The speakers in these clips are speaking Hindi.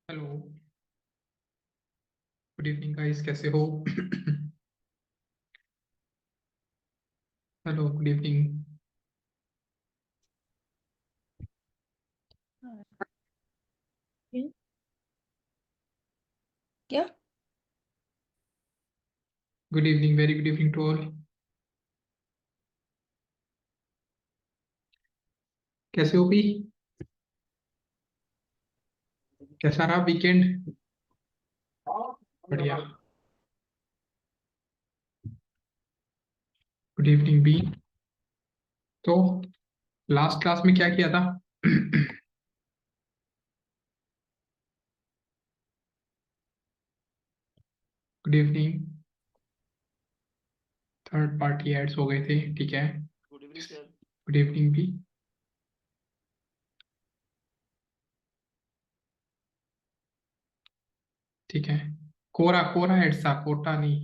हेलो। गुड इवनिंग गाइस, कैसे हो? Hello, good evening. हाँ, क्या क्या? Good evening, very good evening to all. कैसे हो भी? कैसा रहा वीकेंड? बढ़िया। गुड इवनिंग बी। तो लास्ट क्लास में क्या किया था? Good evening. Third party ads हो गए थे, ठीक है। Good evening sir. Good evening बी। ठीक है। कोरा कोरा एड्स था, कोटा नहीं।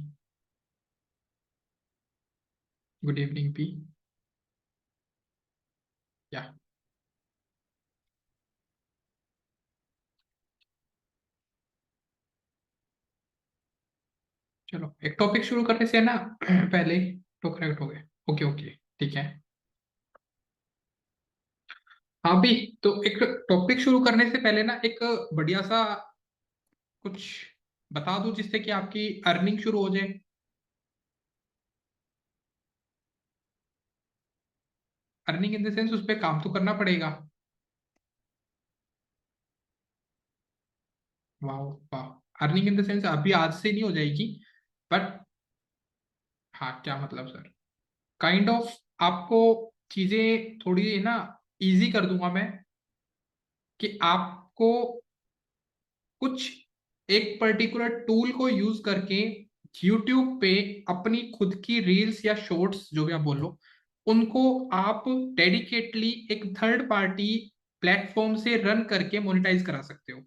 गुड इवनिंग बी। या चलो, एक टॉपिक शुरू करने से है ना। पहले तो करेक्ट हो गए। ओके ओके, ठीक है। हाँ भी। तो एक टॉपिक शुरू करने से पहले ना एक बढ़िया सा कुछ बता दूं जिससे कि आपकी अर्निंग शुरू हो जाए। अर्निंग इन द सेंस उस पर काम तो करना पड़ेगा। वाह वाह, अर्निंग इन द सेंस अभी आज से नहीं हो जाएगी। बट हाँ, क्या मतलब सर? काइंड ऑफ आपको चीजें थोड़ी ना इजी कर दूंगा मैं, कि आपको कुछ एक पर्टिकुलर टूल को यूज करके YouTube पे अपनी खुद की रील्स या शॉर्ट्स जो भी आप बोल लो, उनको आप डेडिकेटली एक थर्ड पार्टी प्लेटफॉर्म से रन करके मोनेटाइज करा सकते हो।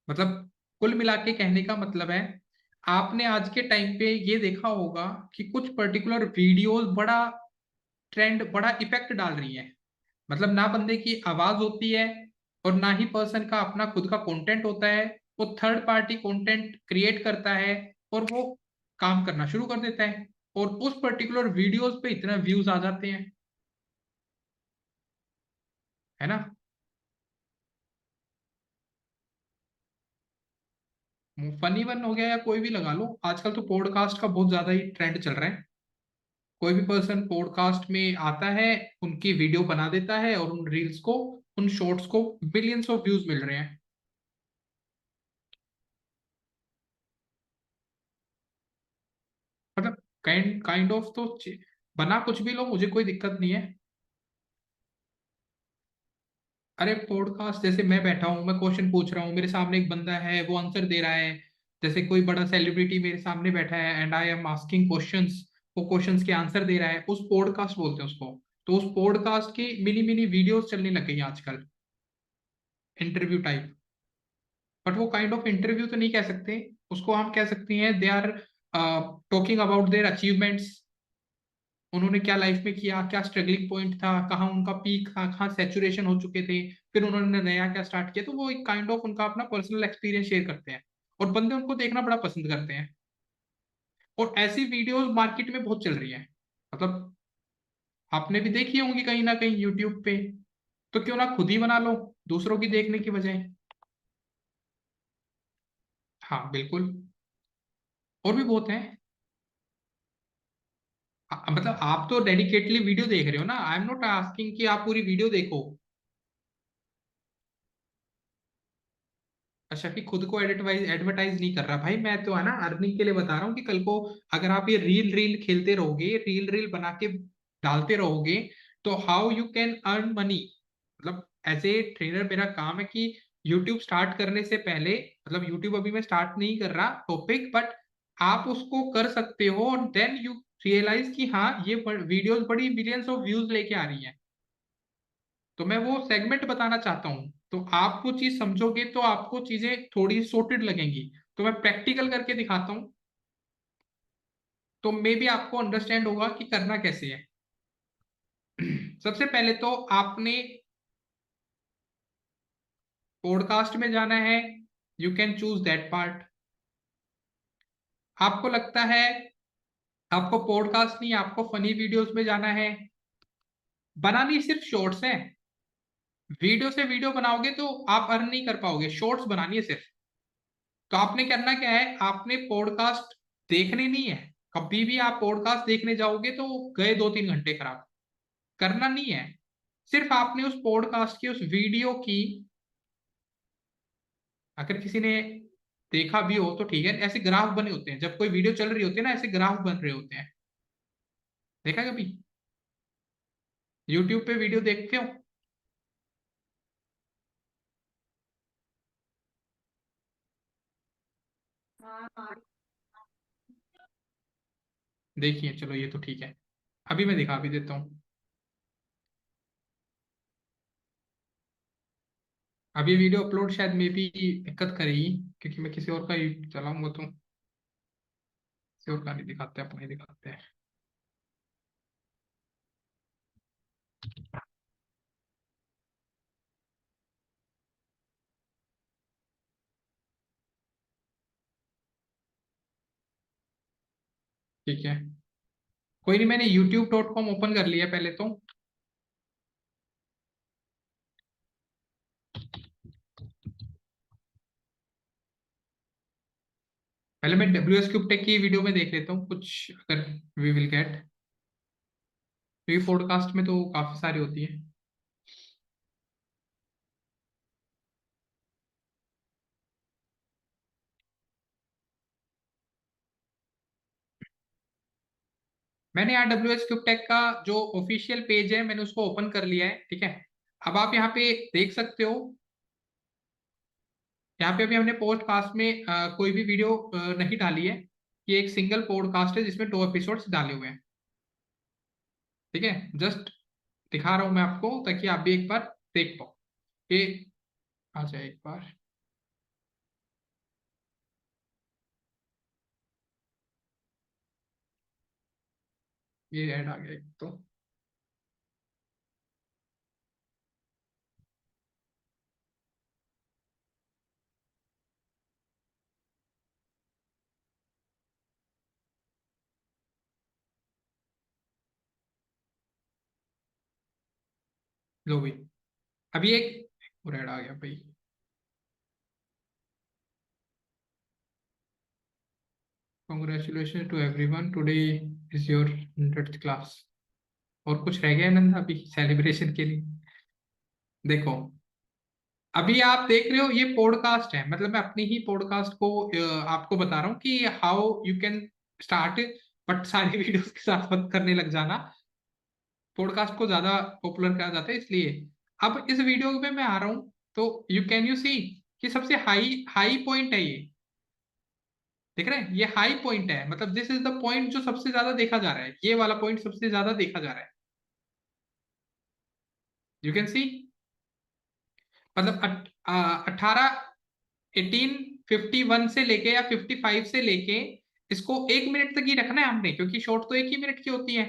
मतलब कुल मिला के कहने का मतलब है, आपने आज के टाइम पे ये देखा होगा कि कुछ पर्टिकुलर वीडियोस बड़ा ट्रेंड, बड़ा इफेक्ट डाल रही है। मतलब ना बंदे की आवाज होती है और ना ही पर्सन का अपना खुद का कंटेंट होता है। वो थर्ड पार्टी कंटेंट क्रिएट करता है और वो काम करना शुरू कर देता है, और उस पर्टिकुलर वीडियोस पे इतना व्यूज आ जाते हैं, है ना। फनी वन हो गया या कोई भी लगा लो, आजकल तो पॉडकास्ट का बहुत ज्यादा ही ट्रेंड चल रहा है। कोई भी पर्सन पॉडकास्ट में आता है, उनकी वीडियो बना देता है और उन रील्स को, उन शॉर्ट्स को बिलियंस ऑफ व्यूज मिल रहे हैं। मतलब काइंड काइंड ऑफ तो बना कुछ भी लो, मुझे कोई दिक्कत नहीं है। अरे पॉडकास्ट जैसे मैं बैठा हूँ, मैं क्वेश्चन पूछ रहा हूँ, मेरे सामने एक बंदा है वो आंसर दे रहा है। जैसे कोई बड़ा सेलिब्रिटी मेरे सामने बैठा है and I am asking questions, वो क्वेश्चंस के आंसर दे रहा है, उस पॉडकास्ट बोलते हैं उसको। तो उस पॉडकास्ट की मिनी मिनी वीडियोस चलने लग गई हैं आजकल, इंटरव्यू टाइप। बट वो काइंड ऑफ इंटरव्यू तो नहीं कह सकते, उसको हम कह सकते हैं they are talking about their achievements. उन्होंने क्या लाइफ में किया, क्या स्ट्रगलिंग पॉइंट था, कहाँ उनका पीक था, कहाँ सैचुरेशन हो चुके थे, फिर उन्होंने नया क्या स्टार्ट किया। तो वो एक काइंड ऑफ उनका अपना पर्सनल एक्सपीरियंस शेयर करते हैं, और बंदे उनको देखना बड़ा पसंद करते हैं। और ऐसी वीडियोस मार्केट में बहुत चल रही है। मतलब आपने भी देखी होंगी कहीं ना कहीं यूट्यूब पे। तो क्यों ना खुद ही बना लो, दूसरों की देखने की बजाय। हाँ बिल्कुल। और भी बहुत हैं। मतलब आप तो डेडिकेटली वीडियो देख रहे हो ना, आई एम नॉट आस्किंग कि आप पूरी वीडियो देखो। अच्छा, कि खुद को एडवर्टाइज एडवर्टाइज नहीं कर रहा भाई, मैं तो है ना अर्निंग के लिए बता रहा हूँ कि कल को अगर आप ये रील रील खेलते रहोगे, रील रील बना के डालते रहोगे, तो how you can earn money. मतलब एज ए ट्रेनर मेरा काम है कि यूट्यूब स्टार्ट करने से पहले, मतलब यूट्यूब अभी मैं स्टार्ट नहीं कर रहा टॉपिक, बट आप उसको कर सकते हो और देन यू रियलाइज कि हाँ ये वीडियोस बड़ी मिलियंस ऑफ व्यूज लेके आ रही हैं। तो मैं वो सेगमेंट बताना चाहता हूँ। तो आप वो चीज समझोगे तो आपको चीजें थोड़ी सॉर्टेड लगेंगी। तो मैं प्रैक्टिकल करके दिखाता हूँ, तो मे बी आपको अंडरस्टैंड होगा कि करना कैसे है। सबसे पहले तो आपने पॉडकास्ट में जाना है, you can choose that part. आपको लगता है आपको पॉडकास्ट नहीं, आपको फनी वीडियोस में जाना है, बनानी सिर्फ शॉर्ट्स है। वीडियो से वीडियो बनाओगे तो आप अर्न नहीं कर पाओगे, शॉर्ट्स बनानी है सिर्फ। तो आपने करना क्या है, आपने पॉडकास्ट देखने नहीं है। कभी भी आप पॉडकास्ट देखने जाओगे तो गए 2-3 घंटे खराब। करना नहीं है, सिर्फ आपने उस पॉडकास्ट की उस वीडियो की, अगर किसी ने देखा भी हो तो ठीक है, ऐसे ग्राफ बने होते हैं जब कोई वीडियो चल रही होती है ना, ऐसे ग्राफ बन रहे होते हैं। देखा कभी यूट्यूब पे वीडियो देखते हो? देखिए चलो ये तो ठीक है, अभी मैं दिखा भी देता हूँ। अब ये वीडियो अपलोड शायद में भी दिक्कत करेगी, क्योंकि मैं किसी और का ही चलाऊंगा तो किसी और का नहीं दिखाते, अपना ही दिखाते हैं। ठीक है, कोई नहीं, मैंने youtube.com ओपन कर लिया पहले तो। पहले मैं WS क्यूब टेक की वीडियो में देख लेता हूँ कुछ, अगर वी विल गेट, क्योंकि पॉडकास्ट में तो काफी सारी होती है। मैंने यहाँ WS क्यूब टेक का जो ऑफिशियल पेज है मैंने उसको ओपन कर लिया है, ठीक है। अब आप यहाँ पे देख सकते हो, यहाँ पे अभी हमने पॉडकास्ट में कोई भी वीडियो नहीं डाली है। ये एक सिंगल पॉडकास्ट है जिसमें 2 एपिसोड्स डाले हुए हैं, ठीक है। जस्ट दिखा रहा हूँ मैं आपको ताकि आप भी एक बार देख पाओ। ये आ जाए एक बार, ये ऐड आ गया एक तो। लो भाई, अभी एक और ऐड आ गया भाई। Congratulation to everyone, today is your 100th class. और कुछ रह गया है नंदा अभी सेलिब्रेशन के लिए? देखो, अभी आप देख रहे हो ये पॉडकास्ट है, मतलब मैं अपनी ही पॉडकास्ट को आपको बता रहा हूँ कि how you can start. But सारी वीडियोस के साथ मत करने लग जाना, पॉडकास्ट को ज्यादा पॉपुलर करा जाता है इसलिए। अब इस वीडियो में मैं आ रहा हूँ तो यू सी कि सबसे हाई हाई पॉइंट है ये। देख रहे हैं, ये हाई पॉइंट है, मतलब दिस इज द पॉइंट जो सबसे ज्यादा देखा जा रहा है, ये वाला पॉइंट सबसे ज्यादा देखा जा रहा है। यू कैन सी, मतलब 1851 से लेके या 55 से लेके इसको 1 मिनट तक ही रखना है हमने, क्योंकि शॉर्ट तो 1 ही मिनट की होती है।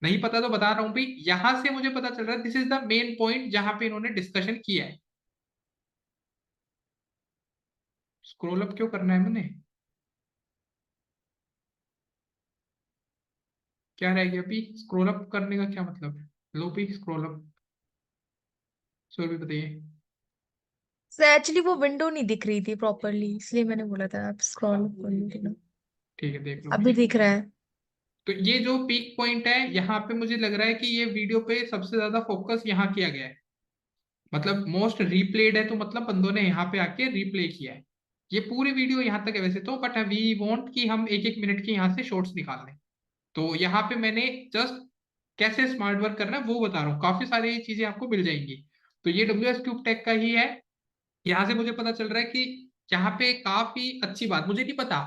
नहीं पता तो बता रहा हूँ भाई, यहां से मुझे पता चल रहा है this is the main point जहां पे इन्होंने डिस्कशन किया है। स्क्रॉल अप क्यों करना है मैंने? क्या रह गया अभी, स्क्रॉल अप करने का क्या मतलब है? लो भी स्क्रॉल अप, सो भी बताइए। एक्चुअली वो विंडो नहीं दिख रही थी प्रॉपरली, इसलिए मैंने बोला था आप स्क्रॉल कर लीजिए। ठीक है, देख लो अभी भाई। दिख रहा है। तो ये जो पीक पॉइंट है यहाँ पे मुझे लग रहा है कि ये वीडियो पे सबसे ज्यादा फोकस यहाँ किया गया है, मतलब मोस्ट रीप्लेड है, तो मतलब बंदों ने यहाँ पे आके रिप्ले किया है। ये पूरी वीडियो यहाँ तक है वैसे तो, बट वी वांट कि हम 1-1 मिनट के यहाँ से शॉर्ट्स निकाल लें। तो यहाँ पे मैंने जस्ट कैसे स्मार्ट वर्क करना है वो बता रहा हूँ, काफी सारी चीजें आपको मिल जाएंगी। तो ये WS क्यूब टेक का ही है। यहाँ से मुझे पता चल रहा है कि यहाँ पे काफी अच्छी बात, मुझे नहीं पता,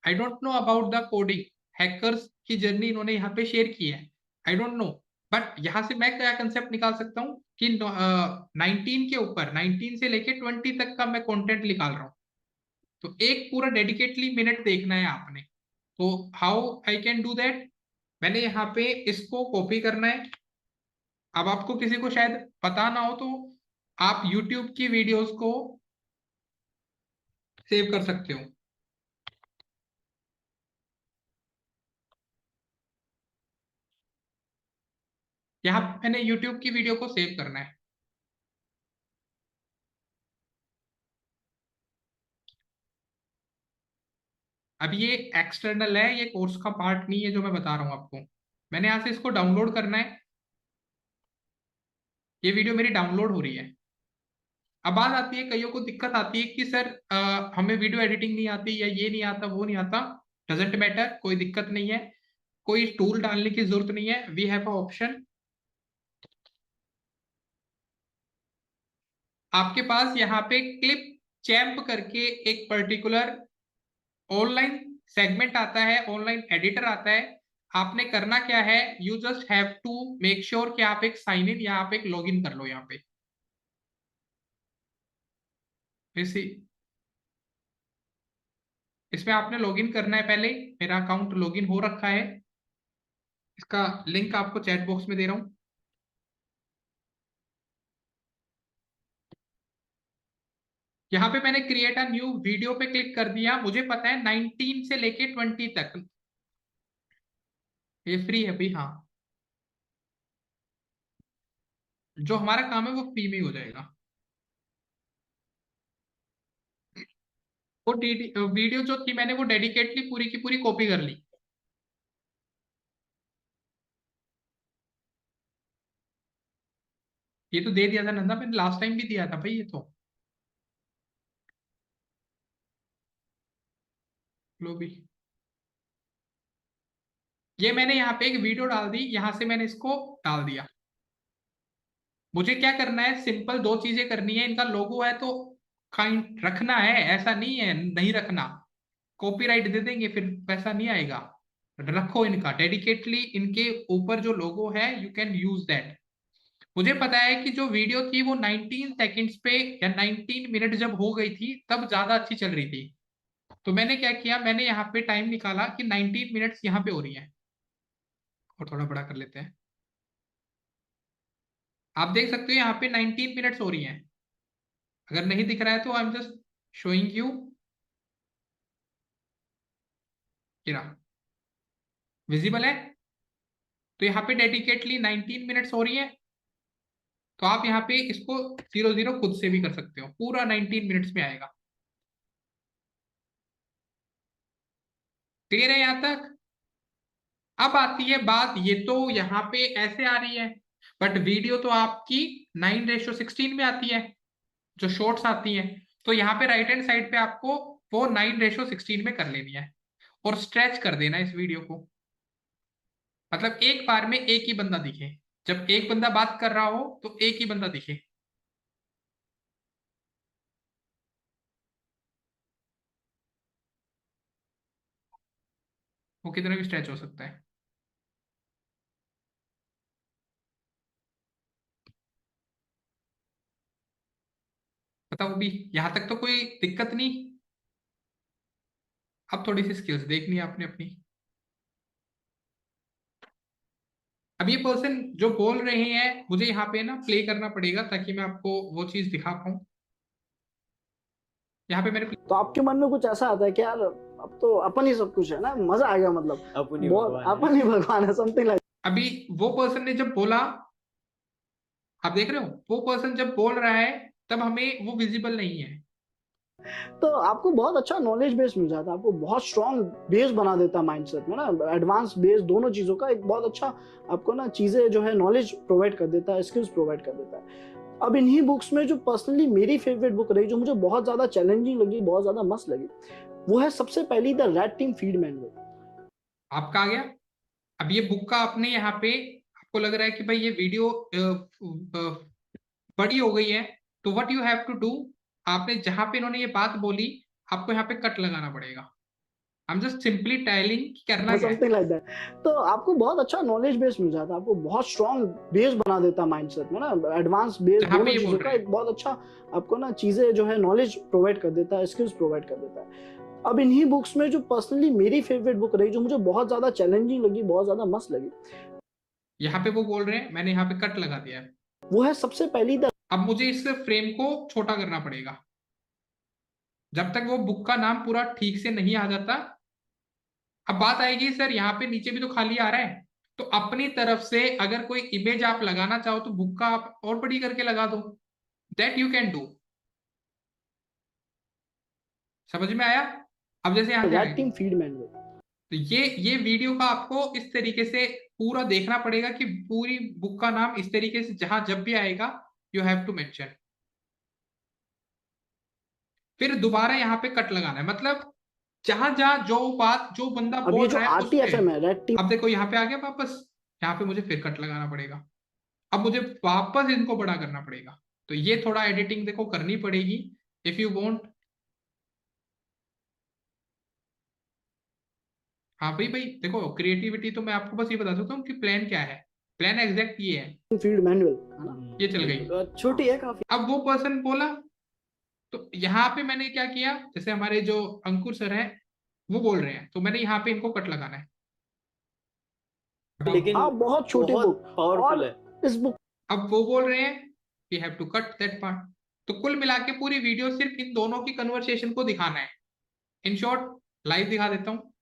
I don't know about the coding, hackers की जर्नी इन्होंने यहाँ पे शेयर की है, आई डोंट नो। बट यहाँ से मैं क्या कंसेप्ट निकाल सकता हूँ कि 19 के ऊपर, 19 से लेके 20 तक का मैं कंटेंट निकाल रहा हूँ। तो एक पूरा डेडिकेटली मिनट देखना है आपने। तो how I can do that, मैंने यहाँ पे इसको कॉपी करना है। अब आपको किसी को शायद पता ना हो तो आप YouTube की वीडियोस को सेव कर सकते हो। यहाँ पे मैंने YouTube की वीडियो को सेव करना है। अब ये एक्सटर्नल है, ये कोर्स का पार्ट नहीं है जो मैं बता रहा हूँ आपको। मैंने यहाँ से इसको डाउनलोड करना है। ये वीडियो मेरी डाउनलोड हो रही है। अब बात आती है, कईयों को दिक्कत आती है कि सर हमें वीडियो एडिटिंग नहीं आती, या ये नहीं आता, वो नहीं आता। डजेंट मैटर, कोई दिक्कत नहीं है, कोई टूल डालने की जरूरत नहीं है। We have a option. आपके पास यहाँ पे क्लिप चैम्प करके एक पर्टिकुलर ऑनलाइन सेगमेंट आता है, ऑनलाइन एडिटर आता है। आपने करना क्या है, you just have to make sure कि आप एक साइन इन या आप एक लॉग इन कर लो। यहाँ पे इसी इसमें आपने लॉग इन करना है पहले। मेरा अकाउंट लॉग इन हो रखा है। इसका लिंक आपको चैट बॉक्स में दे रहा हूं। यहाँ पे मैंने क्रिएट अ न्यू वीडियो पे क्लिक कर दिया। मुझे पता है 19 से लेके 20 तक ये फ्री है भाई। हाँ, जो हमारा काम है वो फ्री में ही हो जाएगा। वो वीडियो जो थी मैंने वो डेडिकेटली पूरी की पूरी कॉपी कर ली। ये तो दे दिया था नंदा, मैंने लास्ट टाइम भी दिया था भाई ये तो। लो भी, ये मैंने यहाँ पे एक वीडियो डाल दी, यहां से मैंने इसको डाल दिया। मुझे क्या करना है, सिंपल दो चीजें करनी है। इनका लोगो है तो काइंड रखना है, ऐसा नहीं है नहीं रखना। कॉपीराइट दे देंगे फिर पैसा नहीं आएगा। रखो इनका डेडिकेटली, इनके ऊपर जो लोगो है यू कैन यूज दैट। मुझे पता है कि जो वीडियो थी वो 19 सेकंड्स पे या 19 मिनट जब हो गई थी तब ज्यादा अच्छी चल रही थी। तो मैंने क्या किया, मैंने यहाँ पे टाइम निकाला कि 19 मिनट्स यहाँ पे हो रही है। और थोड़ा बड़ा कर लेते हैं। आप देख सकते हो यहाँ पे 19 मिनट्स हो रही हैं। अगर नहीं दिख रहा है तो I am just showing you. Visible है। तो यहाँ पे डेडिकेटली 19 मिनट्स हो रही है। तो आप यहाँ पे इसको 00 खुद से भी कर सकते हो, पूरा 19 मिनट्स में आएगा। क्लियर है यहाँ तक? अब आती है बात, ये तो यहाँ पे ऐसे आ रही है, बट वीडियो तो आपकी 9:16 में आती है, जो शॉर्ट्स आती हैं। तो यहाँ पे राइट हैंड साइड पे आपको वो 9:16 में कर लेनी है और स्ट्रेच कर देना इस वीडियो को। मतलब एक बार में एक ही बंदा दिखे। जब एक बंदा बात कर रहा हो तो एक ही बंदा दिखे। वो कितना भी स्ट्रेच हो सकता है। बताओ भी, यहां तक तो कोई दिक्कत नहीं। अब थोड़ी सी स्किल्स देखनी है आपने अपनी। अब ये पर्सन जो बोल रहे हैं मुझे यहाँ पे ना प्ले करना पड़ेगा ताकि मैं आपको वो चीज दिखा पाऊँ। यहाँ पे मैंने तो आपके मन में कुछ ऐसा आता है कि यार अब तो अपन ही सब कुछ है ना, मजा आ गया, मतलब अपन ही भगवान है, समथिंग लाइक। अभी वो पर्सन ने जब बोला, आप देख रहे हो, वो पर्सन जब बोल रहा है तब हमें वो विजिबल नहीं है। तो आपको बहुत अच्छा नॉलेज बेस मिल जाता है, आपको बहुत स्ट्रॉन्ग बेस बना देता है माइंडसेट में ना, एडवांस बेस दोनों चीजों का एक बहुत अच्छा आपको ना चीजें जो है नॉलेज प्रोवाइड कर देता है, स्किल्स प्रोवाइड कर देता है। अब इन्हीं बुक्स में जो पर्सनली मेरी फेवरेट बुक रही, जो मुझे बहुत ज्यादा चैलेंजिंग लगी, बहुत ज्यादा मस्त लगी, वो है सबसे पहली the red team feed manual. आपका आ गया। अब ये बुक का आपने यहाँ पे, आपको लग रहा है कि भाई ये वीडियो बड़ी हो गई है, तो what you have to do, आपने जहां पे इन्होंने ये बात बोली आपको यहाँ पे कट लगाना पड़ेगा। I am just simply telling कि करना क्या है। Something like that. तो आपको बहुत अच्छा नॉलेज बेस मिल जाता है, आपको बहुत स्ट्रॉन्ग बेस बना देता है माइंडसेट में ना, एडवांस बेस जहां पे दोनों ये चीजों बोल का रहे हैं। एक बहुत अच्छा आपको ना चीजें जो है नॉलेज प्रोवाइड कर देता है, स्किल्स प्रोवाइड कर देता है। अब इन्हीं बुक्स में जो पर्सनली मेरी फेवरेट बुक रही, जो मुझे बहुत ज्यादा चैलेंजिंग लगी, बहुत ज्यादा मस्त लगी, यहाँ पे वो बोल रहे हैं, मैंने यहाँ पे कट लगा दिया है। वो है सबसे पहली द अब मुझे इस फ्रेम को छोटा करना पड़ेगा। जब तक वो बुक का नाम पूरा ठीक से नहीं आ जाता, अब बात आएगी सर यहाँ पे नीचे भी तो खाली आ रहा है, तो अपनी तरफ से अगर कोई इमेज आप लगाना चाहो तो बुक का आप और बड़ी करके लगा दो। That you can do. समझ में आया? अब जैसे यहाँ से रेड आएगा, टीम फीड मैनुअल। तो ये वीडियो का आपको इस तरीके से पूरा देखना पड़ेगा कि पूरी बुक का नाम इस तरीके से जहां जब भी आएगा यू हैव टू मेंशन। फिर दोबारा यहाँ पे कट लगाना है, मतलब जहां जहां जो बात जो बंदा अब ये बोल जो रहा है उस पे। RTFM है, रेड टीम। अब देखो यहाँ पे आ गया वापस, यहाँ पे मुझे फिर कट लगाना पड़ेगा। अब मुझे वापस इनको बड़ा करना पड़ेगा, तो ये थोड़ा एडिटिंग देखो करनी पड़ेगी इफ यू वांट। हाँ भाई भाई देखो, क्रिएटिविटी तो मैं आपको बस ये बता सकता हूँ कि प्लान क्या है। प्लान एग्जैक्ट ये है। फीड मैनुअल है ना। ये चल गई। छोटी है काफी। अब वो पर्सन बोला, तो यहाँ पे मैंने क्या किया, जैसे हमारे जो अंकुर सर हैं वो बोल रहे हैं, तो मैंने यहाँ पे इनको कट लगाना है। लेकिन हाँ, बहुत छोटी बहुत बुक पावरफुल और है। इस बुक अब वो बोल रहे हैं we have to cut that part. तो कुल मिला के पूरी वीडियो सिर्फ इन दोनों की कन्वर्सेशन को दिखाना है। इन शॉर्ट लाइव दिखा देता हूँ।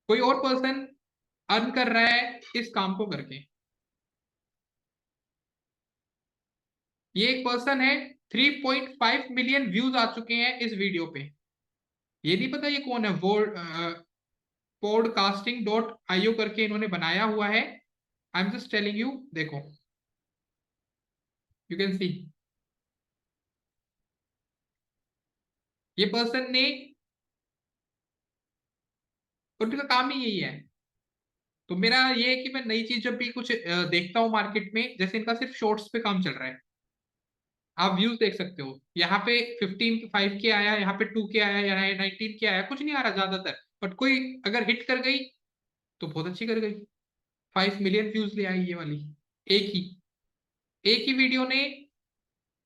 कोई और पर्सन अर्न कर रहा है इस काम को करके। ये एक पर्सन है, 3.5 मिलियन व्यूज आ चुके हैं इस वीडियो पे। ये नहीं पता ये कौन है, वो पॉडकास्टिंग.io करके इन्होंने बनाया हुआ है। I am just telling you, देखो यू कैन सी। ये पर्सन ने, उनका काम ही यही है। तो मेरा ये है कि मैं नई चीज जब भी कुछ देखता हूँ मार्केट में, जैसे इनका सिर्फ शॉर्ट्स पे काम चल रहा है। आप व्यूज देख सकते हो यहाँ पे 15 5 के आया, यहाँ पे 2 के आया, यहाँ 19 के आया, कुछ नहीं आ रहा ज्यादातर। बट कोई अगर हिट कर गई तो बहुत अच्छी कर गई। 5 मिलियन व्यूज ले आई ये वाली। एक ही एक ही वीडियो ने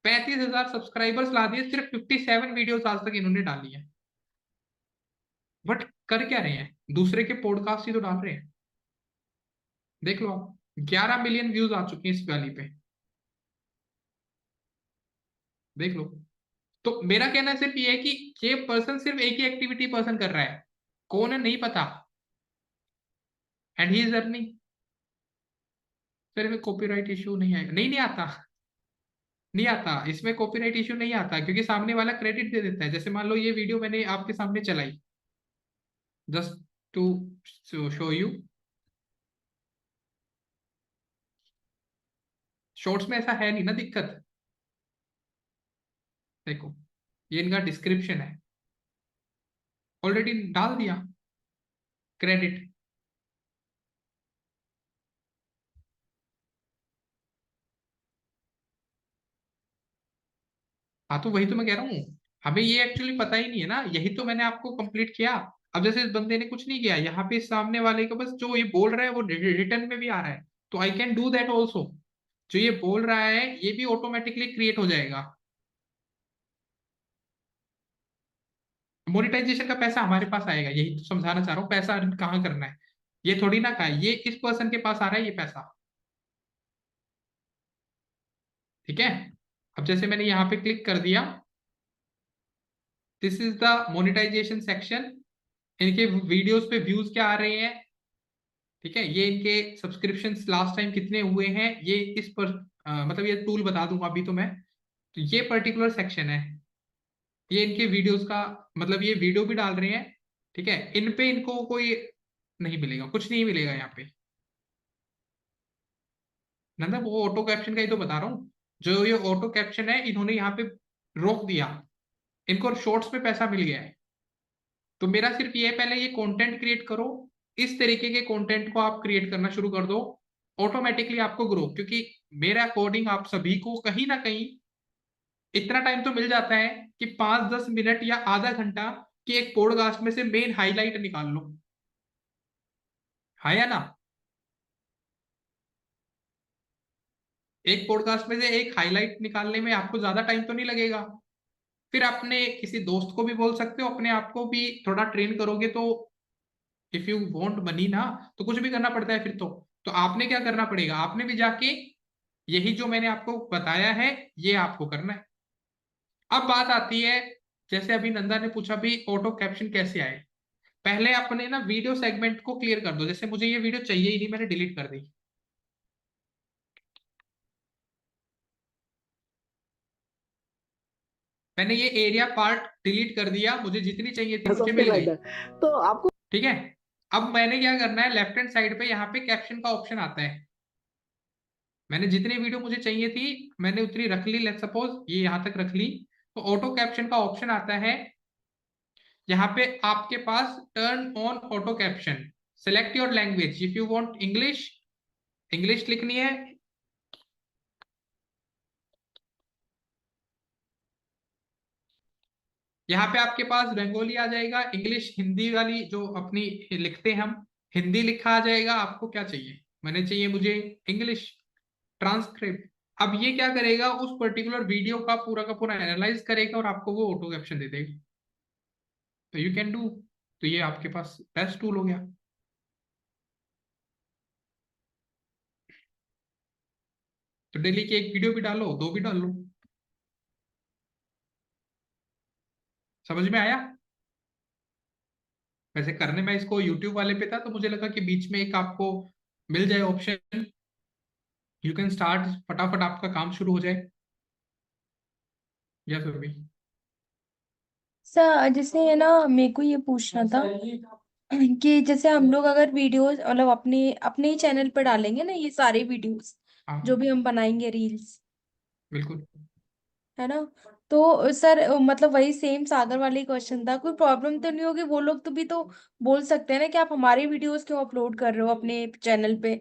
35,000 सब्सक्राइबर्स ला दिए। सिर्फ 57 वीडियोस आज तक इन्होंने डाली है। बट कर क्या रहे हैं, दूसरे के पॉडकास्ट ही तो डाल रहे हैं। देख लो आप, 11 मिलियन व्यूज आ चुके हैं इस वाली पे। देख लो। तो मेरा कहना सिर्फ ये है कि ये पर्सन सिर्फ एक ही एक्टिविटी पर्सन कर रहा है, कौन है नहीं पता, एंड ही इज अर्निंग। फिर में कॉपीराइट इशू नहीं आएगा? नहीं, नहीं आता। नहीं आता, इसमें कॉपीराइट इशू नहीं आता क्योंकि सामने वाला क्रेडिट दे देता है। जैसे मान लो ये वीडियो मैंने आपके सामने चलाई, just to show you. Shorts में ऐसा है नहीं ना दिक्कत। देखो, ये इनका डिस्क्रिप्शन है, ऑलरेडी डाल दिया क्रेडिट। हाँ, तो वही तो मैं कह रहा हूँ, हमें ये एक्चुअली पता ही नहीं है ना, यही तो मैंने आपको कंप्लीट किया। अब जैसे इस बंदे ने कुछ नहीं किया, यहाँ पे सामने वाले को बस जो ये बोल रहा है वो रिटर्न में भी आ रहा है, तो I can do that also. जो ये बोल रहा है ये भी ऑटोमेटिकली क्रिएट हो जाएगा। मोनेटाइजेशन का पैसा हमारे पास आएगा, यही तो समझाना चाह रहा हूँ। पैसा अर्न कहाँ करना है, ये थोड़ी ना कहा है, ये इस पर्सन के पास आ रहा है ये पैसा। ठीक है। अब जैसे मैंने यहाँ पे क्लिक कर दिया, this is the monetization section. इनके वीडियोस पे व्यूज क्या आ रहे हैं, ठीक है, ये इनके सब्सक्रिप्शन लास्ट टाइम कितने हुए हैं, ये इस पर मतलब ये टूल बता दूंगा अभी तो मैं। तो ये पर्टिकुलर सेक्शन है, ये इनके वीडियोस का, मतलब ये वीडियो भी डाल रहे हैं। ठीक है, इन पे इनको कोई नहीं मिलेगा, कुछ नहीं मिलेगा यहाँ पे। नंदा वो ऑटो कैप्शन का ही तो बता रहा हूँ। जो ये ऑटो कैप्शन है इन्होंने यहाँ पे रोक दिया, इनको शॉर्ट्स पे पैसा मिल गया है। तो मेरा सिर्फ ये है, पहले ये कंटेंट क्रिएट करो, इस तरीके के कंटेंट को आप क्रिएट करना शुरू कर दो, ऑटोमेटिकली आपको ग्रो। क्योंकि मेरा अकॉर्डिंग आप सभी को कहीं ना कहीं इतना टाइम तो मिल जाता है कि 5 10 मिनट या आधा घंटा की एक पॉडकास्ट में से मेन हाईलाइट निकाल लो। हाँ या ना? एक पॉडकास्ट में से एक हाईलाइट निकालने में आपको ज्यादा टाइम तो नहीं लगेगा। फिर अपने किसी दोस्त को भी बोल सकते हो, अपने आप को भी थोड़ा ट्रेन करोगे तो इफ यू वांट मनी ना, तो कुछ भी करना पड़ता है फिर तो आपने क्या करना पड़ेगा, आपने भी जाके यही जो मैंने आपको बताया है ये आपको करना है। अब बात आती है, जैसे अभी नंदा ने पूछा भी ऑटो कैप्शन कैसे आए। पहले अपने ना वीडियो सेगमेंट को क्लियर कर दो। जैसे मुझे ये वीडियो चाहिए ही नहीं, मैंने डिलीट कर दी। मैंने ये एरिया पार्ट डिलीट कर दिया, मुझे जितनी चाहिए थी मुझे समथिंग मिल लाइक गई। दैट। तो आपको ठीक है। अब मैंने क्या करना है, लेफ्ट हैंड साइड पे यहाँ पे कैप्शन का ऑप्शन आता है। मैंने जितनी वीडियो मुझे चाहिए थी मैंने उतनी रख ली, लेट्स सपोज ये यहाँ तक रख ली। तो ऑटो कैप्शन का ऑप्शन आता है यहाँ पे आपके पास, turn on auto caption, select your language, if you want English, English लिखनी है। यहाँ पे आपके पास बंगाली आ जाएगा, इंग्लिश हिंदी वाली जो अपनी लिखते हैं हम, हिंदी लिखा आ जाएगा। आपको क्या चाहिए, मैंने चाहिए मुझे इंग्लिश ट्रांसक्रिप्ट। अब ये क्या करेगा, उस पर्टिकुलर वीडियो का पूरा एनालाइज करेगा और आपको वो ऑटो कैप्शन दे देगा। तो यू कैन डू, तो ये आपके पास बेस्ट टूल हो गया। तो डेली की एक वीडियो भी डालो, दो भी डाल लो। समझ में आया। वैसे करने में इसको यूट्यूब वाले पे था, तो मुझे लगा कि बीच में एक आपको मिल जाए ऑप्शन, यू कैन स्टार्ट, फटाफट आपका काम शुरू हो जाए। यस अभी। सर जैसे है ना, मेरे को ये पूछना था कि जैसे हम लोग अगर वीडियोस मतलब अपने अपने ही चैनल पर डालेंगे ना, ये सारे वीडियोस जो हाँ भी हम बनाएंगे रील्स, बिल्कुल। है ना, तो सर मतलब वही सेम सागर वाले क्वेश्चन था, कोई प्रॉब्लम तो नहीं होगी? वो लोग तो भी तो बोल सकते हैं ना कि आप हमारी वीडियोस क्यों अपलोड कर रहे हो अपने चैनल पे,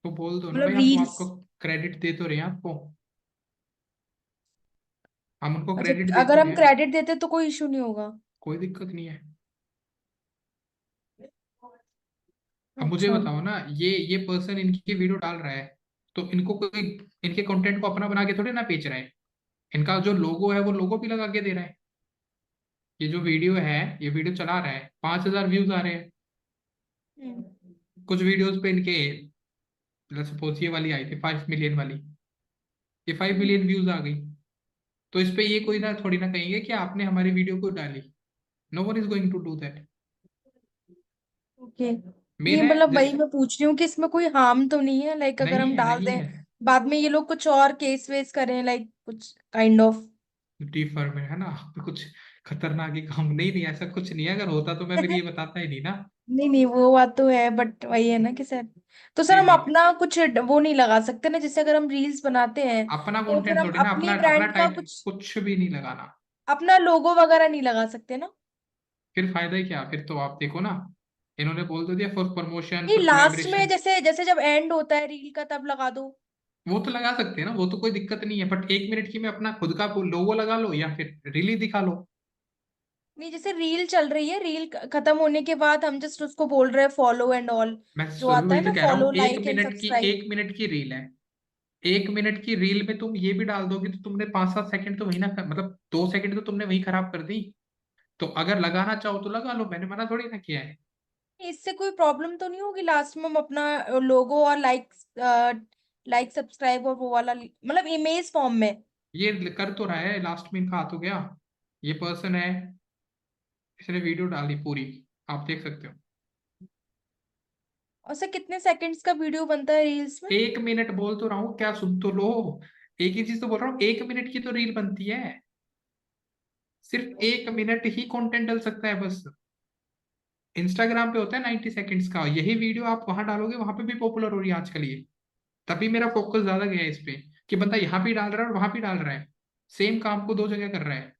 तो बोल दो ना मतलब भाई, हम रील्स। आपको क्रेडिट दे तो रहे हैं आपको, हम उनको अच्छा, क्रेडिट दे तो अगर रहे हम हैं। क्रेडिट देते तो कोई इशू नहीं होगा? कोई दिक्कत नहीं है। अब मुझे अच्छा। बताओ ना, ये पर्सन इनकी वीडियो डाल रहा है, तो इनको कोई इनके कंटेंट को अपना बना के थोड़ी ना बेच रहा है। इनका जो लोगो है वो लोगो भी लगा के दे रहा है। ये जो वीडियो है, ये वीडियो चला रहा है, 5,000 व्यूज आ रहे हैं। हम्म। कुछ वीडियोस पे इनके, सपोज ये वाली आई थी 5 मिलियन वाली, ये 5 मिलियन व्यूज आ गई। तो इस पे ये कोई ना थोड़ी ना कहेंगे कि आपने हमारी वीडियो को डाली। No one is going to do that. Okay. मेन नहीं है मतलब वही जैसे, मैं पूछ रही हूँ कि इसमें कोई हार्म तो नहीं है, लाइक अगर नहीं हम है डाल नहीं दें है। बाद में ये लोग कुछ और केस वेस करें, लाइक कुछ काइंड ऑफ। डीफर में है ना, कुछ खतरनाक ही काम, नहीं नहीं ऐसा कुछ नहीं है। अगर होता तो मैं फिर ये बताता ही नहीं ना। नहीं नहीं, वो बात तो है, बट वही है ना कि सर, तो सर नहीं हम नहीं, अपना कुछ वो नहीं लगा सकते ना, जैसे अगर हम रील्स बनाते हैं अपना तो फिर कंटेंट हम थोड़ी ना, अपनी अपना अपना ब्रांड का टाइटल कुछ, कुछ भी नहीं लगाना। अपना लोगो वगैरह नहीं लगा सकते ना? फिर फायदा ही क्या, फिर तो आप देखो ना, इन्होंने बोल तो दिया फॉर प्रमोशन नहीं, फॉर लास्ट में कोलैबोरेशन। जैसे जैसे जब एंड होता है रील का तब लगा दो। वो तो लगा सकते हैं ना, वो तो कोई दिक्कत नहीं है, बट 1 मिनट की में अपना खुद का लोगो लगा लो या फिर रील ही दिखा लो। नहीं, जैसे रील चल रही है, रील खत्म होने के बाद हम जस्ट उसको बोल रहे हैं फॉलो एंड ऑल, मैं जो सभी आता है वही तो ना, कह रहा फॉलो हूँ, एक लाइक एंड मिनट की सब्सक्राइब। 1 मिनट की रील है, 1 मिनट की रील में तुम ये भी डाल दोगे तो तुमने 5-7 सेकंड तो वही ना, मतलब 2 सेकंड तो तुमने वही खराब कर दी। तो अगर लगाना चाहो तो लगा लो, मैंने मना थोड़ी ना किया है। इससे कोई प्रॉब्लम तो नहीं होगी लास्ट में हम अपना लोगो और लाइक सब्सक्राइब और वो वाला मतलब इमेज फॉर्म में? ये कर तो रहा है, लास्ट में इनका आ तो गया। ये पर्सन है, इसने वीडियो डाली पूरी, आप देख सकते हो। और सर कितने सेकंड्स का वीडियो बनता है रील्स में? 1 मिनट बोल तो रहा हूँ, क्या सुन तो लो। एक ही चीज तो बोल रहा हूँ, 1 मिनट की तो रील बनती है। सिर्फ 1 मिनट ही कंटेंट डल सकता है बस। इंस्टाग्राम पे होता है 90 सेकंड्स का, यही वीडियो आप वहां डालोगे, वहां पे भी पॉपुलर हो रही है आजकल ये। तभी मेरा फोकस ज्यादा गया है इस पे, कि बंदा यहाँ भी डाल रहा है और वहां भी डाल रहा है, सेम काम को दो जगह कर रहा है।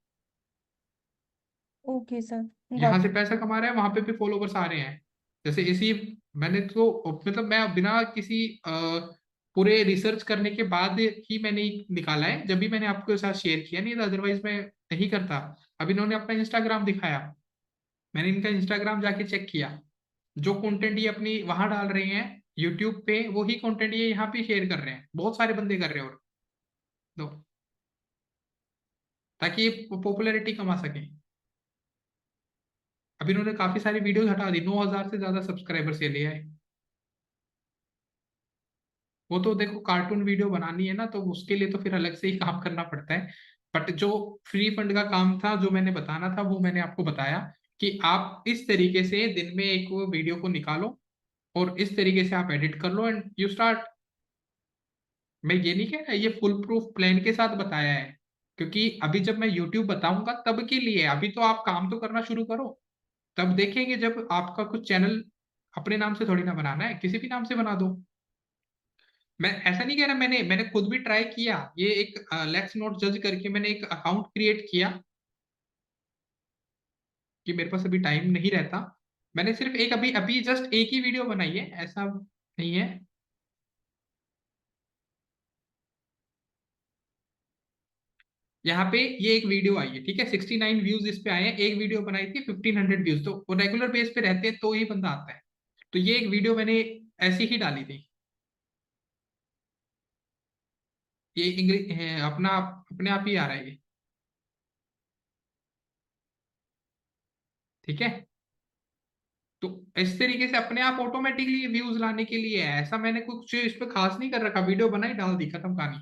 ओके सर, यहाँ गॉट से इट। पैसा कमा रहा है, वहां पे भी फॉलोवर्स आ रहे हैं। जैसे इसी, मैंने तो मतलब मैं बिना किसी पूरे रिसर्च करने के बाद ही मैंने निकाला है, जब भी मैंने आपके साथ शेयर किया, नहीं तो अदरवाइज मैं नहीं करता। अब इन्होंने अपना इंस्टाग्राम दिखाया, मैंने इनका इंस्टाग्राम जाके चेक किया, जो कंटेंट ये अपनी वहां डाल रहे हैं यूट्यूब पे, वही कंटेंट ये यहाँ पे शेयर कर रहे हैं, बहुत सारे बंदे कर रहे हैं। और दो, ताकि ये पॉपुलैरिटी कमा सके। अभी इन्होंने काफी सारी वीडियो हटा दी, 9,000 से ज्यादा सब्सक्राइबर्स ये ले आए। वो तो देखो कार्टून वीडियो बनानी है ना, तो उसके लिए तो फिर अलग से ही काम करना पड़ता है। बट जो फ्री फंड का काम था, जो मैंने बताना था, वो मैंने आपको बताया कि आप इस तरीके से दिन में एक वीडियो को निकालो और इस तरीके से आप एडिट कर लो एंड यू स्टार्ट। मैं ये नहीं कह रहा, ये फुल प्रूफ प्लान के साथ बताया है, क्योंकि अभी जब मैं यूट्यूब बताऊंगा तब के लिए, अभी तो आप काम तो करना शुरू करो, तब देखेंगे जब आपका कुछ चैनल अपने नाम से थोड़ी ना बनाना है, किसी भी नाम से बना दो। मैं ऐसा नहीं कह रहा, मैंने मैंने खुद भी ट्राई किया, ये एक लेट्स नॉट जज करके मैंने एक अकाउंट क्रिएट किया, कि मेरे पास अभी टाइम नहीं रहता। मैंने सिर्फ एक अभी अभी जस्ट एक ही वीडियो बनाई है, ऐसा नहीं है। यहाँ पे ये एक वीडियो आई है, ठीक है, 69 व्यूज इस पे आए हैं। एक वीडियो बनाई थी 1500 व्यूज, तो वो रेगुलर बेस पे रहते हैं तो ही बंदा आता है। तो ये एक वीडियो मैंने ऐसी ही डाली थी। ये इंग्लिश अपना अपने आप ही आ रहा है ये, ठीक है। तो इस तरीके से अपने आप ऑटोमेटिकली व्यूज लाने के लिए है, ऐसा मैंने कुछ इस पे खास नहीं कर रखा, वीडियो बनाई डाल दी, खत्म कहानी।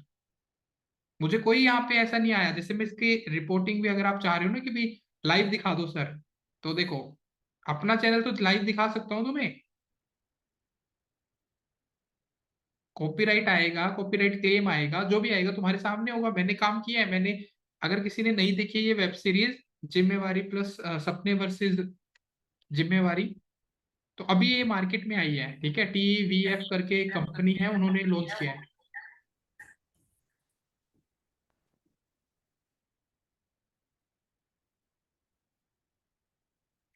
मुझे कोई यहाँ पे ऐसा नहीं आया, जैसे मैं इसकी रिपोर्टिंग भी अगर आप चाह रहे हो ना कि भी लाइव दिखा दो सर, तो देखो अपना चैनल तो लाइव दिखा सकता हूँ तुम्हें। कॉपीराइट आएगा, कॉपीराइट क्लेम आएगा, जो भी आएगा तुम्हारे सामने होगा, मैंने काम किया है। मैंने, अगर किसी ने नहीं देखी है ये वेब सीरीज जिम्मेवारी प्लस सपने वर्सेस जिम्मेवारी, तो अभी ये मार्केट में आई है, ठीक है, TVF करके कंपनी है, उन्होंने लॉन्च किया है।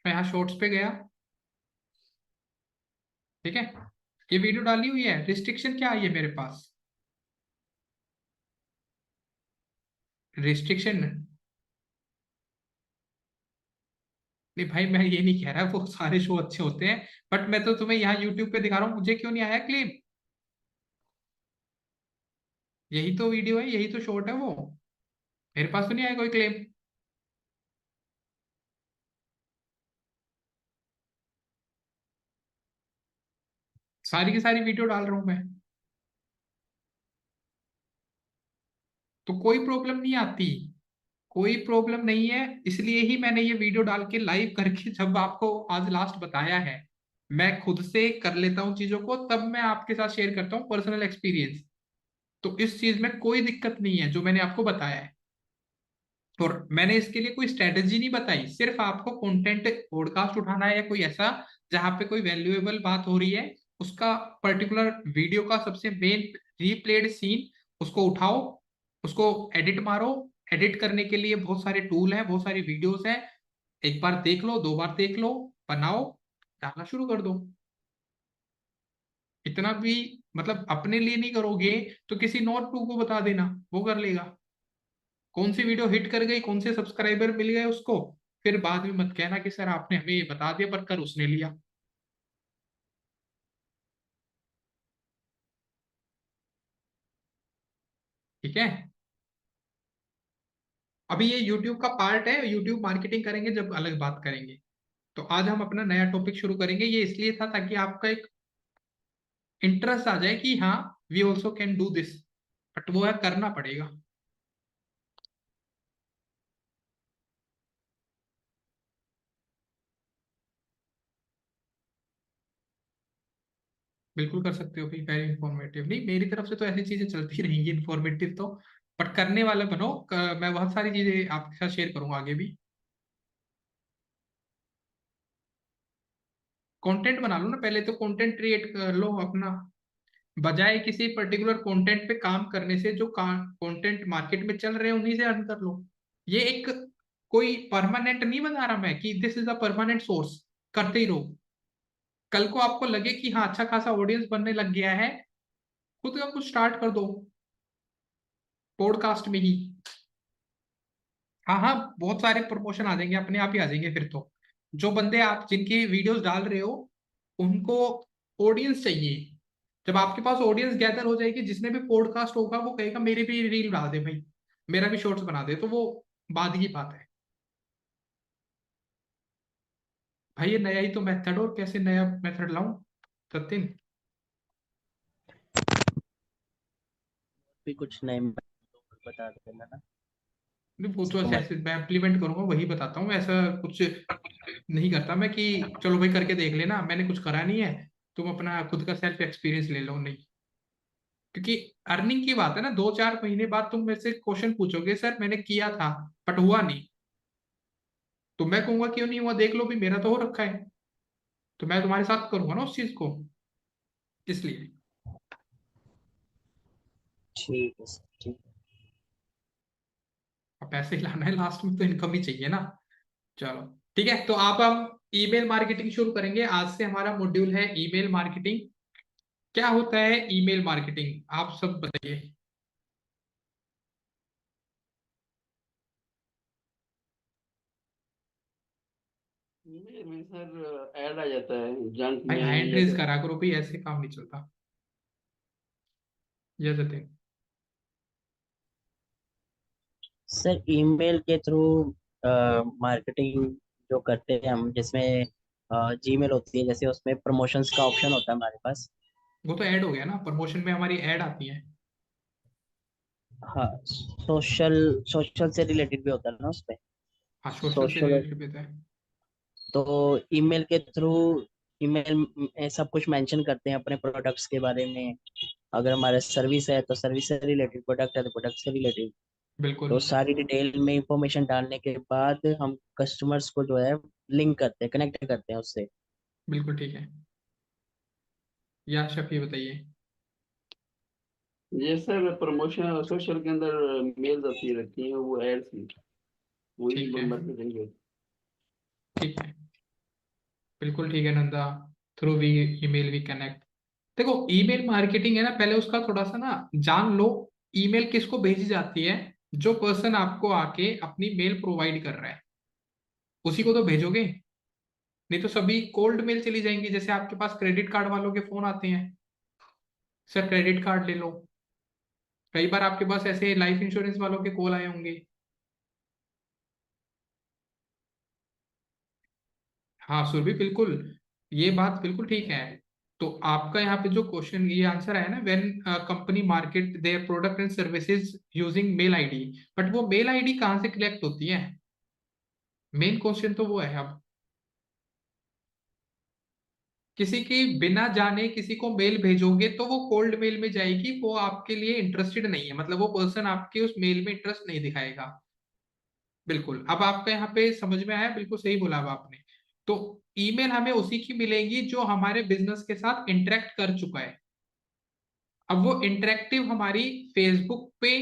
मैं यहाँ शॉर्ट्स पे गया, ठीक है, ये वीडियो डाली हुई है। रिस्ट्रिक्शन क्या आई है मेरे पास, रिस्ट्रिक्शन नहीं भाई, मैं ये नहीं कह रहा वो सारे शो अच्छे होते हैं, बट मैं तो तुम्हें यहाँ यूट्यूब पे दिखा रहा हूँ, मुझे क्यों नहीं आया क्लेम। यही तो वीडियो है, यही तो शॉर्ट है वो, मेरे पास तो नहीं आया कोई क्लेम। सारी की सारी वीडियो डाल रहा हूँ मैं, तो कोई प्रॉब्लम नहीं आती, कोई प्रॉब्लम नहीं है। इसलिए ही मैंने ये वीडियो डाल के लाइव करके जब आपको आज लास्ट बताया है, मैं खुद से कर लेता हूँ चीजों को, तब मैं आपके साथ शेयर करता हूँ पर्सनल एक्सपीरियंस। तो इस चीज में कोई दिक्कत नहीं है जो मैंने आपको बताया है। और मैंने इसके लिए कोई स्ट्रेटेजी नहीं बताई, सिर्फ आपको कंटेंट पॉडकास्ट उठाना है या कोई ऐसा जहां पे कोई वैल्यूएबल बात हो रही है, उसका पर्टिकुलर वीडियो का सबसे मेन रीप्लेड सीन उसको उठाओ, उसको एडिट मारो। एडिट करने के लिए बहुत सारे टूल हैं, बहुत सारी वीडियोस हैं, एक बार देख लो, दो बार देख लो, बनाओ, डालना शुरू कर दो। इतना भी मतलब अपने लिए नहीं करोगे तो किसी नॉट टू को बता देना, वो कर लेगा। कौन सी वीडियो हिट कर गई, कौन से सब्सक्राइबर मिल गए उसको, फिर बाद में मत कहना कि सर आपने हमें ये बता दिया पर कर उसने लिया। ठीक है, अभी ये यूट्यूब का पार्ट है, यूट्यूब मार्केटिंग करेंगे जब अलग बात करेंगे। तो आज हम अपना नया टॉपिक शुरू करेंगे, ये इसलिए था ताकि आपका एक इंटरेस्ट आ जाए कि हाँ we also can do this, but वो है करना पड़ेगा। बिल्कुल कर सकते हो भाई, वेरी इंफॉर्मेटिव। नहीं, मेरी तरफ से तो ऐसी चीजें चलती रहेंगी इंफॉर्मेटिव तो, बट करने वाले बनो। मैं बहुत सारी चीजें आपके साथ शेयर करूंगा आगे भी। कंटेंट बना लो ना, पहले तो कंटेंट क्रिएट कर लो अपना, बजाय किसी पर्टिकुलर कंटेंट पे काम करने से जो कंटेंट मार्केट में चल रहे हैं उन्हीं से अर्न कर लो। ये एक कोई परमानेंट नहीं बता रहा मैं कि this is a permanent source, करते ही रहो। कल को आपको लगे कि हाँ अच्छा खासा ऑडियंस बनने लग गया है, खुद का कुछ स्टार्ट कर दो पॉडकास्ट में ही। हाँ हाँ, बहुत सारे प्रमोशन आ जाएंगे, अपने आप ही आ जाएंगे फिर तो। जो बंदे आप जिनकी वीडियोस डाल रहे हो उनको ऑडियंस चाहिए, जब आपके पास ऑडियंस गैदर हो जाएगी, जिसने भी पॉडकास्ट होगा वो कहेगा मेरे भी रील डाल दे भाई, मेरा भी शॉर्ट्स बना दे, तो वो बाद की बात है भाई, ये नया ही तो मेथड, और कैसे नया मेथड लाऊं सत्यन? भी कुछ नए बता देना ना, नहीं वो तो तो ऐसे मैं इम्प्लीमेंट करूंगा वही बताता हूँ, ऐसा कुछ नहीं करता मैं कि चलो भाई करके देख लेना, मैंने कुछ करा नहीं है, तुम अपना खुद का सेल्फ एक्सपीरियंस ले लो, नहीं। क्योंकि अर्निंग की बात है ना, 2-4 महीने बाद तुम मेरे से क्वेश्चन पूछोगे सर मैंने किया था बट हुआ नहीं, तो मैं कहूंगा क्यों नहीं हुआ, देख लो भी मेरा तो हो रखा है, तो मैं तुम्हारे साथ करूंगा ना उस चीज को, इसलिए। ठीक है सर, ठीक है। अब पैसे ही लाना है लास्ट में, तो इनकम ही चाहिए ना। चलो ठीक है, तो आप हम ईमेल मार्केटिंग शुरू करेंगे। आज से हमारा मॉड्यूल है ईमेल मार्केटिंग। क्या होता है ईमेल मार्केटिंग, आप सब बताइए। ईमेल में सर ऐड आ जाता है जंक भाई में हैंड या रेज तो करा करो भाई, ऐसे काम नहीं चलता। ये सत्य। सर ईमेल के थ्रू मार्केटिंग जो करते हैं हम, जिसमें जीमेल होती है, जैसे उसमें प्रमोशंस का ऑप्शन होता है हमारे पास। वो तो ऐड हो गया ना, प्रमोशन में हमारी ऐड आती है। हाँ, सोशल सोशल से रिलेटेड भी होता है ना उसमें। हाँ सोशल से सोशल, रिलेटेड है। तो ईमेल के थ्रू, ईमेल में सब कुछ मेंशन करते हैं अपने प्रोडक्ट्स के बारे में। अगर हमारा सर्विस है तो सर्विस से रिलेटेड, प्रोडक्ट है तो प्रोडक्ट से रिलेटेड। बिल्कुल तो सारी डिटेल में इंफॉर्मेशन डालने के बाद हम कस्टमर्स को जो है लिंक करते हैं, कनेक्ट करते हैं उससे। बिल्कुल ठीक है। या शफी बताइए। ये सर प्रमोशन सोशल के अंदर मेल्स आती रहती हैं वो एड्स की, वही ठीक है। मार्केटिंग है। ठीक है। बिल्कुल ठीक है Nanda. Through we email we connect. देखो ईमेल मार्केटिंग है ना, पहले उसका थोड़ा सा ना जान लो। ईमेल किसको भेजी जाती है? जो पर्सन आपको आके अपनी मेल प्रोवाइड कर रहा है, उसी को तो भेजोगे। नहीं तो सभी कोल्ड मेल चली जाएंगी, जैसे आपके पास क्रेडिट कार्ड वालों के फोन आते हैं, सर क्रेडिट कार्ड ले लो। कई बार आपके पास ऐसे लाइफ इंश्योरेंस वालों के कॉल आए होंगे। हाँ सुरभि बिल्कुल, ये बात बिल्कुल ठीक है। तो आपका यहाँ पे जो क्वेश्चन ये आंसर है ना, when company market their product and services using mail ID, but वो मेल आईडी कहाँ से कलेक्ट होती है? मेन क्वेश्चन तो वो है। अब किसी की बिना जाने किसी को मेल भेजोगे तो वो कोल्ड मेल में जाएगी, वो आपके लिए इंटरेस्टेड नहीं है, मतलब वो पर्सन आपके उस मेल में इंटरेस्ट नहीं दिखाएगा। बिल्कुल, अब आपका यहाँ पे समझ में आया, बिल्कुल सही बोला अब आपने। तो ईमेल हमें उसी की मिलेगी जो हमारे बिजनेस के साथ इंटरेक्ट कर चुका है। अब वो इंटरेक्टिव हमारी फेसबुक पे,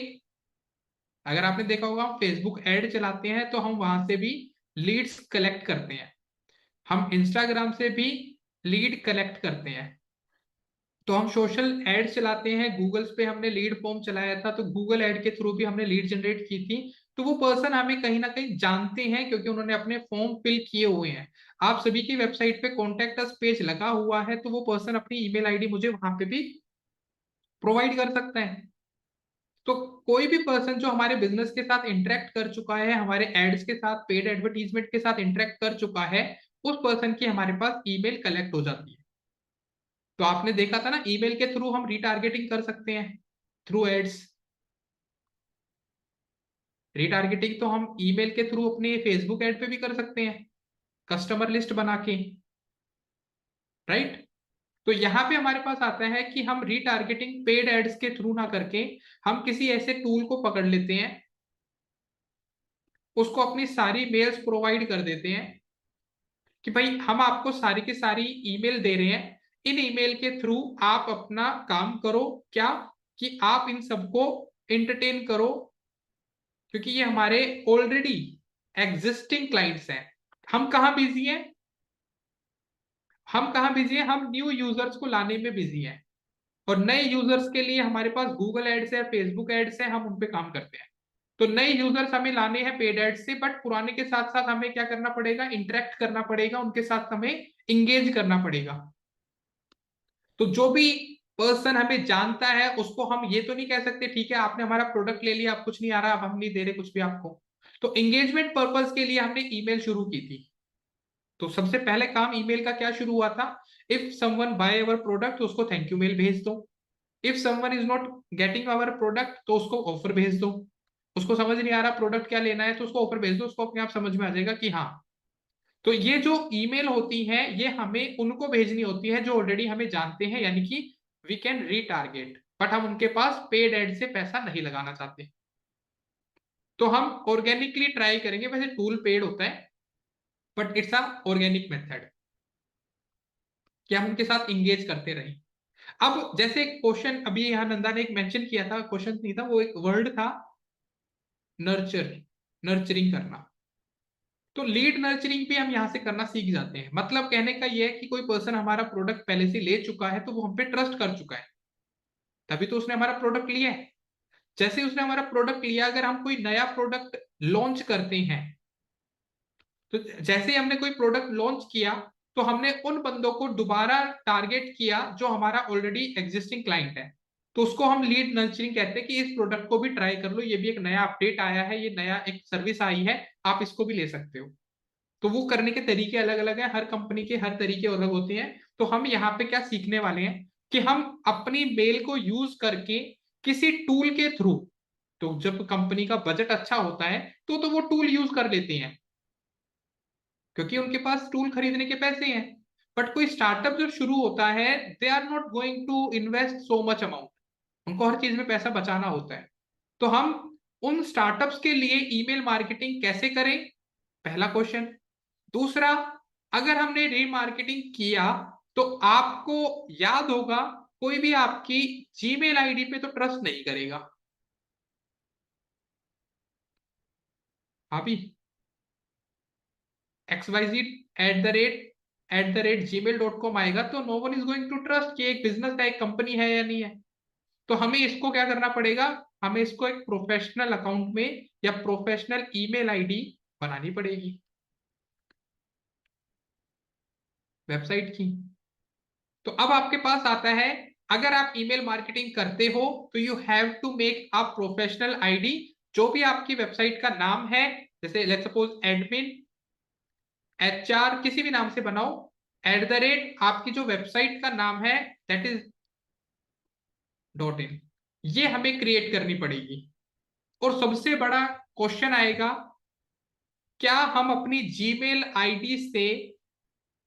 अगर आपने देखा होगा हम फेसबुक ऐड चलाते हैं तो हम वहां से भी लीड्स कलेक्ट करते हैं। हम इंस्टाग्राम से भी लीड कलेक्ट करते हैं। तो हम सोशल एड चलाते हैं, गूगल्स पे हमने लीड फॉर्म चलाया था, तो गूगल एड के थ्रू भी हमने लीड जनरेट की थी। तो वो पर्सन हमें कहीं ना कहीं जानते हैं क्योंकि उन्होंने अपने फॉर्म फिल किए हुए हैं। आप सभी की वेबसाइट पे कॉन्टेक्ट अस पेज लगा हुआ है, तो वो पर्सन अपनी ईमेल आईडी मुझे वहां पे भी प्रोवाइड कर सकता है। तो कोई भी पर्सन जो हमारे बिजनेस के साथ इंटरेक्ट कर चुका है, हमारे एड्स के साथ, पेड एडवर्टीजमेंट के साथ इंटरेक्ट कर चुका है, उस पर्सन की हमारे पास ईमेल कलेक्ट हो जाती है। तो आपने देखा था ना, ईमेल के थ्रू हम रिटारगेटिंग कर सकते हैं थ्रू एड्स। रिटारगेटिंग तो हम ईमेल के थ्रू अपने फेसबुक ऐड पे भी कर सकते हैं, कस्टमर लिस्ट बना के, राइट। तो यहाँ पे हमारे पास आता है कि हम रिटारगेटिंग पेड एड्स के थ्रू ना करके हम किसी ऐसे टूल को पकड़ लेते हैं, उसको अपनी सारी मेल्स प्रोवाइड कर देते हैं कि भाई हम आपको सारी की सारी ईमेल दे रहे हैं, इन ईमेल के थ्रू आप अपना काम करो, क्या कि आप इन सबको एंटरटेन करो, क्योंकि ये हमारे ऑलरेडी एग्जिस्टिंग क्लाइंट्स हैं। हम कहाँ बिजी हैं? हम कहाँ बिजी हैं? हम न्यू यूजर्स को लाने में बिजी हैं, और नए यूजर्स के लिए हमारे पास गूगल एड्स है, फेसबुक एड्स है, हम उन पे काम करते हैं। तो नए यूजर्स हमें लाने हैं पेड एड्स से, बट पुराने के साथ साथ हमें क्या करना पड़ेगा? इंटरेक्ट करना पड़ेगा उनके साथ, हमें इंगेज करना पड़ेगा। तो जो भी पर्सन हमें जानता है उसको हम ये तो नहीं कह सकते ठीक है आपने हमारा प्रोडक्ट ले लिया, अब कुछ नहीं आ रहा, अब हम नहीं दे रहे कुछ भी आपको। तो एंगेजमेंट पर्पस के लिए हमने ईमेल शुरू की थी। तो सबसे पहले काम ईमेल का क्या शुरू हुआ था, if someone by our product तो उसको थैंक यू मेल भेज दो, if someone is not getting our product तो उसको ऑफर भेज दो, उसको समझ नहीं आ रहा प्रोडक्ट क्या लेना है तो उसको ऑफर भेज दो, उसको अपने आप समझ में आ जाएगा कि हाँ। तो ये जो ईमेल होती है ये हमें उनको भेजनी होती है जो ऑलरेडी हमें जानते हैं, यानी कि वी कैन रीटारगेट, बट हम उनके पास पेड एड से पैसा नहीं लगाना चाहते। तो हम ऑर्गेनिकली ट्राई करेंगे, वैसे टूल पेड होता है but it's a organic method कि हम उनके साथ इंगेज करते रहें। अब जैसे क्वेश्चन अभी यहाँ नंदा ने एक मेंशन किया था, क्वेश्चन नहीं था वो, एक वर्ड था नर्चर, नर्चरिंग करना। तो लीड नर्चरिंग भी हम यहाँ से करना सीख जाते हैं। मतलब कहने का ये है कि कोई पर्सन हमारा प्रोडक्ट पहले से ले चुका है तो वो हम पे ट्रस्ट कर चुका है, तभी तो उसने हमारा प्रोडक्ट लिया है। जैसे उसने हमारा प्रोडक्ट लिया, अगर हम कोई नया प्रोडक्ट लॉन्च करते हैं, तो जैसे ही हमने कोई प्रोडक्ट लॉन्च किया तो हमने उन बंदों को दोबारा टारगेट किया जो हमारा ऑलरेडी एग्जिस्टिंग क्लाइंट है, तो उसको हम लीड नर्चरिंग कहते हैं कि इस प्रोडक्ट को भी ट्राई कर लो, ये भी एक नया अपडेट आया है, ये नया एक सर्विस आई है, आप इसको भी ले सकते हो। तो वो करने के तरीके अलग अलग हैं, हर कंपनी के हर तरीके अलग होते हैं। तो हम यहाँ पे क्या सीखने वाले हैं कि हम अपनी मेल को यूज करके किसी टूल के थ्रू, तो जब कंपनी का बजट अच्छा होता है तो वो टूल यूज कर लेते हैं क्योंकि उनके पास टूल खरीदने के पैसे हैं। बट कोई स्टार्टअप जो शुरू होता है, they are not going to invest so much amount, उनको हर चीज में पैसा बचाना होता है। तो हम उन स्टार्टअप्स के लिए ईमेल मार्केटिंग कैसे करें, पहला क्वेश्चन। दूसरा, अगर हमने रीमार्केटिंग किया तो आपको याद होगा कोई भी आपकी जीमेल आईडी पे तो ट्रस्ट नहीं करेगा। अभी xyz@gmail.com आएगा तो no one is going to trust कि एक बिजनेस है, एक कंपनी है या नहीं है। तो हमें इसको क्या करना पड़ेगा, हमें इसको एक प्रोफेशनल अकाउंट में या प्रोफेशनल ईमेल आईडी बनानी पड़ेगी वेबसाइट की। तो अब आपके पास आता है, अगर आप ईमेल मार्केटिंग करते हो तो you have to make a professional ID, जो भी आपकी वेबसाइट का नाम है, जैसे लेट्स सपोज एडमिन, एचआर, किसी भी नाम से बनाओ, आपकी जो वेबसाइट का नाम है दैट इज .in, ये हमें क्रिएट करनी पड़ेगी। और सबसे बड़ा क्वेश्चन आएगा, क्या हम अपनी जीमेल आईडी से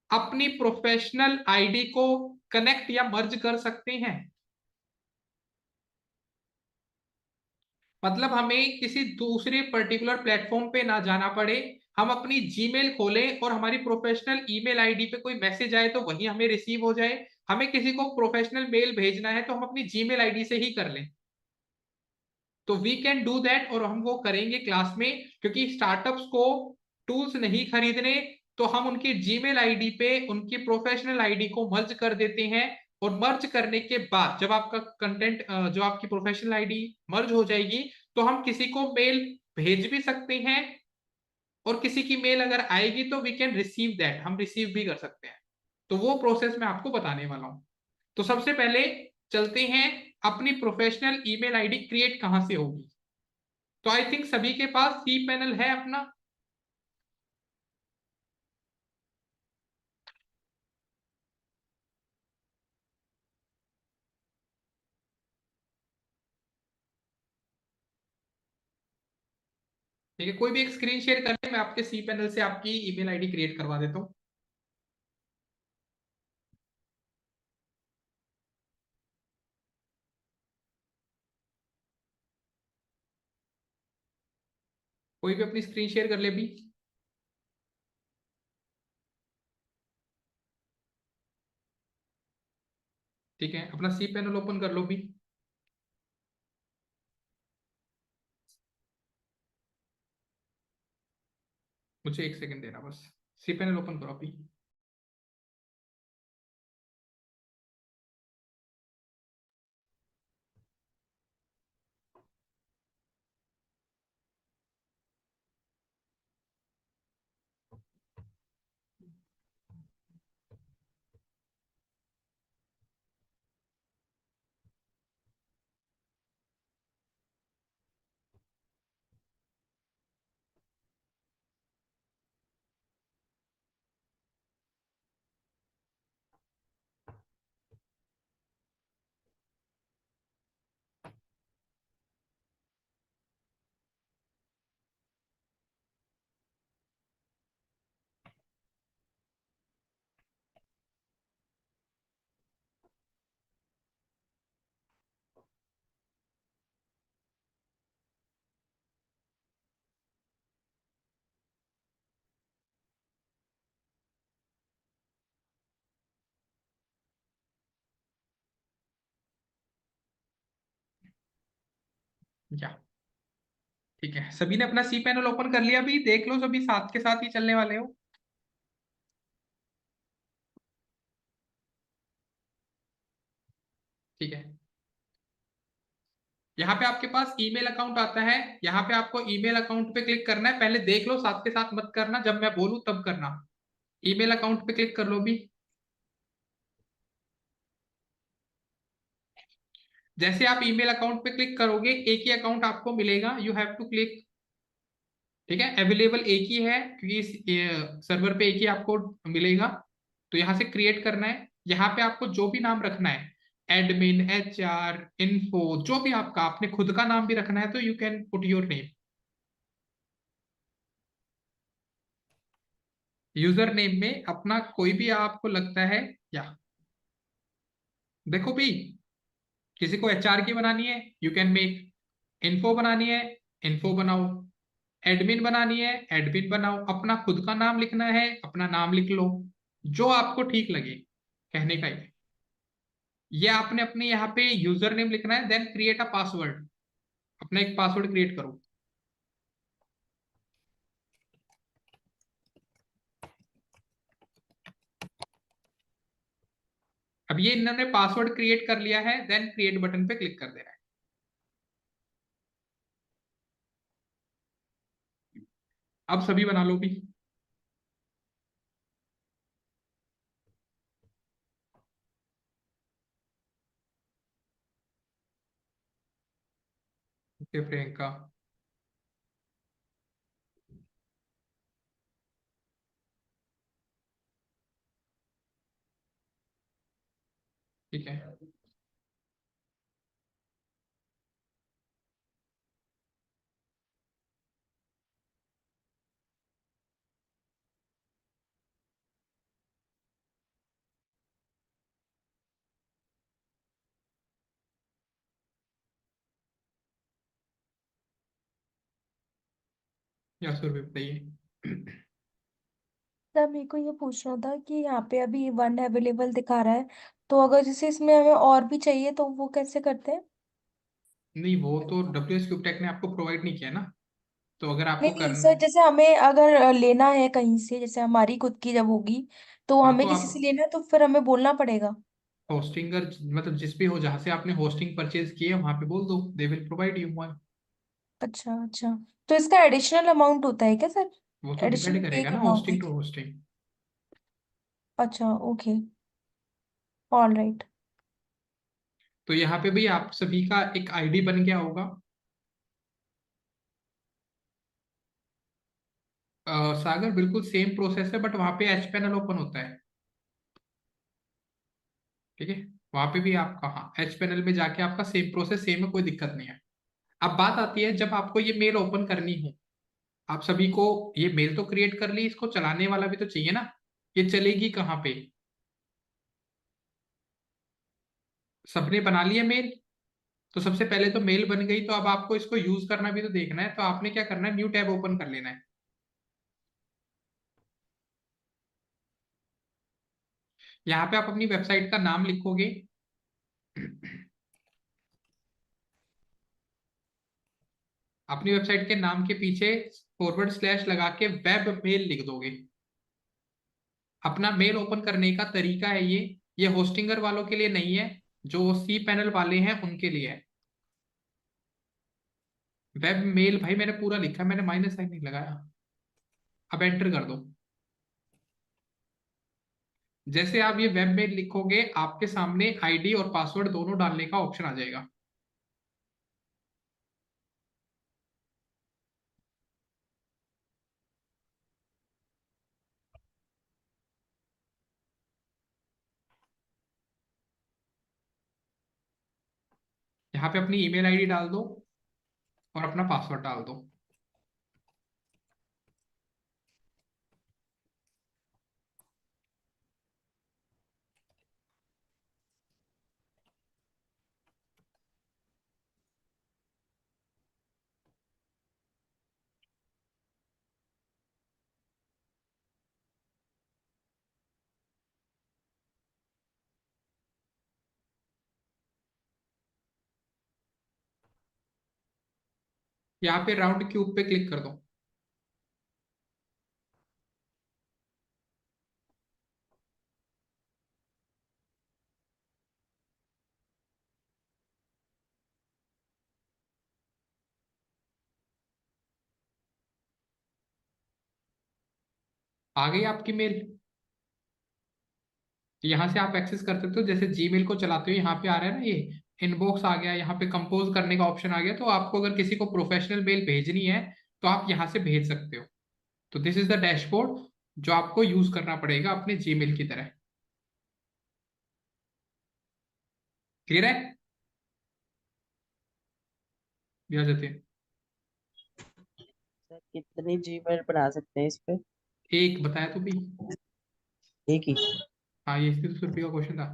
अपनी प्रोफेशनल आईडी को कनेक्ट या मर्ज कर सकते हैं। मतलब हमें किसी दूसरे पर्टिकुलर प्लेटफॉर्म पे ना जाना पड़े, हम अपनी जीमेल खोलें और हमारी प्रोफेशनल ईमेल आईडी पे कोई मैसेज आए तो वही हमें रिसीव हो जाए। हमें किसी को प्रोफेशनल मेल भेजना है तो हम अपनी जीमेल आईडी से ही कर लें। तो वी कैन डू दैट और हम वो करेंगे क्लास में, क्योंकि स्टार्टअप्स को टूल्स नहीं खरीदने, तो हम उनकी जीमेल आईडी पे उनकी प्रोफेशनल आईडी को मर्ज कर देते हैं। और मर्ज करने के बाद जब आपका कंटेंट, जो आपकी प्रोफेशनल आईडी मर्ज हो जाएगी, तो हम किसी को मेल भेज भी सकते हैं, और किसी की मेल अगर आएगी तो वी कैन रिसीव दैट, हम रिसीव भी कर सकते हैं। तो वो प्रोसेस मैं आपको बताने वाला हूं। तो सबसे पहले चलते हैं, अपनी प्रोफेशनल ईमेल आईडी क्रिएट कहां से होगी। तो आई थिंक सभी के पास सी पैनल है अपना। ठीक है, कोई भी एक स्क्रीन शेयर कर ले, मैं आपके सी पैनल से आपकी ईमेल आईडी क्रिएट करवा देता हूँ। कोई भी अपनी स्क्रीन शेयर कर ले भी। ठीक है, अपना सी पैनल ओपन कर लो भी। मुझे एक सेकंड देना बस, सी पैनल ओपन करो अभी। या ठीक है, सभी ने अपना सी पैनल ओपन कर लिया, अभी देख लो सभी साथ के साथ ही चलने वाले हो। ठीक है, यहाँ पे आपके पास ईमेल अकाउंट आता है, यहाँ पे आपको ईमेल अकाउंट पे क्लिक करना है, पहले देख लो साथ के साथ मत करना, जब मैं बोलूं तब करना। ईमेल अकाउंट पे क्लिक कर लो भी। जैसे आप ईमेल अकाउंट पे क्लिक करोगे एक ही अकाउंट आपको मिलेगा, यू हैव टू क्लिक। ठीक है, अवेलेबल एक ही है क्योंकि इस सर्वर पे एक ही आपको मिलेगा, तो यहाँ से क्रिएट करना है। यहाँ पे आपको जो भी नाम रखना है, एडमिन, HR, इन्फो, जो भी आपका, आपने खुद का नाम भी रखना है तो you can put your name. User name में अपना कोई भी आपको लगता है, या देखो भी, किसी को HR की बनानी है यू कैन मेक, इन्फो बनानी है इन्फो बनाओ, एडमिन बनानी है एडमिन बनाओ, अपना खुद का नाम लिखना है अपना नाम लिख लो, जो आपको ठीक लगे, कहने का ये आपने अपने यहाँ पे यूजर नेम लिखना है, देन क्रिएट अ पासवर्ड, अपना एक पासवर्ड क्रिएट करो। अब ये इन्होंने पासवर्ड क्रिएट कर लिया है, देन क्रिएट बटन पे क्लिक कर देना है। अब सभी बना लो भी। ओके प्रियंका, ठीक है, या सुर भी बताइए। सर मेरे को ये पूछना था कि यहाँ पे अभी वन अवेलेबल दिखा रहा है, तो अगर जैसे इसमें हमें और भी चाहिए तो वो कैसे करते हैं? नहीं, वो तो WS क्यूब टेक ने आपको प्रोवाइड नहीं किया ना, तो अगर नहीं आपको नहीं करना सर, है। जैसे हमें अगर लेना है कहीं से, जैसे हमारी खुद की जब होगी तो हाँ हमें तो किसी से आप लेना है तो फिर हमें बोलना पड़ेगा। होस्टिंगर, मतलब जिस भी हो जहां से आपने होस्टिंग परचेज की है वहां पे बोल दो, they will provide you one. अच्छा अच्छा, तो इसका एडिशनल अमाउंट होता है क्या सर? वो तो एडिशनल डिपेंड पे करेगा ना करना होता है होस्टिंग टू क्या? होस्टिंग। अच्छा ओके, ऑल राइट। तो यहाँ पे भी आप सभी का एक ID बन गया होगा। सागर बिल्कुल सेम प्रोसेस है, बट वहां पे एच पैनल ओपन होता है। ठीक है, वहां पे भी आपका, हाँ, एच पैनल में जाके आपका सेम प्रोसेस सेम है, कोई दिक्कत नहीं है। अब बात आती है जब आपको ये मेल ओपन करनी हो, आप सभी को ये मेल तो क्रिएट कर ली, इसको चलाने वाला भी तो चाहिए ना, ये चलेगी कहाँ पे? सबने बना लिया मेल, तो सबसे पहले तो मेल बन गई, तो अब आपको इसको यूज करना भी तो देखना है, तो आपने क्या करना है, न्यू टैब ओपन कर लेना है। यहाँ पे आप अपनी वेबसाइट का नाम लिखोगे, अपनी वेबसाइट के नाम के पीछे / लगा के वेब मेल लिख दोगे। अपना मेल ओपन करने का तरीका है ये होस्टिंगर वालों के लिए नहीं है, जो सी पैनल वाले हैं उनके लिए है। वेब मेल भाई मैंने पूरा लिखा है, मैंने माइनस साइन नहीं लगाया। अब एंटर कर दो। जैसे आप ये वेब मेल लिखोगे आपके सामने ID और पासवर्ड दोनों डालने का ऑप्शन आ जाएगा। यहाँ पे अपनी ईमेल ID डाल दो और अपना पासवर्ड डाल दो। यहाँ पे राउंड क्यूब पे क्लिक कर दो। आ गई आपकी मेल। यहाँ से आप एक्सेस कर सकते हो, जैसे जीमेल को चलाते हो यहाँ पे आ रहा है ना ये इनबॉक्स आ गया, यहाँ पे कंपोज करने का ऑप्शन आ गया, तो आपको अगर किसी को प्रोफेशनल मेल भेजनी है तो आप यहाँ से भेज सकते हो। तो दिस इज द डैशबोर्ड जो आपको यूज करना पड़ेगा अपने जीमेल की तरह। क्लियर है? या जाते हैं। सर कितने जीमेल बना सकते हैं इस पे? एक बताया तो भी। एक ही? हाँ, ये 30 रुपये का क्वेश्चन था।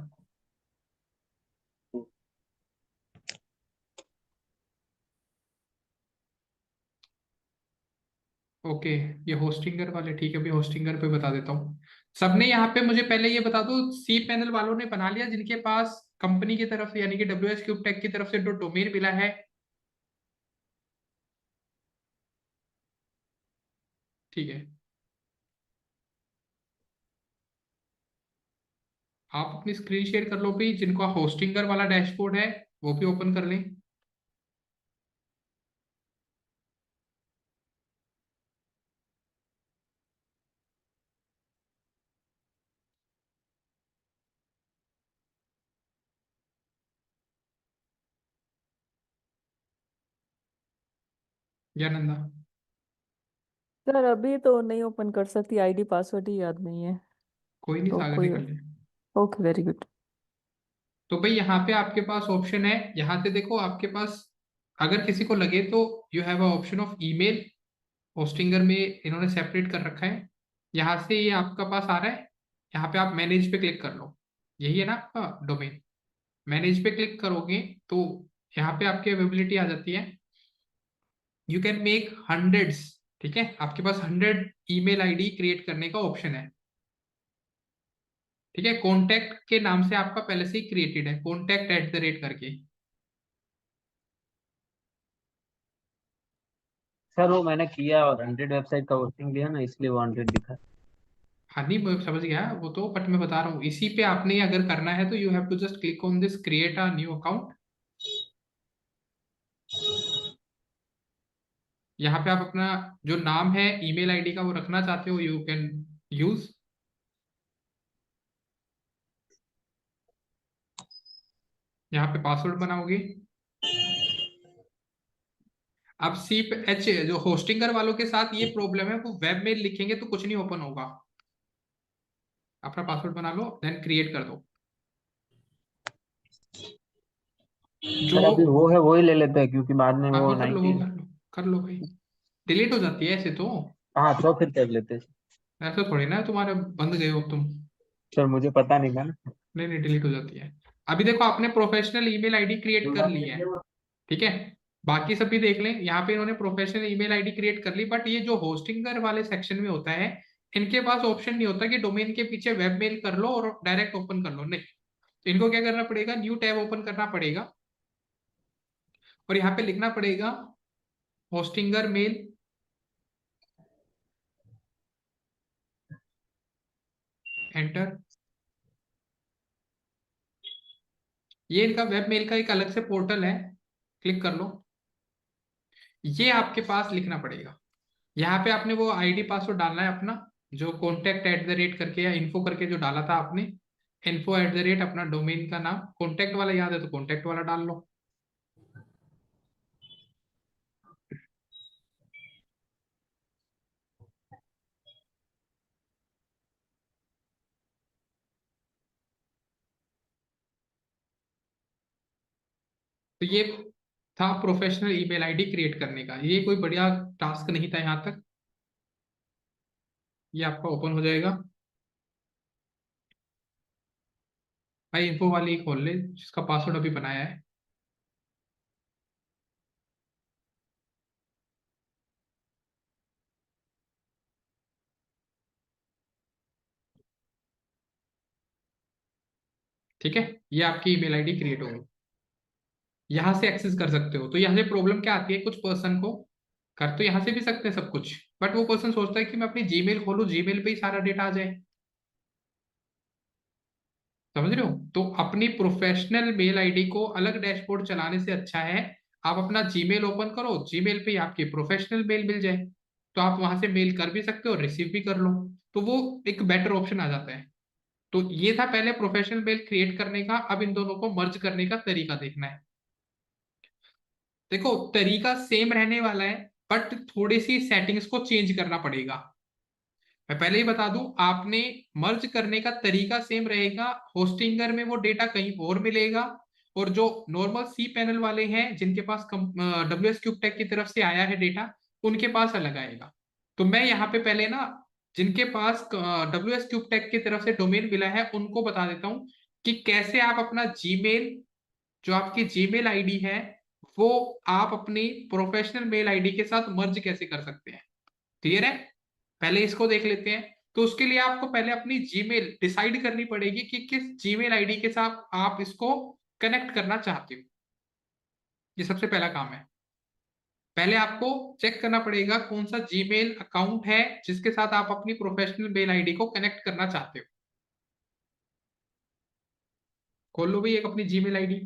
ओके, ये होस्टिंगर वाले, ठीक है, अभी होस्टिंगर पे बता देता हूँ। सबने यहाँ पे मुझे पहले ये बता दो, सी पैनल वालों ने बना लिया जिनके पास कंपनी की तरफ से यानी कि WS क्यूब टेक की तरफ से जो डोमेन मिला है? ठीक है, आप अपनी स्क्रीन शेयर कर लो भी, जिनको होस्टिंगर वाला डैशबोर्ड है वो भी ओपन कर लें। या नंदा? सर अभी तो नहीं ओपन कर सकती, आईडी पासवर्ड ही याद नहीं है। कोई नहीं, तो सागर कोई, निकल ले। Okay very good. तो भाई यहाँ पे आपके पास ऑप्शन है, यहाँ से देखो आपके पास, अगर किसी को लगे तो you have a option of email. Hostinger में इन्होंने सेपरेट कर रखा है। यहाँ से ये आपका पास आ रहा है, यहाँ पे आप मैनेज पे क्लिक कर लो। यही है ना आपका डोमेन? मैनेज पे क्लिक करोगे तो यहाँ पे आपकी अवेलेबिलिटी आ जाती है। यू कैन मेक हंड्रेड्स, ठीक है, आपके पास 100 ईमेल आईडी क्रिएट करने का ऑप्शन है। ठीक है, कॉन्टैक्ट के नाम से आपका पहले से ही क्रिएटेड है, contact@the rate करके। सर वो मैंने किया और 100 वेबसाइट का होस्टिंग लिया ना, इसलिए वो 100 दिखा। हाँ नहीं, मैं समझ गया वो तो, बट मैं बता रहा हूँ इसी पे आपने अगर करना है तो you have to just click on this create a new account. यहाँ पे आप अपना जो नाम है ईमेल आईडी का वो रखना चाहते हो, यू कैन यूज। यहाँ पे पासवर्ड बनाओगे। अब CH जो होस्टिंगर वालों के साथ ये प्रॉब्लम है, वो वेब मेल लिखेंगे तो कुछ नहीं ओपन होगा। अपना पासवर्ड बना लो, देन क्रिएट कर दो। जो सर अभी वो है वो ही ले लेते हैं, क्योंकि बाद में हाँ, वो वो कर लो, वो 90। कर लो, कर लो भाई। डिलीट हो जाती है ऐसे तो। हाँ तो फिर कर लेते हैं। ऐसा थोड़ी ना है तुम्हारे बंद गए हो अब तुम। सर मुझे पता नहीं था ना। नहीं नहीं, डिलीट हो जाती है। अभी देखो आपने प्रोफेशनल ईमेल आईडी क्रिएट कर ली है, ठीक है। बाकी सभी देख लें, यहाँ पे इन्होंने प्रोफेशनल ईमेल आईडी क्रिएट कर ली, बट ये जो होस्टिंगर वाले सेक्शन में होता है, इनके पास ऑप्शन नहीं होता कि डोमेन के पीछे वेब मेल कर लो और डायरेक्ट ओपन कर लो, नहीं। तो इनको क्या करना पड़ेगा, न्यू टैब ओपन करना पड़ेगा और यहाँ पे लिखना पड़ेगा होस्टिंगर मेल, एंटर। ये इनका वेब मेल का एक अलग से पोर्टल है, क्लिक कर लो। ये आपके पास लिखना पड़ेगा। यहाँ पे आपने वो आईडी पासवर्ड डालना है अपना, जो contact@the rate करके या इन्फो करके जो डाला था आपने। info@the rate अपना डोमेन का नाम, कॉन्टैक्ट वाला याद है तो कॉन्टैक्ट वाला डाल लो। तो ये था प्रोफेशनल ईमेल आईडी क्रिएट करने का, ये कोई बढ़िया टास्क नहीं था यहाँ तक। ये आपका ओपन हो जाएगा। भाई इन्फो वाली खोल ले जिसका पासवर्ड अभी बनाया है। ठीक है, ये आपकी ईमेल आईडी क्रिएट हो गई। यहाँ से एक्सेस कर सकते हो। तो यहाँ से प्रॉब्लम क्या आती है कुछ पर्सन को, कर तो यहाँ से भी सकते हैं सब कुछ, बट वो पर्सन सोचता है कि मैं अपनी जीमेल खोलूं, जीमेल पे ही सारा डेटा आ जाए। समझ रहे हो? तो अपनी प्रोफेशनल मेल आईडी को अलग डैशबोर्ड चलाने से अच्छा है आप अपना जीमेल ओपन करो, जीमेल पे ही आपकी प्रोफेशनल मेल मिल जाए, तो आप वहां से मेल कर भी सकते हो, रिसीव भी कर लो। तो वो एक बेटर ऑप्शन आ जाता है। तो ये था पहले प्रोफेशनल मेल क्रिएट करने का। अब इन दोनों को मर्ज करने का तरीका देखना है। देखो, तरीका सेम रहने वाला है, बट थोड़ी सी सेटिंग्स को चेंज करना पड़ेगा। मैं पहले ही बता दूं, आपने मर्ज करने का तरीका सेम रहेगा, होस्टिंगर में वो डेटा कहीं और मिलेगा, और जो नॉर्मल सी पैनल वाले हैं जिनके पास डब्ल्यू एस क्यूब टेक की तरफ से आया है डेटा, उनके पास अलग आएगा। तो मैं यहाँ पे पहले ना, जिनके पास डब्ल्यू एस क्यूब टेक की तरफ से डोमेन मिला है उनको बता देता हूँ कि कैसे आप अपना जीमेल, जो आपकी जीमेल आईडी है, वो आप अपनी प्रोफेशनल मेल आईडी के साथ मर्ज कैसे कर सकते हैं। क्लियर है? पहले इसको देख लेते हैं। तो उसके लिए आपको पहले अपनी जीमेल डिसाइड करनी पड़ेगी कि किस जीमेल आईडी के साथ आप इसको कनेक्ट करना चाहते हो। ये सबसे पहला काम है। पहले आपको चेक करना पड़ेगा कौन सा जीमेल अकाउंट है जिसके साथ आप अपनी प्रोफेशनल मेल आईडी को कनेक्ट करना चाहते हो। खोल लो भाई एक अपनी जीमेल आईडी।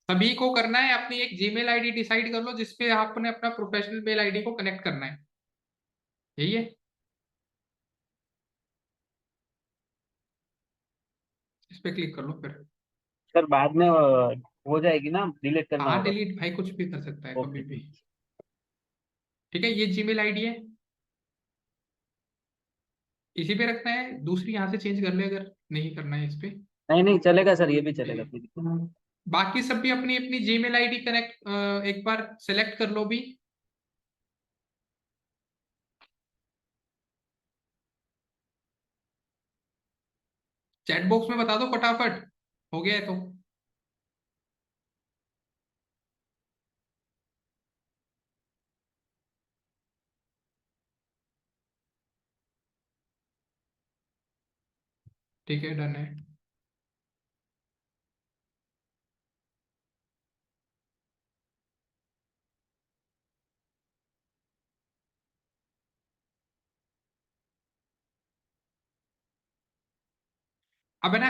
सभी को करना है, अपनी एक जीमेल आईडी डिसाइड कर लो जिसपे आपने अपना प्रोफेशनल मेल आईडी को कनेक्ट करना है। यही है। इस पे क्लिक कर लो फिर। सर बाद में हो जाएगी ना, डिलीट करना हाँ, होगा? डिलीट भाई कुछ भी कर सकता है कभी ओके भी। ठीक। ठीक है, ये जीमेल आईडी है, इसी पे रखना है। दूसरी यहाँ से चेंज कर ले अगर नहीं करना है इस पे। नहीं नहीं चलेगा सर, ये भी ठीक चलेगा, है। कोई दिक्कत नहीं। बाकी सब भी अपनी अपनी जीमेल आईडी कनेक्ट एक बार सेलेक्ट कर लो भी। चैट बॉक्स में बता दो फटाफट, हो गया है तो। ठीक है, डन है। अब है ना,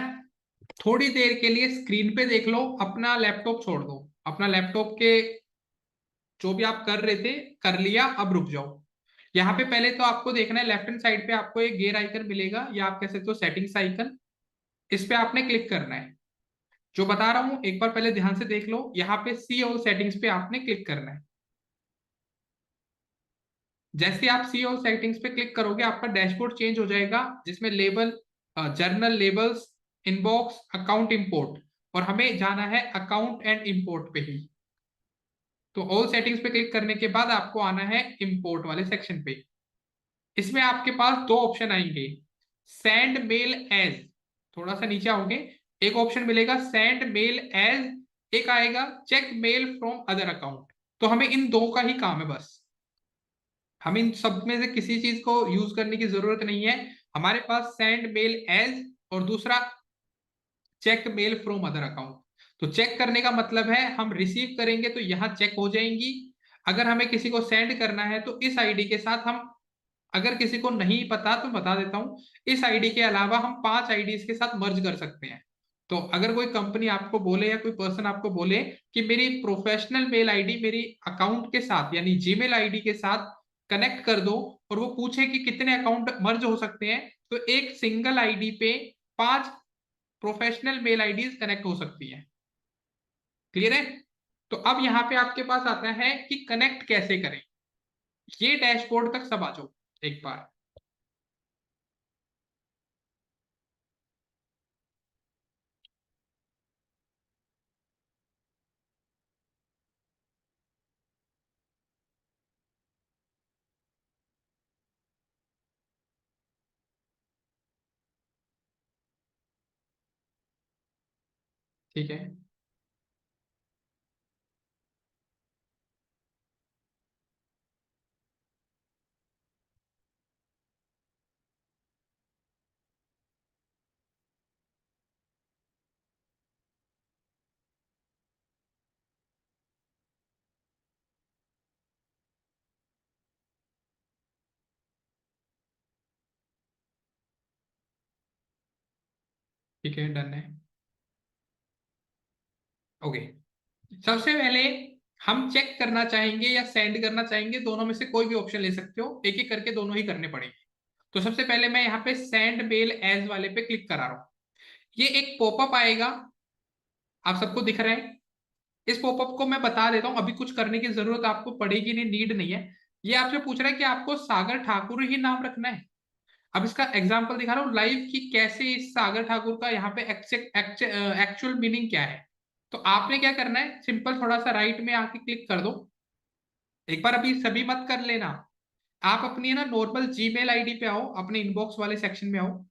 थोड़ी देर के लिए स्क्रीन पे देख लो, अपना लैपटॉप छोड़ दो। अपना लैपटॉप के जो भी आप कर रहे थे कर लिया, अब रुक जाओ। यहाँ पे पहले तो आपको देखना है, लेफ्ट हैंड साइड पे आपको एक गेयर आइकन मिलेगा, या आप कह सकते हो सेटिंग्स आइकन। इस पे आपने क्लिक करना है। जो बता रहा हूं एक बार पहले ध्यान से देख लो, यहाँ पे सी ऑल सेटिंग्स पे आपने क्लिक करना है। जैसे आप सी ऑल सेटिंग्स पे क्लिक करोगे आपका डैशबोर्ड चेंज हो जाएगा, जिसमें label, journal labels, inbox, account import, और हमें जाना है अकाउंट एंड इंपोर्ट पे ही। तो ऑल सेटिंग्स पे क्लिक करने के बाद आपको आना है इंपोर्ट वाले सेक्शन पे। इसमें आपके पास दो ऑप्शन आएंगे, सेंड मेल एज, थोड़ा सा नीचे आओगे, एक ऑप्शन मिलेगा सेंड मेल एज, एक आएगा check mail from other account. तो हमें इन दो का ही काम है बस, हम इन सब में से किसी चीज को यूज करने की जरूरत नहीं है। हमारे पास सेंड मेल एज और दूसरा check mail from other account. तो चेक करने का मतलब है हम रिसीव करेंगे तो यहाँ चेक हो जाएंगी। अगर हमें किसी को सेंड करना है तो इस आईडी के साथ हम, अगर किसी को नहीं पता तो बता देता हूं, इस आईडी के अलावा हम 5 आईडीज के साथ मर्ज कर सकते हैं। तो अगर कोई कंपनी आपको बोले या कोई पर्सन आपको बोले कि मेरी प्रोफेशनल मेल आईडी मेरी अकाउंट के साथ यानी जीमेल आईडी के साथ कनेक्ट कर दो, और वो पूछे कि कितने अकाउंट मर्ज हो सकते हैं, तो एक सिंगल आईडी पे 5 प्रोफेशनल मेल आईडीज कनेक्ट हो सकती हैं। क्लियर है? तो अब यहाँ पे आपके पास आता है कि कनेक्ट कैसे करें। ये डैशबोर्ड तक सब आ जाओ एक बार। ठीक है, ठीक है, डन है। ओके, सबसे पहले हम चेक करना चाहेंगे या सेंड करना चाहेंगे, दोनों में से कोई भी ऑप्शन ले सकते हो, एक एक करके दोनों ही करने पड़ेंगे। तो सबसे पहले मैं यहाँ पे सेंड मेल एज वाले पे क्लिक करा रहा हूँ। ये एक पॉपअप आएगा, आप सबको दिख रहा है। इस पॉपअप को मैं बता देता हूँ, अभी कुछ करने की जरूरत आपको पड़ेगी नहीं, नीड नहीं है। ये आपसे पूछ रहा है कि आपको सागर ठाकुर ही नाम रखना है। अब इसका एग्जांपल दिखा रहा हूँ लाइव कि कैसे इस सागर ठाकुर का यहाँ पे एक्चुअल मीनिंग क्या है। तो आपने क्या करना है, सिंपल थोड़ा सा राइट में आके क्लिक कर दो। एक बार अभी सभी मत कर लेना, आप अपनी ना नॉर्मल जीमेल आईडी पे आओ, अपने इनबॉक्स वाले सेक्शन में आओ।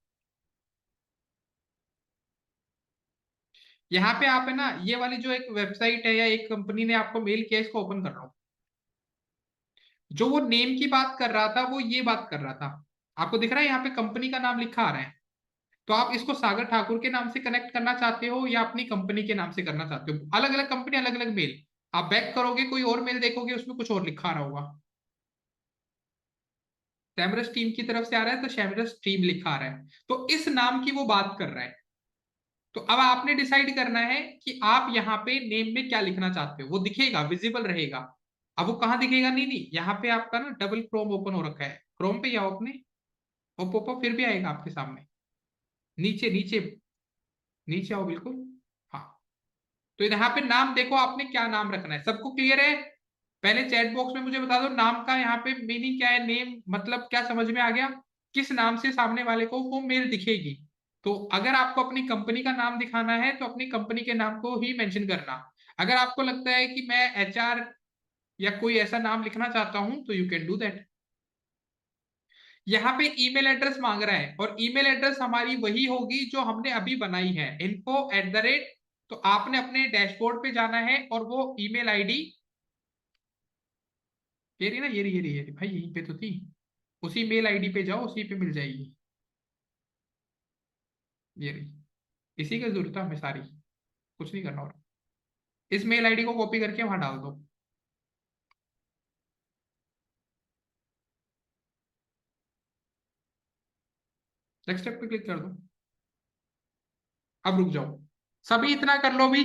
यहाँ पे आप है ना, ये वाली जो एक वेबसाइट है या एक कंपनी ने आपको मेल किया, इसको ओपन कर रहा हूँ। जो वो नेम की बात कर रहा था वो ये बात कर रहा था, आपको दिख रहा है यहाँ पे कंपनी का नाम लिखा आ रहा है। तो आप इसको सागर ठाकुर के नाम से कनेक्ट करना चाहते हो या अपनी कंपनी के नाम से करना चाहते हो, अलग अलग कंपनी अलग अलग मेल। आप बैक करोगे, कोई और मेल देखोगे, उसमें कुछ और लिखा आ रहा होगा। शैमरस टीम की तरफ से आ रहा है तो शैमरस टीम लिखा आ रहा है, तो इस नाम की वो बात कर रहा है। तो अब आपने डिसाइड करना है कि आप यहाँ पे नेम में क्या लिखना चाहते हो, वो दिखेगा, विजिबल रहेगा। अब वो कहाँ दिखेगा, नहीं नहीं, यहाँ पे आपका ना डबल क्रोम ओपन हो रखा है, क्रोम पे आओ अपने, और पॉपअप फिर भी आएगा आपके सामने। नीचे नीचे, नीचे आओ बिल्कुल। हाँ, तो यहाँ पे नाम देखो, आपने क्या नाम रखना है, सबको क्लियर है? पहले चैट बॉक्स में मुझे बता दो नाम का यहाँ पे मीनिंग क्या है, नेम मतलब क्या, समझ में आ गया? किस नाम से सामने वाले को वो मेल दिखेगी। तो अगर आपको अपनी कंपनी का नाम दिखाना है तो अपनी कंपनी के नाम को ही मेंशन करना। अगर आपको लगता है कि मैं एचआर या कोई ऐसा नाम लिखना चाहता हूं तो यू कैन डू दैट। यहाँ पे ईमेल एड्रेस मांग रहा है, और ईमेल एड्रेस हमारी वही होगी जो हमने अभी बनाई है, info@। तो आपने अपने डैशबोर्ड पे जाना है और वो ईमेल आईडी, ये रही ना, ये रही भाई, यहीं पे तो थी। उसी मेल आईडी पे जाओ, उसी पे मिल जाएगी। ये रही, इसी की जरूरत है हमें सारी, कुछ नहीं करना और। इस मेल आईडी को कॉपी करके वहां डाल दो। नेक्स्ट स्टेप पे क्लिक कर दो। अब रुक जाओ, सभी इतना कर लो भी।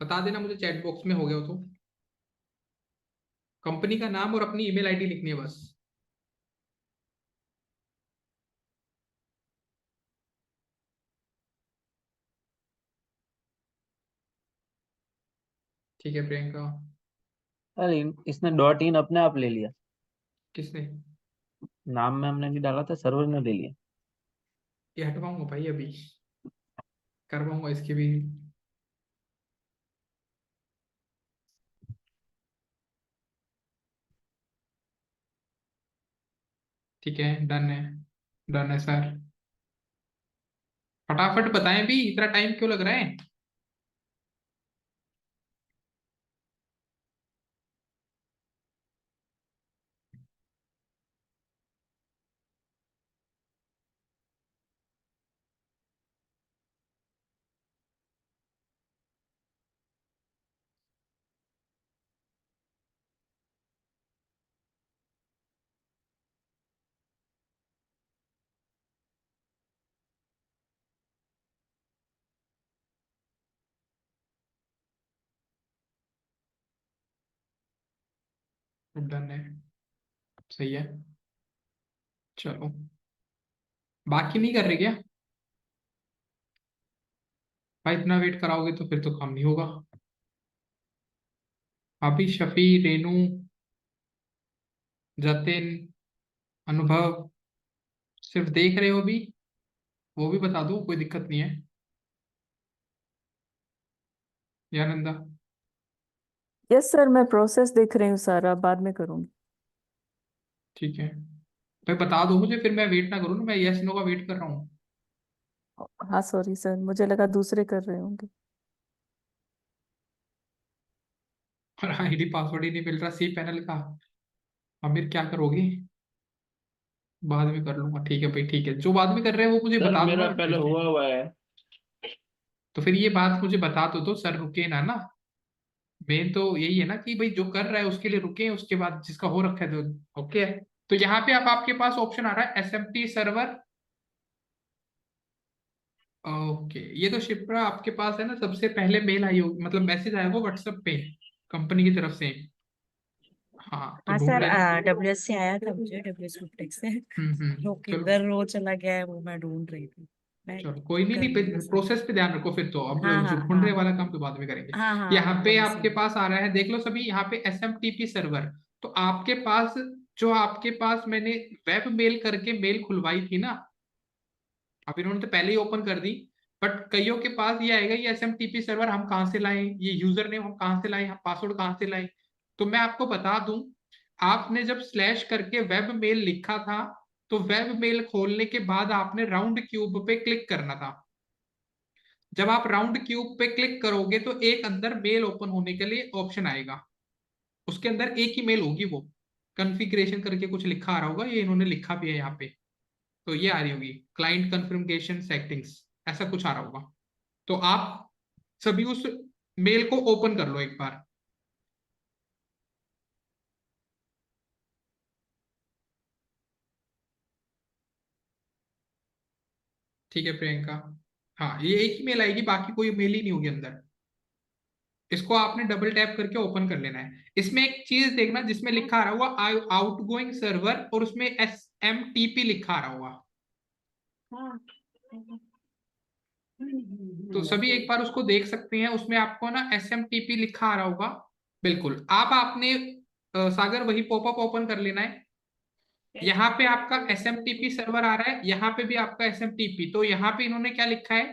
बता देना मुझे चैट बॉक्स में हो गया हो तो। कंपनी का नाम और अपनी ईमेल आईडी लिखनी है बस। ठीक है प्रियंका। अरे इसने डॉट इन अपने आप ले लिया। किसने? नाम में हमने नहीं डाला था, सर्वर ने ले लिया। ये हटवाऊंगा भाई, अभी करवाऊंगा इसकी भी। ठीक है, डन है, डन है सर। फटाफट बताएं भी, इतना टाइम क्यों लग रहा है? डन है, सही है। चलो, बाकी नहीं कर रहे क्या? भाई इतना वेट कराओगे तो फिर तो काम नहीं होगा। अभी शफी, रेनू, जतिन, अनुभव, सिर्फ देख रहे हो अभी, वो भी बता दो, कोई दिक्कत नहीं है। यानंदा। यस सर, मैं प्रोसेस देख रही हूँ सारा, बाद में करूँगी। ठीक है, भाई बता दो मुझे, फिर मैं वेट ना करूँ ना, मैं यस नो का वेट कर रहा हूँ। हाँ सॉरी सर, मुझे लगा दूसरे कर रहे होंगे। और आईडी पासवर्ड ही नहीं मिल रहा सी पैनल का, आमिर क्या करोगे? बाद में कर लूंगा, ठीक है भाई, ठीक है, जो बाद में कर रहे हैं वो मुझे सर बता दो मेरा ना पहले लिस्ट में। हुआ हुआ है। तो फिर ये बात मुझे बता दो सर, रुके ना ना। मेन तो यही है ना कि भाई जो कर रहा है उसके लिए रुके, उसके बाद जिसका हो रखा है तो ओके है। तो यहाँ पे आप आपके पास ऑप्शन आ रहा है SMT सर्वर। ओके, ये तो शिप्रा आपके पास है ना, सबसे पहले मेल आई होगी, मतलब मैसेज आया होगा व्हाट्सएप पे कंपनी की तरफ से। हाँ तो हाँ ढूंढ सर, लेना। डब्ल्यूएस से आया था मुझे, डब्ल्यूएस ग्रुप से। वो चलो, किधर वो चला गया है वो मैं ढूंढ रही थी। मैं चलो कोई नहीं, कर लूंगी नहीं सर। प्रोसेस पे ध्यान रखो फिर, तो अब हाँ हाँ ढूंढने हाँ। वाला काम तो बाद में करेंगे। हाँ हाँ यहाँ हाँ, पे वही आपके सर। पास आ रहा है, देख लो सभी, यहाँ पे SMTP सर्वर। तो आपके पास, जो आपके पास मैंने वेब मेल करके मेल खुलवाई थी ना, अब इन्होंने तो पहले ही ओपन कर दी, बट कईयों के पास ये आएगा, ये SMTP सर्वर हम कहाँ से लाएं, ये यूजर नेम हम कहाँ से लाएं, हम पासवर्ड कहाँ से लाएं। तो मैं आपको बता दूं, आपने जब स्लैश करके वेब मेल लिखा था, तो वेब मेल खोलने के बाद आपने राउंड क्यूब पे क्लिक करना था। जब आप राउंड क्यूब पे क्लिक करोगे तो एक अंदर मेल ओपन होने के लिए ऑप्शन आएगा, उसके अंदर एक ही मेल होगी, वो कॉन्फ़िगरेशन करके कुछ लिखा आ रहा होगा, ये इन्होंने लिखा भी है यहाँ पे। तो ये आ रही होगी क्लाइंट कन्फर्मेशन सेटिंग्स, ऐसा कुछ आ रहा होगा। तो आप सभी उस मेल को ओपन कर लो एक बार। ठीक है प्रियंका, हाँ ये एक ही मेल आएगी, बाकी कोई मेल ही नहीं होगी अंदर। इसको आपने डबल टैप करके ओपन कर लेना है। इसमें एक चीज देखना, जिसमें लिखा आ रहा होगा आउटगोइंग सर्वर, और उसमें SMTP लिखा आ रहा होगा। तो सभी एक बार उसको देख सकते हैं, उसमें आपको ना SMTP लिखा आ रहा होगा। बिल्कुल, आप आपने सागर वही पॉपअप ओपन कर लेना है। यहाँ पे आपका SMTP सर्वर आ रहा है, यहाँ पे भी आपका SMTP। तो यहाँ पे इन्होंने क्या लिखा है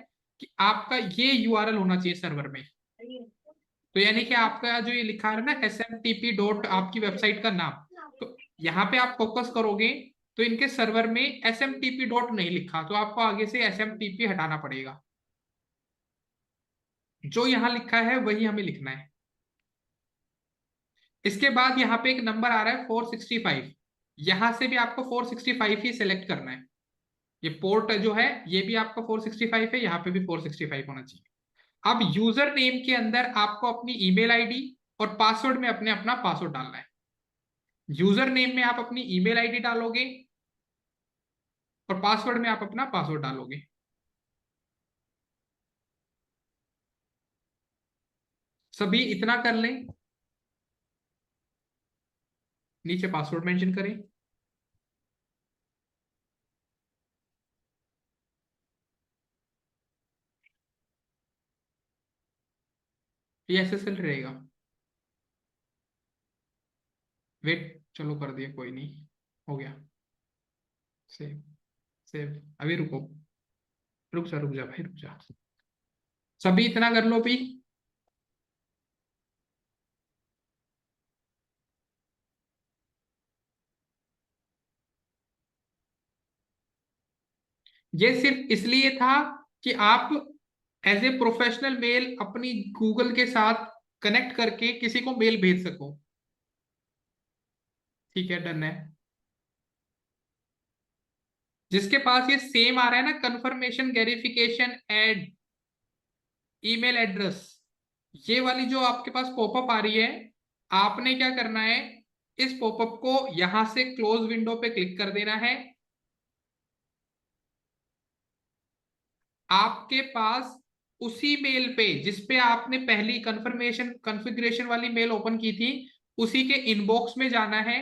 कि आपका ये URL होना चाहिए सर्वर में। तो यानी कि आपका जो ये लिखा है ना SMTP डॉट आपकी वेबसाइट का नाम, तो यहाँ पे आप फोकस करोगे तो इनके सर्वर में SMTP डॉट नहीं लिखा, तो आपको आगे से SMTP हटाना पड़ेगा। जो यहाँ लिखा है वही हमें लिखना है। इसके बाद यहाँ पे एक नंबर आ रहा है 465, यहां से भी आपको 465 ही सिलेक्ट करना है। ये पोर्ट जो है ये भी आपका 465 है, यहाँ पे भी 465 होना चाहिए। अब यूजर नेम के अंदर आपको अपनी ईमेल आईडी, और पासवर्ड में अपने अपना पासवर्ड डालना है। यूजर नेम में आप अपनी ईमेल आईडी डालोगे, और पासवर्ड में आप अपना पासवर्ड डालोगे। सभी इतना कर लें, नीचे पासवर्ड मेंशन करें। ये SSL रहेगा। वेट, चलो कर दिया, कोई नहीं, हो गया। सेव, सेव, अभी रुको, रुक जा भाई, रुक जा। सभी इतना कर लो भी। ये सिर्फ इसलिए था कि आप एज ए प्रोफेशनल मेल अपनी गूगल के साथ कनेक्ट करके किसी को मेल भेज सको। ठीक है, डन है। जिसके पास ये सेम आ रहा है ना, confirmation verification add email address, ये वाली जो आपके पास पॉपअप आ रही है, आपने क्या करना है, इस पॉपअप को यहां से क्लोज विंडो पे क्लिक कर देना है। आपके पास उसी मेल पे जिस पे आपने पहली कंफर्मेशन कॉन्फ़िगरेशन वाली मेल ओपन की थी, उसी के इनबॉक्स में जाना है।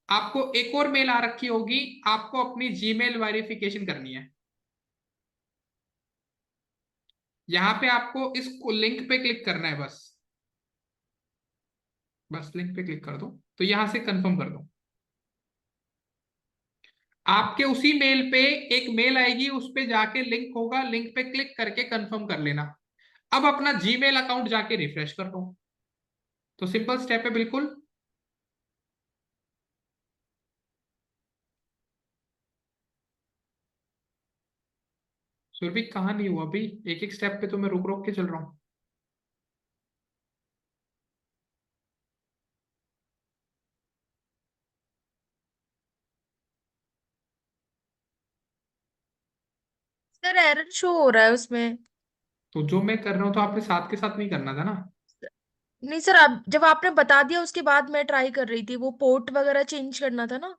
आपको एक और मेल आ रखी होगी, आपको अपनी जीमेल वेरिफिकेशन करनी है। यहां पे आपको इस लिंक पे क्लिक करना है, बस लिंक पे क्लिक कर दो, तो यहां से कंफर्म कर दो। आपके उसी मेल पे एक मेल आएगी, उस पे जाके लिंक होगा, लिंक पे क्लिक करके कंफर्म कर लेना। अब अपना जीमेल अकाउंट जाके रिफ्रेश कर दो। तो सिंपल स्टेप है बिल्कुल। सुरभि कहाँ नहीं हुआ भाई, एक एक स्टेप पे तो मैं रुक रुक के चल रहा हूँ। सर एरर शो हो रहा है उसमें। तो जो मैं कर रहा हूँ तो आपने साथ के साथ नहीं करना था ना। नहीं सर, अब जब आपने बता दिया उसके बाद मैं ट्राई कर रही थी, वो पोर्ट वगैरह चेंज करना था ना,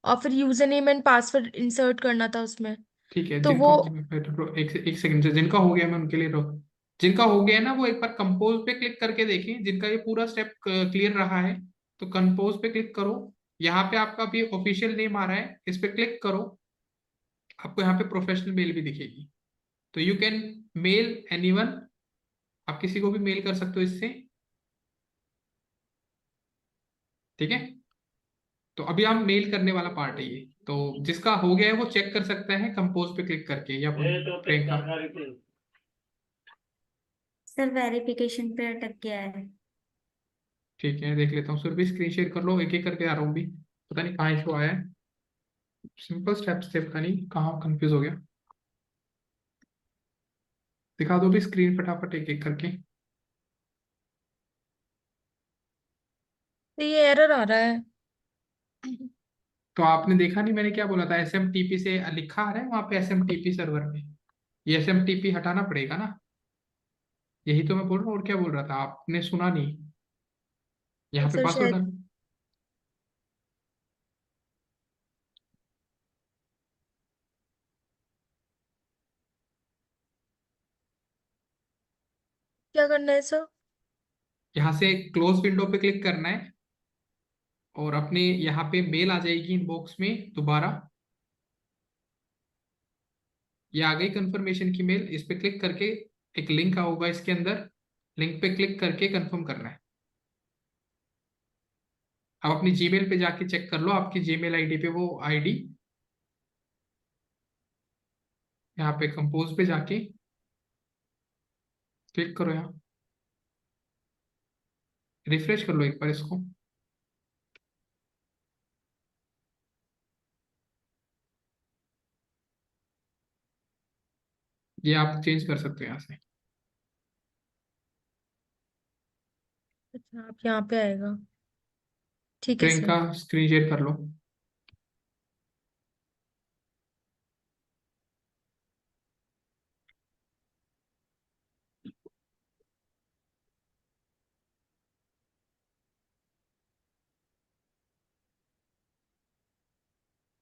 और फिर user name and password insert करना था उसमें। ठीक है, तो वो एक सेकंड से, जिनका हो गया मैं उनके लिए रोक, जिनका हो गया ना वो एक बार कंपोज पे क्लिक करके देखें, जिनका ये पूरा स्टेप क्लियर रहा है तो कंपोज पे क्लिक करो। यहाँ पे आपका भी ऑफिशियल नेम आ रहा है, इस पे क्लिक करो, आपको यहाँ पे प्रोफेशनल मेल भी दिखेगी। तो यू कैन मेल एनीवन, आप किसी को भी मेल कर सकते हो इससे। ठीक है, तो अभी हम मेल करने वाला पार्ट है ये। तो जिसका हो गया है वो चेक कर सकता है कंपोज पे क्लिक करके, या प्रियंका। सर वेरिफिकेशन पे अटक गया है। ठीक है, देख लेता हूँ, फिर भी स्क्रीन शेयर कर लो, एक एक करके आ रहा हूँ भी, पता नहीं कहाँ इशू आया है। सिंपल स्टेप्स थे, पता नहीं कहाँ कंफ्यूज हो गया। दिखा दो भी स्क्रीन फटाफट एक एक करके। तो ये एरर आ रहा है। तो आपने देखा नहीं मैंने क्या बोला था, SMTP से लिखा आ रहा है वहां पे, SMTP सर्वर पे। ये SMTP हटाना पड़ेगा ना, यही तो मैं बोल रहा हूँ, और क्या बोल रहा था आपने सुना नहीं। यहाँ पे सर पासवर्ड। शायद क्या करना है सर? यहाँ से क्लोज विंडो पे क्लिक करना है, और अपने यहाँ पे मेल आ जाएगी इनबॉक्स में दोबारा। ये आ गई कंफर्मेशन की मेल, इस पे क्लिक करके एक लिंक होगा इसके अंदर, लिंक पे क्लिक करके कंफर्म करना है। अब अपनी जीमेल पे जाके चेक कर लो, आपकी जीमेल आईडी पे वो आईडी, यहाँ पे कंपोज पे जाके क्लिक करो, यहाँ रिफ्रेश कर लो एक बार इसको। ये आप चेंज कर सकते हो यहाँ से। अच्छा, आप यहाँ पे आएगा। ठीक है प्रियंका सर। स्क्रीन शेयर कर लो।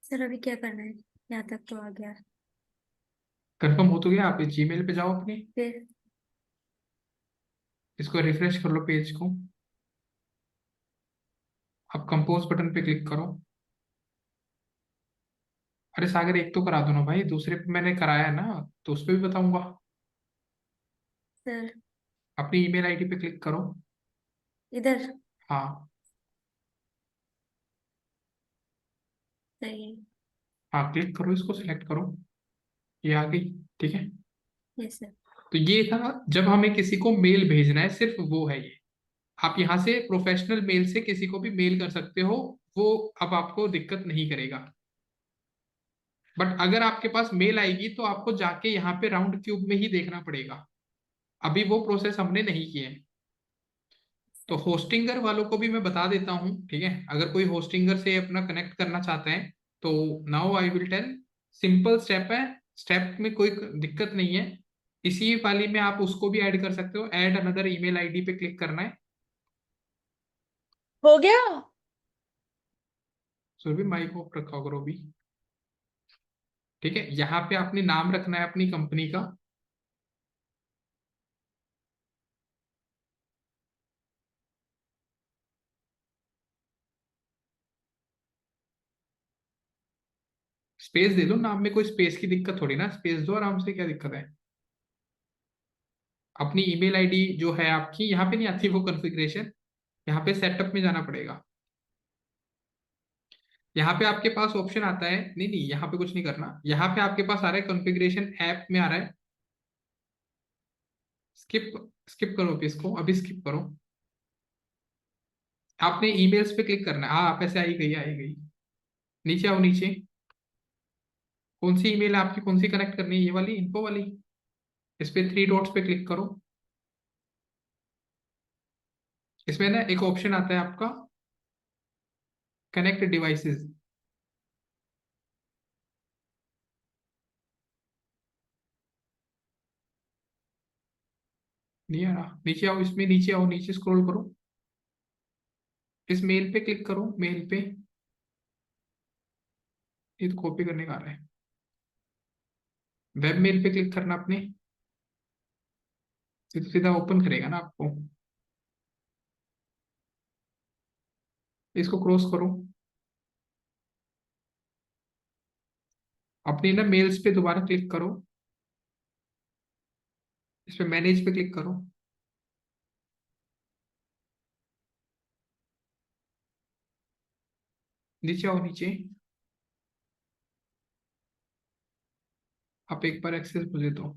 सर अभी क्या करना है? यहाँ तक तो आ गया। कंफर्म हो तो गया, आप जीमेल पे जाओ अपनी, फिर इसको रिफ्रेश कर लो पेज को। अब कंपोज बटन पे क्लिक करो। अरे सागर, एक तो करा दो ना भाई, दूसरे पे मैंने कराया है ना, तो उस पे भी बताऊंगा। सर अपनी ईमेल आईडी पे क्लिक करो। इधर हाँ। सही है। हाँ, क्लिक करो, इसको सिलेक्ट करो, ये आ गई। ठीक है, यस सर। तो ये था जब हमें किसी को मेल भेजना है, सिर्फ वो है ये। आप यहाँ से प्रोफेशनल मेल से किसी को भी मेल कर सकते हो, वो अब आपको दिक्कत नहीं करेगा। बट अगर आपके पास मेल आएगी तो आपको जाके यहाँ पे राउंड क्यूब में ही देखना पड़ेगा, अभी वो प्रोसेस हमने नहीं किया है। तो होस्टिंगर वालों को भी मैं बता देता हूँ, ठीक है, अगर कोई होस्टिंगर से अपना कनेक्ट करना चाहते हैं तो now I will tell. Simple step है, स्टेप में कोई दिक्कत नहीं है। इसी वाली में आप उसको भी ऐड कर सकते हो, ऐड अनदर ईमेल आईडी पे क्लिक करना है। हो गया। सो भी माइक ऑफ रखा करो भी। ठीक है, यहाँ पे आपने नाम रखना है अपनी कंपनी का। स्पेस दे दो नाम में, कोई स्पेस की दिक्कत थोड़ी ना, स्पेस दो आराम से, क्या दिक्कत है। अपनी ईमेल आईडी जो है आपकी, यहाँ पे नहीं आती वो कॉन्फ़िगरेशन, यहाँ पे सेटअप में जाना पड़ेगा। यहाँ पे आपके पास ऑप्शन आता है, नहीं नहीं यहाँ पे कुछ नहीं करना, यहाँ पे आपके पास आ रहा है कॉन्फ़िगरेशन ऐप में आ रहा है। स्किप स्किप करो अभी इसको, अभी स्किप करो। आपने ईमेल्स पे क्लिक करना है, हाँ आप ऐसे आई गई आई गई। नीचे आओ नीचे, कौन सी ईमेल है आपकी, कौन सी कनेक्ट करनी है, ये वाली इन्फो वाली, इस पे थ्री डॉट्स पे क्लिक करो। इसमें ना एक ऑप्शन आता है आपका कनेक्ट डिवाइसेस, नहीं आ रहा, नीचे आओ, इसमें नीचे आओ, नीचे स्क्रॉल करो, इस मेल पे क्लिक करो, मेल पे, ये तो कॉपी करने का आ रहा है, वेब मेल पे क्लिक करना अपने, ये तो सीधा ओपन करेगा ना आपको, इसको क्रॉस करो, अपनी ना मेल्स पे दोबारा क्लिक करो, इस पे मैनेज पे क्लिक करो, नीचे आओ, नीचे, आप एक बार एक्सेस मुझे दो,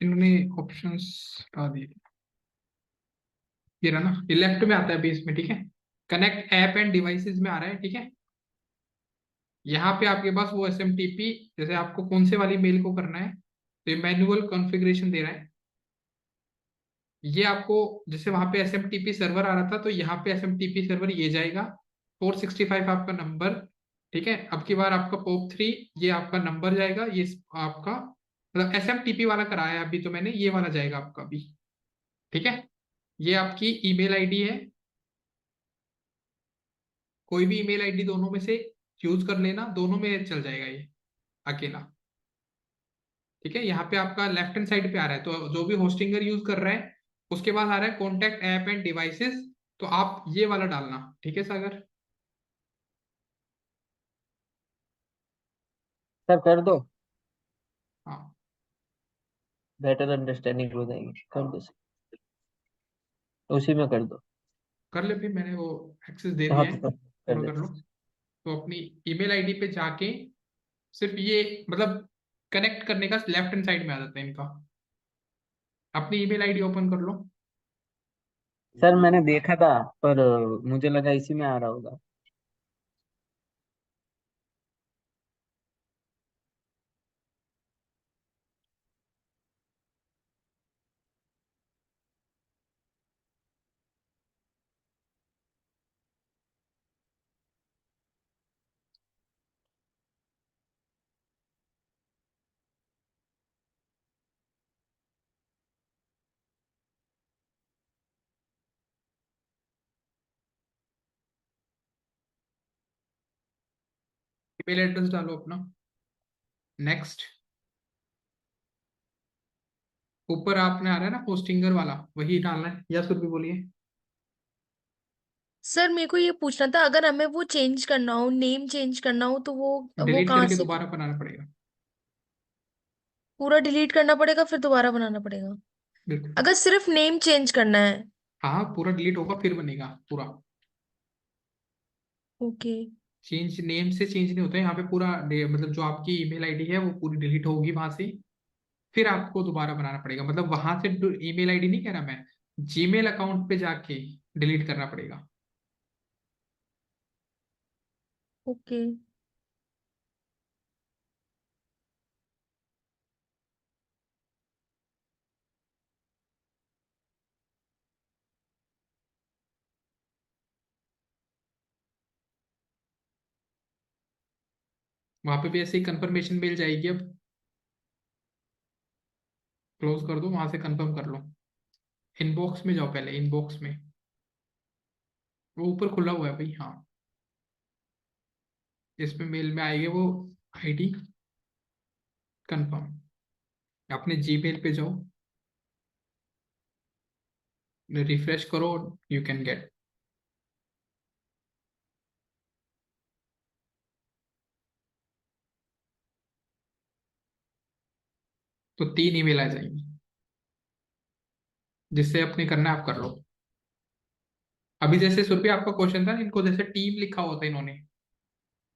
इन्होंने ऑप्शंस हटा दिए, ये रहा ना, ये लेफ्ट में आता है बेस में, ठीक है, कनेक्ट ऐप एंड डिवाइसेस में आ रहा है, ठीक है, यहाँ पे आपके पास वो SMTP, जैसे आपको कौन से वाली मेल को करना है, तो ये मैनुअल कॉन्फ़िगरेशन दे रहा है, ये आपको, जैसे वहां पे SMTP सर्वर आ रहा था, तो यहाँ पे SMTP सर्वर ये जाएगा, 465 आपका नंबर, ठीक है, अब की बार आपका POP3, ये आपका नंबर जाएगा, ये आपका मतलब SMTP वाला कराया है अभी तो मैंने, ये वाला जाएगा आपका अभी, ठीक है, ये आपकी ईमेल आईडी है, कोई भी ईमेल आईडी दोनों में से यूज कर लेना, दोनों में चल जाएगा ये अकेला, ठीक है, यहाँ पे आपका लेफ्ट हैंड साइड पे आ रहा है, तो जो भी होस्टिंगर यूज कर रहा है उसके पास आ रहा है कॉन्टैक्ट ऐप एंड डिवाइसेस, तो आप ये वाला डालना, ठीक है सागर। सर कर दो, हाँ बेटर अंडरस्टैंडिंग हो जाएगी, कर दो सर, उसी में कर दो। कर ले फिर, मैंने वो एक्सेस दे हाँ दिया तो है, सर कर पूरा कर लो, देते। तो अपनी ईमेल आईडी पे जाके सिर्फ ये मतलब कनेक्ट करने का लेफ्ट हैंड साइड में आ जाता है इनका, अपनी ईमेल आईडी ओपन कर लो, सर मैंने देखा था, पर मुझे लगा इसी में आ रहा होगा। ईमेल एड्रेस डालो अपना, नेक्स्ट, ऊपर आपने आ रहा है ना होस्टिंगर वाला, वही डालना है, या फिर भी बोलिए। सर मेरे को ये पूछना था, अगर हमें वो चेंज करना हो, नेम चेंज करना हो, तो वो डिलीट कहाँ करके से? दोबारा बनाना पड़ेगा, पूरा डिलीट करना पड़ेगा फिर दोबारा बनाना पड़ेगा? बिल्कुल, अगर सिर्फ नेम चेंज करना है? हाँ पूरा डिलीट होगा फिर बनेगा पूरा, ओके। चेंज नेम से चेंज नहीं होता है यहाँ पे, पूरा मतलब जो आपकी ईमेल आईडी है वो पूरी डिलीट होगी वहां से, फिर आपको दोबारा बनाना पड़ेगा, मतलब वहां से ईमेल आईडी नहीं कह रहा मैं, जीमेल अकाउंट पे जाके डिलीट करना पड़ेगा, ओके। वहां पे भी ऐसे ही कंफर्मेशन मिल जाएगी, अब क्लोज कर दो, वहां से कंफर्म कर लो, इनबॉक्स में जाओ, पहले इनबॉक्स में, वो ऊपर खुला हुआ है भाई, हाँ, इसमें मेल में आएगी वो आईडी, कंफर्म, अपने जीमेल पे जाओ, रिफ्रेश करो, यू कैन गेट, तो 3 ईमेल आ जाएंगी। जिससे अपने करना है आप कर लो। अभी जैसे सुरभि आपका क्वेश्चन था, इनको जैसे टीम लिखा हुआ था इन्होंने,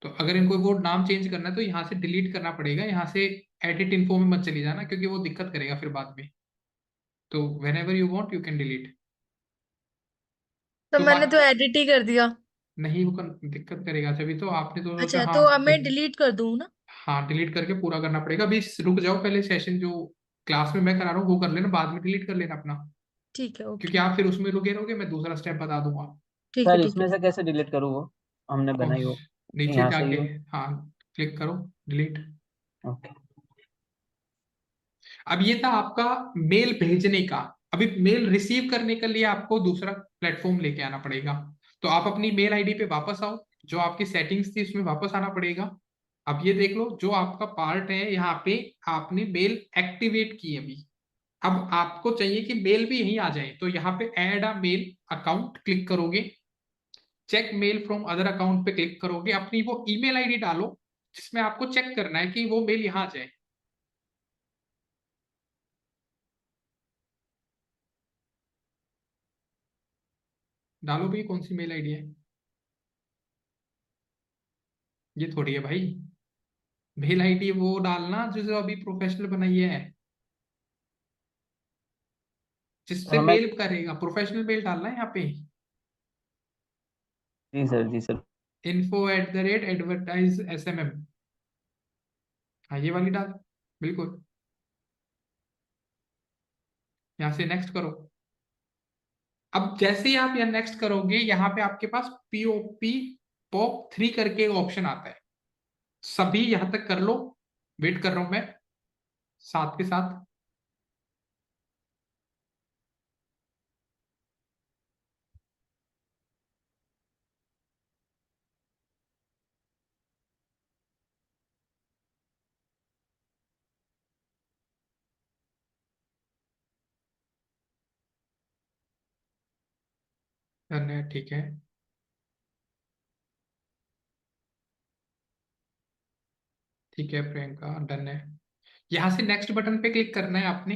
तो अगर इनको वो नाम चेंज करना है तो यहाँ से डिलीट करना पड़ेगा, यहाँ से एडिट इन्फो में मत चली जाना, क्योंकि वो दिक्कत करेगा फिर बाद में। तो when ever you want you can delete. तो तो मैंने बात तो एडिट ही कर दिया। नहीं, वो दिक्कत करेगा, तभी तो आपने तो सोचा अच्छा, हाँ तो अब मैं डिलीट कर दूँ ना? हाँ डिलीट करके पूरा करना पड़ेगा। अभी रुक जाओ, पहले सेशन जो क्लास में मैं करा रहा हूँ वो कर लेना, बाद में डिलीट कर लेना अपना, ठीक है, क्योंकि ओके। आप फिर उसमें रुके रहोगे, मैं दूसरा स्टेप बता दूंगा। ठीक है, सर ठीक है। इसमें से कैसे डिलीट करूँ वो हमने और बनाई हो? नीचे यहाँ से ही जाके हो? हाँ क्लिक करो, डिलीट। ओके। अब ये था आपका मेल भेजने का। अभी मेल रिसीव करने के लिए आपको दूसरा प्लेटफॉर्म लेके आना पड़ेगा। तो आप अपनी मेल आईडी पे वापस आओ, जो आपकी सेटिंग्स थी उसमें वापस आना पड़ेगा। अब ये देख लो, जो आपका पार्ट है यहाँ पे आपने मेल एक्टिवेट की अभी। अब आपको चाहिए कि मेल भी यहीं आ जाए, तो यहाँ पे add a mail account click करोगे, check mail from other account पे क्लिक करोगे, अपनी वो ईमेल आईडी डालो जिसमें आपको चेक करना है कि वो मेल यहाँ आ जाए। डालो भाई, कौन सी मेल आईडी है? ये थोड़ी है भाई, मेल आईडी वो डालना जो अभी प्रोफेशनल बनाई है, जिससे हमें मेल करेगा। प्रोफेशनल मेल डालना है यहाँ पे, जी सर, जी सर। info@advertise.smm। हाँ ये वाली डाल, बिल्कुल। यहाँ से नेक्स्ट करो। अब जैसे ही आप यहाँ नेक्स्ट करोगे, यहाँ पे आपके पास पीओपी POP3 करके ऑप्शन आता है। सभी यहां तक कर लो, वेट कर रहा हूं मैं साथ के साथ। डन है, ठीक है। ठीक है प्रियंका, डन है। यहां से नेक्स्ट बटन पे क्लिक करना है आपने।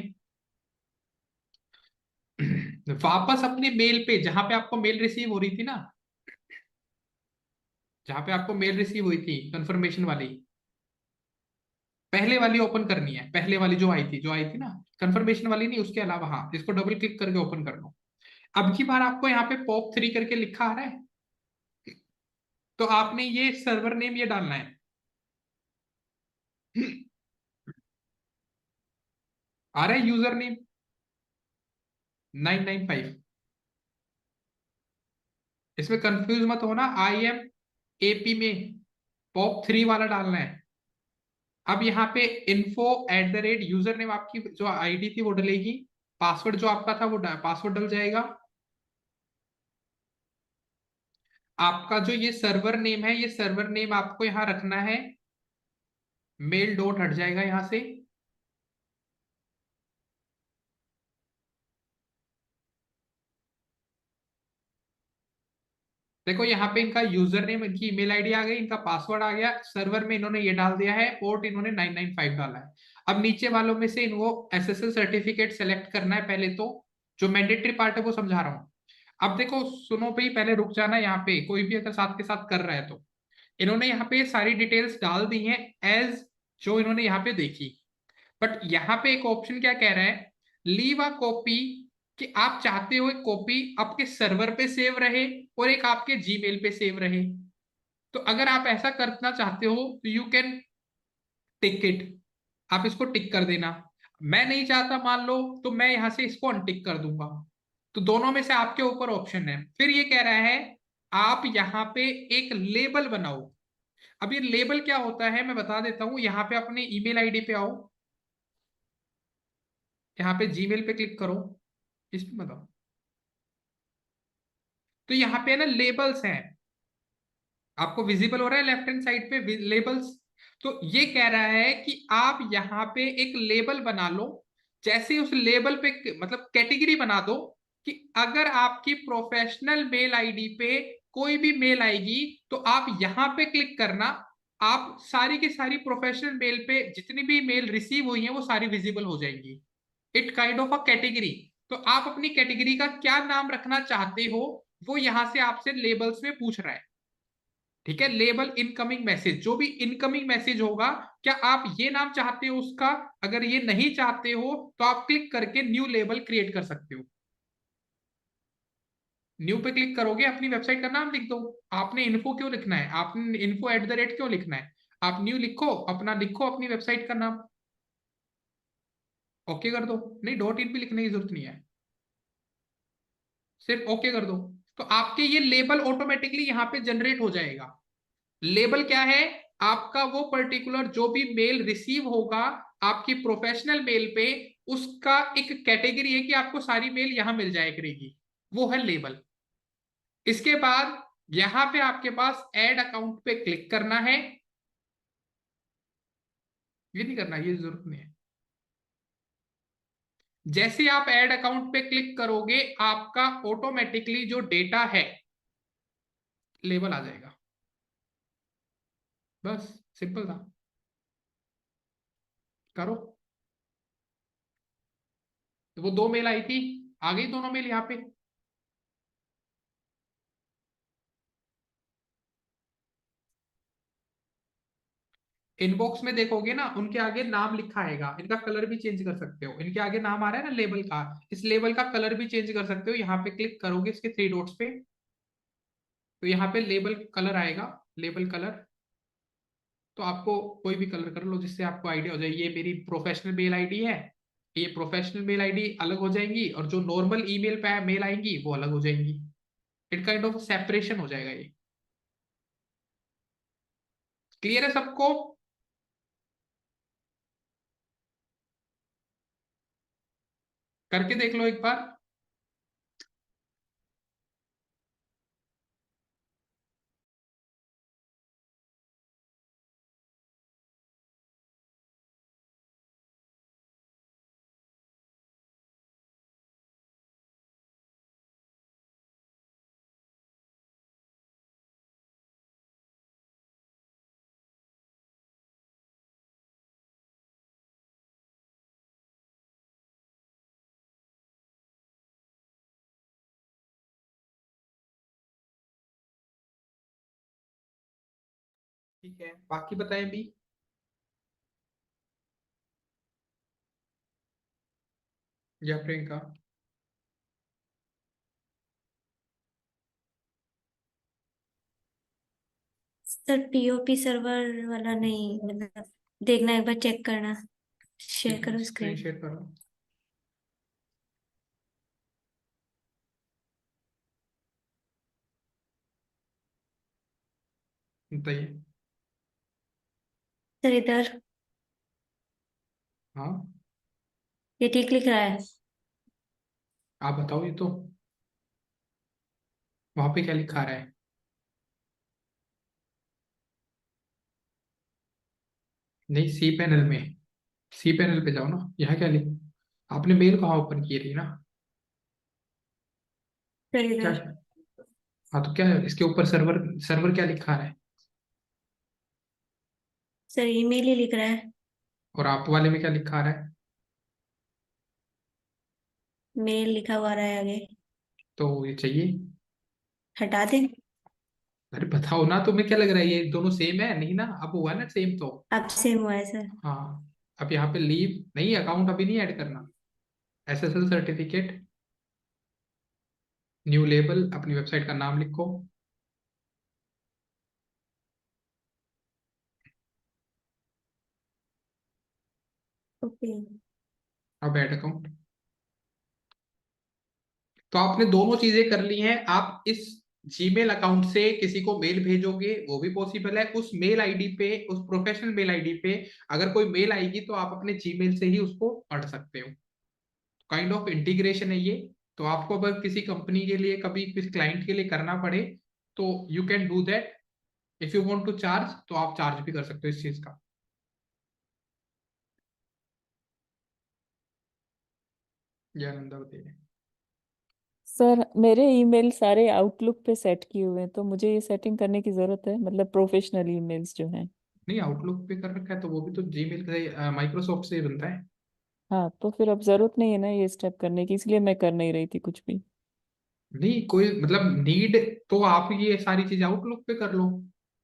वापस अपने मेल पे, जहां पे आपको मेल रिसीव हो रही थी ना, जहां पे आपको मेल रिसीव हुई थी कंफर्मेशन वाली, पहले वाली ओपन करनी है। पहले वाली जो आई थी ना, कंफर्मेशन वाली नहीं, उसके अलावा। हाँ, इसको डबल क्लिक करके ओपन कर लो। अब की बार आपको यहाँ पे POP3 करके लिखा आ रहा है, तो आपने ये सर्वर नेम ये डालना है। आ रहा है यूजर नेम 995। इसमें कंफ्यूज मत होना, IMAP में POP3 वाला डालना है। अब यहाँ पे info@यूजर नेम, आपकी जो आईडी थी वो डलेगी, पासवर्ड जो आपका था वो पासवर्ड डल जाएगा। आपका जो ये सर्वर नेम है, ये सर्वर नेम आपको यहाँ रखना है, मेल डॉट हट जाएगा यहाँ से। देखो यहाँ पे इनका यूजर नेम, इनकी ईमेल आईडी आ गई, इनका पासवर्ड आ गया, सर्वर में इन्होंने ये डाल दिया है, पोर्ट इन्होंने 995 डाला है। अब नीचे वालों में से इनको SSL सर्टिफिकेट सेलेक्ट करना है पहले तो। जो मैंडेटरी पार्ट है वो समझा रहा हूँ। अब देखो सुनो भाई, पहले रुक जाना, यहाँ पे कोई भी अगर साथ के साथ कर रहा है तो। इन्होंने यहाँ पे सारी डिटेल्स डाल दी हैं एज जो इन्होंने यहाँ पे देखी। बट यहाँ पे एक ऑप्शन क्या कह रहा है, लीव अ कॉपी, कि आप चाहते हो एक कॉपी आपके सर्वर पे सेव रहे और एक आपके जीमेल पे सेव रहे। तो अगर आप ऐसा करना चाहते हो तो यू कैन टिक इट, आप इसको टिक कर देना। मैं नहीं चाहता मान लो, तो मैं यहां से इसको अनटिक कर दूंगा। तो दोनों में से आपके ऊपर ऑप्शन है। फिर ये कह रहा है आप यहाँ पे एक लेबल बनाओ। अब ये लेबल क्या होता है मैं बता देता हूं। यहाँ पे अपने ईमेल आईडी पे आओ, यहाँ पे जीमेल पे क्लिक करो, इसमें बताओ। तो यहाँ पे ना लेबल्स हैं, आपको विजिबल हो रहा है लेफ्ट हैंड साइड पे लेबल्स। तो ये कह रहा है कि आप यहाँ पे एक लेबल बना लो। जैसे उस लेबल पे मतलब कैटेगरी बना दो कि अगर आपकी प्रोफेशनल मेल आईडी पे कोई भी मेल आएगी तो आप यहाँ पे क्लिक करना, आप सारी की सारी प्रोफेशनल मेल पे जितनी भी मेल रिसीव हुई है वो सारी विजिबल हो जाएंगी। It kind of a category. तो आप अपनी कैटेगरी का क्या नाम रखना चाहते हो वो यहां से आपसे लेबल्स में पूछ रहा है। ठीक है, लेबल इनकमिंग मैसेज, जो भी इनकमिंग मैसेज होगा, क्या आप ये नाम चाहते हो उसका? अगर ये नहीं चाहते हो तो आप क्लिक करके न्यू लेबल क्रिएट कर सकते हो। न्यू पे क्लिक करोगे, अपनी वेबसाइट का नाम लिख दो। आपने इन्फो क्यों लिखना है, आपने info@, क्यों लिखना है? आप न्यू लिखो, अपना लिखो अपनी वेबसाइट का नाम, ओके कर दो। नहीं, .in भी लिखने की जरूरत नहीं है, सिर्फ ओके कर दो। तो आपके ये लेबल ऑटोमेटिकली यहाँ पे जनरेट हो जाएगा। लेबल क्या है? आपका वो पर्टिकुलर जो भी मेल रिसीव होगा आपकी प्रोफेशनल मेल पे, उसका एक कैटेगरी है कि आपको सारी मेल यहां मिल जाए करेगी, वो है लेबल। इसके बाद यहां पे आपके पास ऐड अकाउंट पे क्लिक करना है। ये नहीं करना, ये जरूरत नहीं है। जैसे आप ऐड अकाउंट पे क्लिक करोगे आपका ऑटोमेटिकली जो डेटा है लेबल आ जाएगा। बस सिंपल था, करो। तो वो 2 मेल आई थी, आ गई दोनों मेल यहाँ पे। इनबॉक्स में देखोगे ना, उनके आगे नाम लिखा आएगा, इनका कलर भी चेंज कर सकते हो। इनके आगे नाम आ रहा है ना लेबल का, इस लेबल का कलर भी चेंज कर सकते हो। यहाँ पे क्लिक करोगे इसके 3 डॉट्स पे, तो यहाँ पे लेबल कलर आएगा, लेबल कलर। तो आपको कोई भी कलर कर लो जिससे आपको आइडिया हो जाए ये मेरी प्रोफेशनल मेल आईडी है। ये प्रोफेशनल मेल आईडी अलग हो जाएंगी और जो नॉर्मल ईमेल पे मेल आएंगी वो अलग हो जाएंगी। इट काइंड ऑफ सेपरेशन हो जाएगा ये। क्लियर है सबको? करके देख लो एक बार। ठीक है, बाकी बताएं भी। या प्रियंका? सर पीओपी सर्वर वाला नहीं, मतलब देखना, एक बार चेक करना। शेयर ठीक है, करो स्क्रीन स्क्रीन। शेयर करो, बताइए। सर इधर हाँ, ये ठीक लिख रहा है। आप बताओ। ये तो वहां पे क्या लिखा रहा है? नहीं, सी पैनल में, सी पैनल पे जाओ ना, यहाँ क्या लिख, आपने मेल कहाँ ओपन की रही ना? सर क्या? इधर हाँ, तो क्या है इसके ऊपर? सर्वर, सर्वर क्या लिखा है? सर ईमेल ही लिख रहा है। और आप वाले में क्या लिखा रहा है? मेल लिखा हुआ रहा है आगे। तो ये चाहिए। हटा दें? अरे बताओ ना, तुम्हें क्या लग रहा है ये दोनों सेम है? नहीं ना, अब हुआ ना सेम तो। अब सेम हुआ है सर। हाँ, अब यहाँ पे लीव नहीं, अकाउंट अभी नहीं ऐड करना। SSL सर्टिफिकेट, न्यू लेबल, अपनी वेबसाइट का नाम लिखो। ओके। अब ऐड अकाउंट। तो आपने दोनों चीजें कर ली हैं। आप इस जीमेल अकाउंट से किसी को मेल भेजोगे वो भी पॉसिबल है। उस मेल आईडी पे, उस प्रोफेशनल मेल आईडी पे अगर कोई मेल आएगी तो आप अपने जीमेल से ही उसको पढ़ सकते हो। काइंड ऑफ इंटीग्रेशन है ये। तो आपको अगर किसी कंपनी के लिए, कभी किसी क्लाइंट के लिए करना पड़े तो you can do that. If you want to charge तो आप चार्ज भी कर सकते हो इस चीज का। जय नंदा, बताइए। सर मेरे ईमेल सारे आउटलुक पे सेट किए हुए हैं, तो मुझे ये सेटिंग करने की जरूरत है, मतलब प्रोफेशनल ईमेल्स जो हैं। नहीं, आउटलुक पे कर रखा है तो वो भी तो जीमेल से, माइक्रोसॉफ्ट से बनता है। हाँ, तो फिर अब जरूरत नहीं है ना ये स्टेप करने की, इसलिए मैं कर नहीं रही थी कुछ भी। नहीं कोई मतलब नीड, तो आप ये सारी चीजें आउटलुक पे कर लो।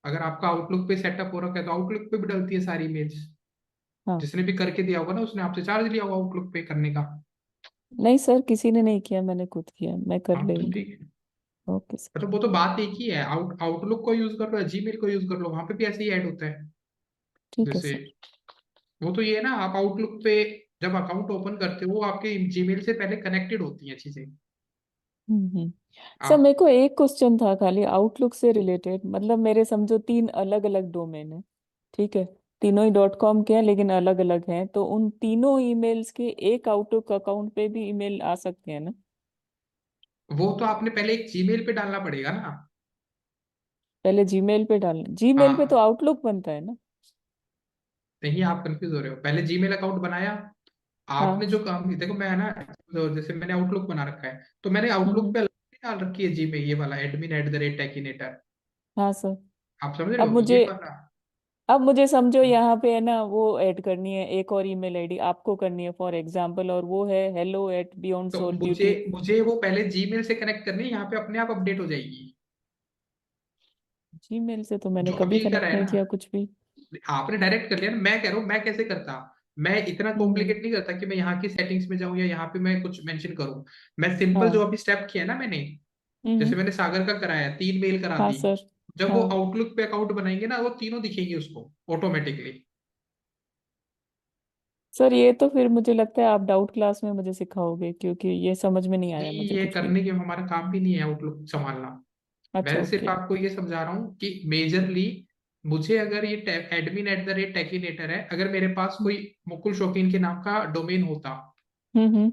अगर आपका आउटलुक पे सेटअप हो रखा है तो आउटलुक पे भी डलती है सारी मेल्स। हाँ। जिसने भी करके दिया होगा ना उसने आपसे चार्ज लिया होगा आउटलुक पे करने का। नहीं सर, किसी ने नहीं किया, मैंने खुद किया, मैं कर हाँ तो लेंगी। ठीक है। Okay sir. मतलब वो तो बात एक ही है, आउटलुक को यूज कर लो या जीमेल को यूज कर लो, वहां पे भी ऐसे ही ऐड होता है। ठीक है जैसे सर। वो तो ये है ना, आप आउटलुक पे जब अकाउंट ओपन करते हो वो आपके जीमेल से पहले कनेक्टेड होती हैं चीजें। हम्म। सर आप मेरे को एक क्वेश्चन था खाली आउटलुक से रिलेटेड, मतलब मेरे समझो 3 अलग अलग डोमेन है, ठीक है, तीनों ही .com के हैं लेकिन अलग अलग हैं, तो उन तीनों ईमेल्स के एक आउटलुक अकाउंट पे भी ईमेल आ सकते हैं ना? वो तो आपने पहले एक जीमेल पे डालना पड़ेगा ना। पहले जीमेल पे डालना, जीमेल पे तो हाँ, आउटलुक बनता है ना? नहीं आप कंफ्यूज हो रहे हो, पहले जीमेल अकाउंट बनाया आपने, हाँ। जो काम देखो मैं है ना, तो जैसे मैंने आउटलुक बना रखा है तो मैंने आउटलुक हम्म। पे अलग से डाल रखी है जीमेल, ये वाला admin@techinator। हाँ सर। आप समझ रहे अब हो ये मुझे वाला। अब मुझे समझो यहाँ पे है ना, वो ऐड करनी है एक और ईमेल आईडी आपको करनी है फॉर एग्जांपल, और वो है hello@beyond तो soul मुझे beauty। मुझे वो पहले जीमेल से कनेक्ट करनी है, यहाँ पे अपने आप अपडेट हो जाएगी। जीमेल से तो मैंने जो कभी अभी करा कनेक्ट है नहीं ना, किया कुछ भी। आपने डायरेक्ट कर लिया ना। मैं कह रहा हूँ मैं कैसे करता, मैं इतना हम्म। कॉम्प्लिकेट नहीं करता कि मैं यहाँ की सेटिंग्स में जाऊँ या यहाँ पे मैं कुछ मेंशन करूँ। मैं सिंपल जो हाँ। अभी स्टेप किया ना मैंने, हम्म। जैसे मैंने सागर का कराया 3 मेल करा हाँ दी, सर। जब वो हाँ आउटलुक पे अकाउंट बनाएंगे ना वो तीनों दिखेंगे उसको ऑटोमेटिकली। सर, ये तो फिर मुझे लगता है आप डाउट क्लास में मुझे सिखाओगे, क्योंकि ये समझ में नहीं आया नहीं मुझे ये कुछ भी। करने के हमारा काम भी नहीं है आउटलुक संभालना। अच्छा, मैं सिर्फ ओके। आपको ये समझा रहा हूँ कि मेजरली मुझे अगर ये admin@techinator है, अगर मेरे पास कोई मुकुल शौकीन के नाम का डोमेन होता हम्म।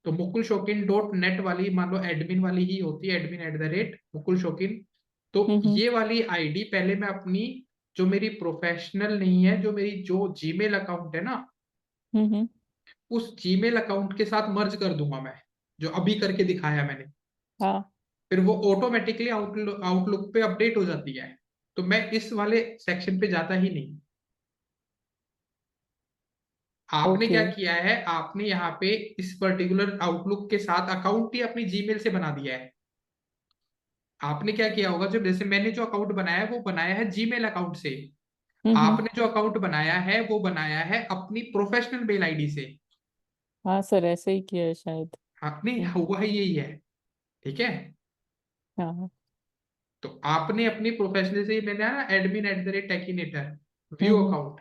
तो मुकुल शौकीन डॉट नेट वाली मान लो एडमिन वाली ही होती है, admin@मुकुल शौकीन। तो हम्म। ये वाली आईडी पहले मैं अपनी, जो मेरी प्रोफेशनल नहीं है, जो मेरी जो जीमेल अकाउंट है ना, हम्म। उस जीमेल अकाउंट के साथ मर्ज कर दूंगा मैं, जो अभी करके दिखाया मैंने। हाँ। फिर वो ऑटोमेटिकली आउटलुक पे अपडेट हो जाती है। तो मैं इस वाले सेक्शन पे जाता ही नहीं। आपने ओके। क्या किया है, आपने यहाँ पे इस पर्टिकुलर आउटलुक के साथ अकाउंट ही अपनी जीमेल से बना दिया है। आपने क्या किया होगा, जब जैसे मैंने जो अकाउंट बनाया है वो बनाया है जीमेल अकाउंट से, हम्म। आपने जो अकाउंट बनाया है वो बनाया है अपनी प्रोफेशनल मेल आईडी से। हाँ सर, ऐसे ही किया है शायद। आपने हम्म। हुआ ही यही है, ठीक है। हाँ हाँ। तो आपने अपनी प्रोफेशनल से ही, मैंने ना admin@techinator व्यू हम्म। अकाउंट,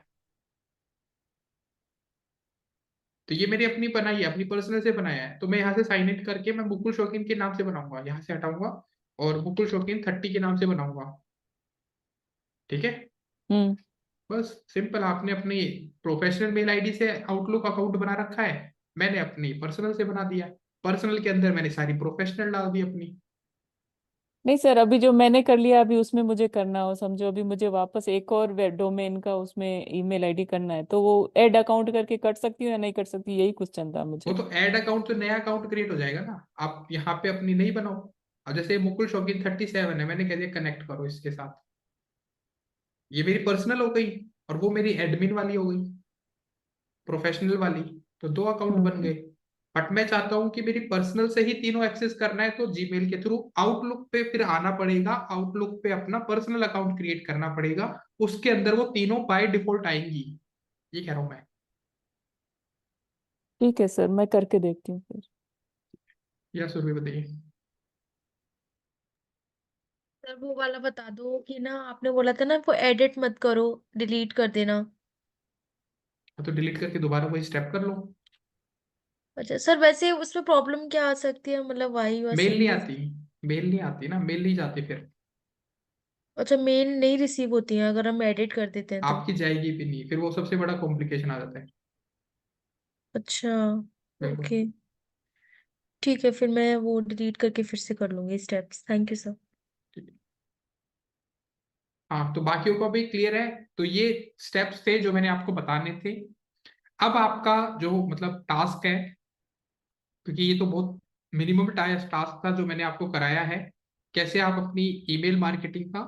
तो ये मेरी अपनी बनाई है, अपनी पर्सनल से बनाया है। तो मैं यहाँ से साइन इन करके मैं मुकुल शौकीन के नाम से बनाऊंगा, यहाँ से हटाऊंगा और मुकुल शौकीन 30 के नाम से बनाऊंगा, ठीक है। हम्म। बस सिंपल, आपने अपनी प्रोफेशनल मेल आईडी से आउटलुक अकाउंट बना रखा है, मैंने अपनी पर्सनल से बना दिया। पर्सनल के अंदर मैंने सारी प्रोफेशनल डाल दी अपनी। नहीं सर, अभी जो मैंने कर लिया अभी उसमें मुझे करना हो, समझो अभी मुझे वापस एक और डोमेन का उसमें ईमेल आईडी करना है, तो वो ऐड अकाउंट करके कर सकती हूँ या नहीं कर सकती, यही क्वेश्चन था वो मुझे। तो ऐड अकाउंट तो नया अकाउंट क्रिएट हो जाएगा ना, आप यहाँ पे अपनी नहीं बनाओ। अब जैसे मुकुल शौकीन 37 है, मैंने कह दिया कनेक्ट करो इसके साथ, ये मेरी पर्सनल हो गई और वो मेरी एडमिन वाली हो गई, प्रोफेशनल वाली। तो दो अकाउंट बन हम्म। गए। बट मैं चाहता हूं कि मेरी पर्सनल से ही तीनों एक्सेस करना है, तो जीमेल के थ्रू आउटलुक पे फिर आना पड़ेगा, आउटलुक पे अपना पर्सनल अकाउंट क्रिएट करना पड़ेगा, उसके अंदर वो तीनों बाय डिफॉल्ट आएंगी। ये कह रहा हूं मैं। ठीक है सर, मैं करके देखती हूँ फिर। या सुरभि बताइए। सर वो वाला बता दो कि ना, आपने बोला था ना वो एडिट मत करो, डिलीट कर देना। तो डिलीट करके दोबारा वही स्टेप कर लो। अच्छा सर, वैसे उसमें प्रॉब्लम क्या आ सकती है, मतलब वाई वा मेल नहीं सेम है? आती, मेल नहीं आती ना, मेल नहीं जाती फिर। अच्छा, मेल नहीं रिसीव होती है अगर हम एडिट कर देते हैं तो? आपकी जाएगी भी नहीं, फिर वो सबसे बड़ा कॉम्प्लिकेशन आ जाता है। अच्छा। बिल्कुल। ओके। ठीक है, फिर मैं वो डिलीट करके फिर से कर लूंगी स्टेप्स। Thank you sir. ठीक है। हाँ तो बाकियों को भी क्लियर है। तो ये स्टेप्स थे जो मैंने आपको बताने थे। अब आपका जो मतलब टास्क है, क्योंकि ये तो बहुत मिनिमम टास्क था जो मैंने आपको कराया है, कैसे आप अपनी ईमेल मार्केटिंग का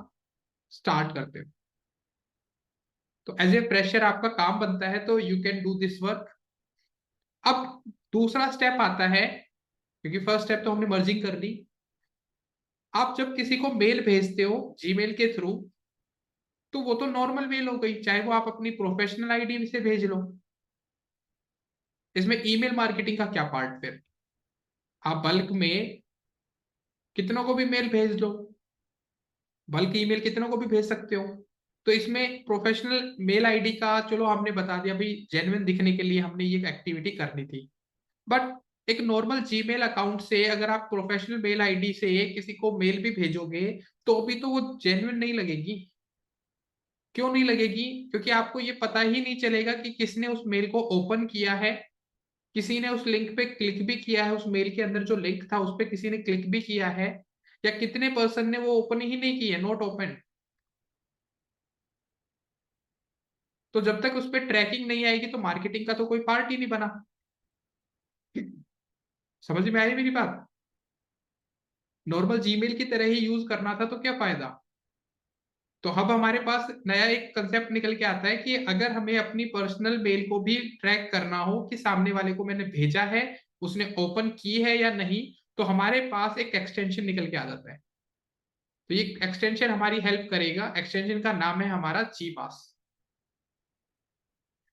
स्टार्ट करते हो। तो एज ए फ्रेशर आपका काम बनता है, तो you can do this work. अब दूसरा स्टेप आता है, क्योंकि फर्स्ट स्टेप तो हमने मर्जिंग कर ली। आप जब किसी को मेल भेजते हो जीमेल के थ्रू, तो वो तो नॉर्मल मेल हो गई, चाहे वो आप अपनी प्रोफेशनल आईडी से भेज लो। इसमें ईमेल मार्केटिंग का क्या पार्ट फिर? आप बल्क में कितनों को भी मेल भेज दो, बल्क ईमेल कितनों को भी भेज सकते हो। तो इसमें प्रोफेशनल मेल आईडी का चलो हमने बता दिया भाई, जेन्युइन दिखने के लिए हमने ये एक्टिविटी करनी थी। बट एक नॉर्मल जीमेल अकाउंट से अगर आप प्रोफेशनल मेल आईडी से किसी को मेल भी भेजोगे, तो भी तो वो जेन्युइन नहीं लगेगी। क्यों नहीं लगेगी? क्योंकि आपको ये पता ही नहीं चलेगा कि किसने उस मेल को ओपन किया है, किसी ने उस लिंक पे क्लिक भी किया है, उस मेल के अंदर जो लिंक था उस पे किसी ने क्लिक भी किया है, या कितने पर्सन ने वो ओपन ही नहीं किया, नॉट ओपन। तो जब तक उस पर ट्रैकिंग नहीं आएगी तो मार्केटिंग का तो कोई पार्ट ही नहीं बना। समझ में आई मेरी बात? नॉर्मल जीमेल की तरह ही यूज करना था, तो क्या फायदा? तो अब हमारे पास नया एक कंसेप्ट निकल के आता है कि अगर हमें अपनी पर्सनल मेल को भी ट्रैक करना हो कि सामने वाले को मैंने भेजा है, उसने ओपन की है या नहीं, तो हमारे पास एक एक्सटेंशन निकल के आ जाता है। तो ये एक्सटेंशन हमारी हेल्प करेगा। एक्सटेंशन का नाम है हमारा जीमास।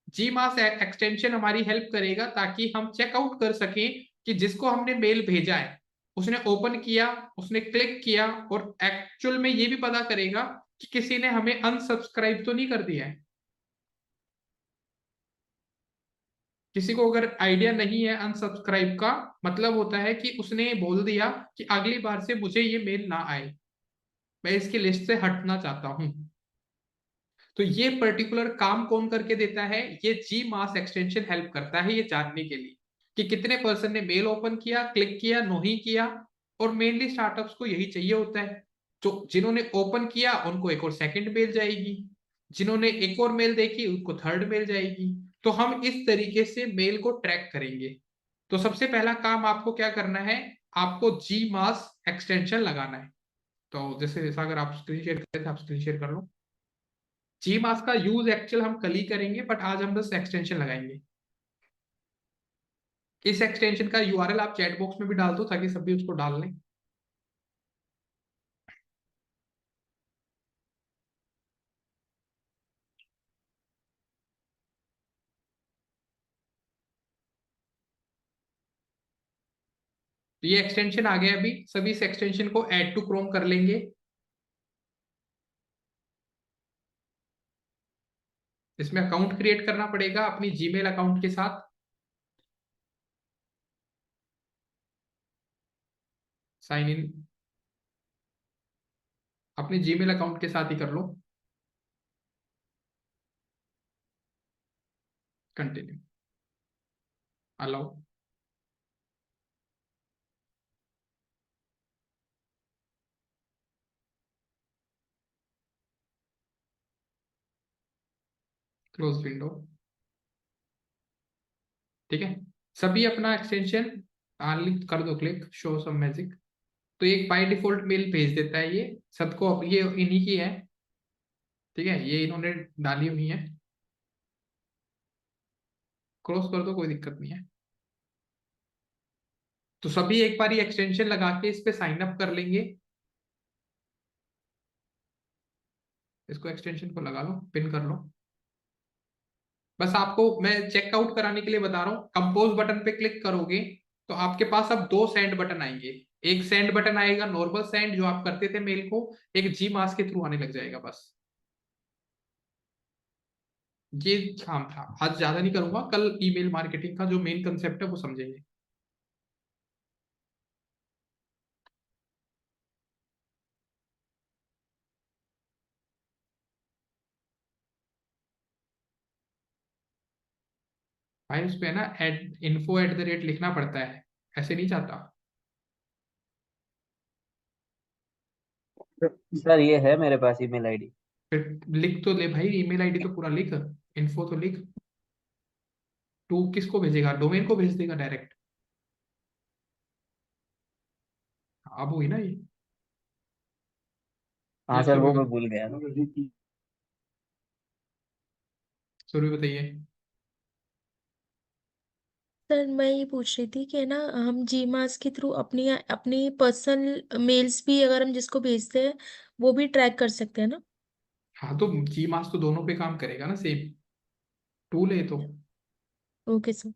जीमास एक्सटेंशन हमारी हेल्प करेगा ताकि हम चेकआउट कर सकें कि जिसको हमने मेल भेजा है उसने ओपन किया, उसने क्लिक किया, और एक्चुअल में ये भी पता करेगा कि किसी ने हमें अनसब्सक्राइब तो नहीं कर दिया है। किसी को अगर आइडिया नहीं है अनसब्सक्राइब का मतलब होता है कि उसने बोल दिया कि अगली बार से मुझे ये मेल ना आए, मैं इसकी लिस्ट से हटना चाहता हूं। तो ये पर्टिकुलर काम कौन करके देता है? ये जी मास एक्सटेंशन हेल्प करता है ये जानने के लिए कि कितने पर्सन ने मेल ओपन किया, क्लिक किया, नहीं किया। और मेनली स्टार्टअप्स को यही चाहिए होता है। तो जिन्होंने ओपन किया उनको एक और सेकंड मेल जाएगी, जिन्होंने एक और मेल देखी उनको थर्ड मेल जाएगी। तो हम इस तरीके से मेल को ट्रैक करेंगे। तो सबसे पहला काम आपको क्या करना है? आपको जी मास एक्सटेंशन लगाना है। तो जैसे अगर आप स्क्रीन शेयर करें तो आप स्क्रीन शेयर कर लो। जी मास का यूज एक्चुअल हम कल ही करेंगे, बट आज हम बस एक्सटेंशन लगाएंगे। इस एक्सटेंशन का यूआरएल आप चैट बॉक्स में भी डाल दो ताकि सभी उसको डाल लें। तो ये एक्सटेंशन आ गया, अभी सभी इस एक्सटेंशन को ऐड टू क्रोम कर लेंगे। इसमें अकाउंट क्रिएट करना पड़ेगा अपनी जीमेल अकाउंट के साथ। साइन इन अपने जीमेल अकाउंट के साथ ही कर लो। Continue, allow. Close window. ठीक है, सभी अपना एक्सटेंशन कर दो क्लिक, शो सम मैजिक। तो एक बाय डिफॉल्ट मेल भेज देता है ये सबको, ये इन्हीं की है। ठीक है, ये इन्होंने डाली हुई है। क्रॉस कर दो, कोई दिक्कत नहीं है। तो सभी एक बार ये एक्सटेंशन लगा के इस पे साइन अप कर लेंगे। इसको एक्सटेंशन को लगा लो, पिन कर लो। बस आपको मैं चेकआउट कराने के लिए बता रहा हूँ, कंपोज बटन पे क्लिक करोगे तो आपके पास अब दो सेंड बटन आएंगे। एक सेंड बटन आएगा नॉर्मल सेंड जो आप करते थे मेल को, एक जी मास के थ्रू आने लग जाएगा। बस ये काम था, आज ज्यादा नहीं करूंगा, कल ईमेल मार्केटिंग का जो मेन कंसेप्ट है वो समझेंगे। भाई उस पे ना info@the rate लिखना पड़ता है, ऐसे नहीं चाहता। सर ये है मेरे पास ईमेल आईडी। फिर लिख तो ले भाई, ईमेल आईडी तो पूरा लिख, इन्फो तो लिख। तू किसको भेजेगा? डोमेन को भेज देगा डायरेक्ट। अब हुई ना ये हाँ सर इसको वो भी। मैं भूल गया। सुरभि बताइए। सर मैं ये पूछ रही थी कि ना हम जी मास के थ्रू अपनी अपनी पर्सनल मेल्स भी अगर हम जिसको भेजते हैं वो भी ट्रैक कर सकते हैं ना? हाँ तो जी मास तो दोनों पे काम करेगा ना, सेम टूल है तो। Okay sir.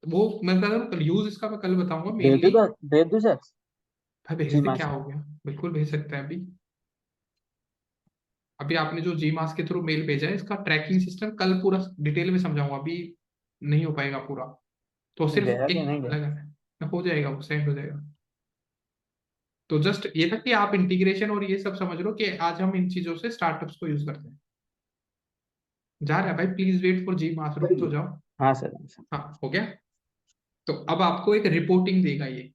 वो मैं बता रहा हूँ यूज इसका मैं कल बताऊंगा भेज मेनली। दूँ भेज दूँ सर भाई भेज जी दे, क्या मास? हो गया, बिल्कुल भेज सकते हैं अभी। अभी आपने जो जी मास के थ्रू मेल भेजा है इसका ट्रैकिंग सिस्टम कल पूरा डिटेल में समझाऊंगा, अभी नहीं हो पाएगा पूरा। तो गया सिर्फ कि एक नहीं गया? लगा, हो जाएगा, वो सेंड हो जाएगा। तो जस्ट ये था कि आप इंटीग्रेशन और ये सब समझ लो कि आज हम इन चीजों से स्टार्टअप्स को यूज करते हैं। जा रहा है भाई, प्लीज वेट फॉर जी मास, रुक तो जाओ। हाँ सर, हाँ सर। हाँ हो गया। तो अब आपको एक रिपोर्टिंग देगा ये,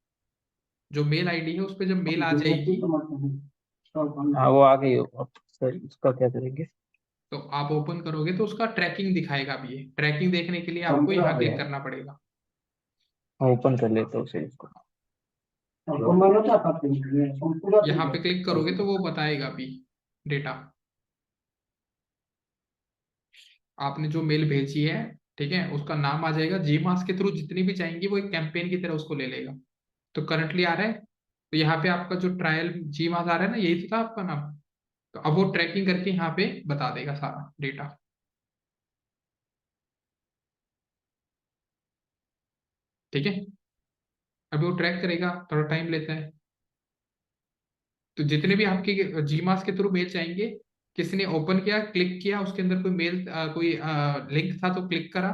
जो मेल आईडी है उस पर जब मेल आ जाएगी हाँ वो आ गई हो। अब सर उसका क्या करेंगे? तो आप ओपन करोगे तो उसका ट्रैकिंग दिखाएगा। अब ये ट्रैकिंग देखने के लिए आपको यहाँ क्लिक करना पड़ेगा। ओपन कर लेते हैं उसे इसको। यहाँ पे क्लिक करोगे तो वो बताएगा अभी डेटा, आपने जो मेल भेजी है, ठीक है, उसका नाम आ जाएगा। जी मास के थ्रू जितनी भी जाएंगी वो एक कैंपेन की तरह उसको ले लेगा। तो करंटली आ रहा है, तो यहाँ पे आपका जो ट्रायल जी मास आ रहा है ना, यही तो था आपका नाम। तो अब वो ट्रैकिंग करके यहाँ पे बता देगा सारा डेटा। ठीक है, अभी वो ट्रैक करेगा, थोड़ा टाइम लेता है। तो जितने भी आपके जीमास के थ्रू मेल जाएंगे, किसी ने ओपन किया, क्लिक किया, उसके अंदर कोई मेल कोई लिंक था तो क्लिक करा,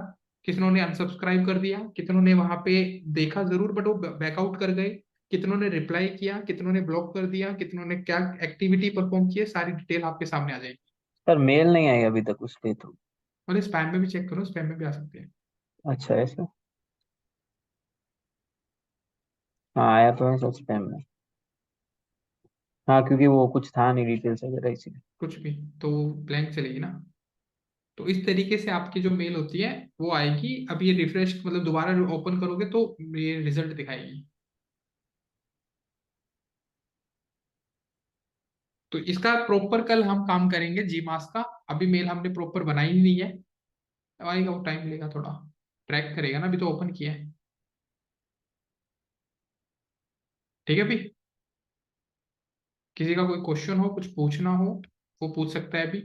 कितनों ने अनसब्सक्राइब कर दिया, कितनों ने वहां पे देखा जरूर बट वो बैकआउट कर गए, कितनों ने रिप्लाई किया, कितनों ने ब्लॉक कर दिया, कितनों ने क्या एक्टिविटी परफॉर्म की है, सारी डिटेल आपके सामने आ जाएगी। सर मेल नहीं आई अभी तक उसके थ्रू। और स्पैम में भी चेक करो, स्पैम में भी आ सकते हैं। अच्छा ऐसा। हाँ आया तो है सर स्पैम में। हाँ क्योंकि वो कुछ था नहीं डिटेल्स वगैरह इसीलिए। कुछ भी, तो ब्लैंक चलेगी ना। तो इस तरीके से आपकी जो मेल होती है वो आएगी। अब ये रिफ्रेश मतलब दोबारा ओपन करोगे तो ये रिजल्ट दिखाएगी। तो इसका प्रॉपर कल हम काम करेंगे जी मास का। अभी मेल हमने प्रॉपर बनाई ही नहीं है, अब आएगा, वो टाइम लेगा थोड़ा, ट्रैक करेगा ना, अभी तो ओपन किया है। ठीक है, अभी किसी का कोई क्वेश्चन हो, कुछ पूछना हो, वो पूछ सकता है अभी।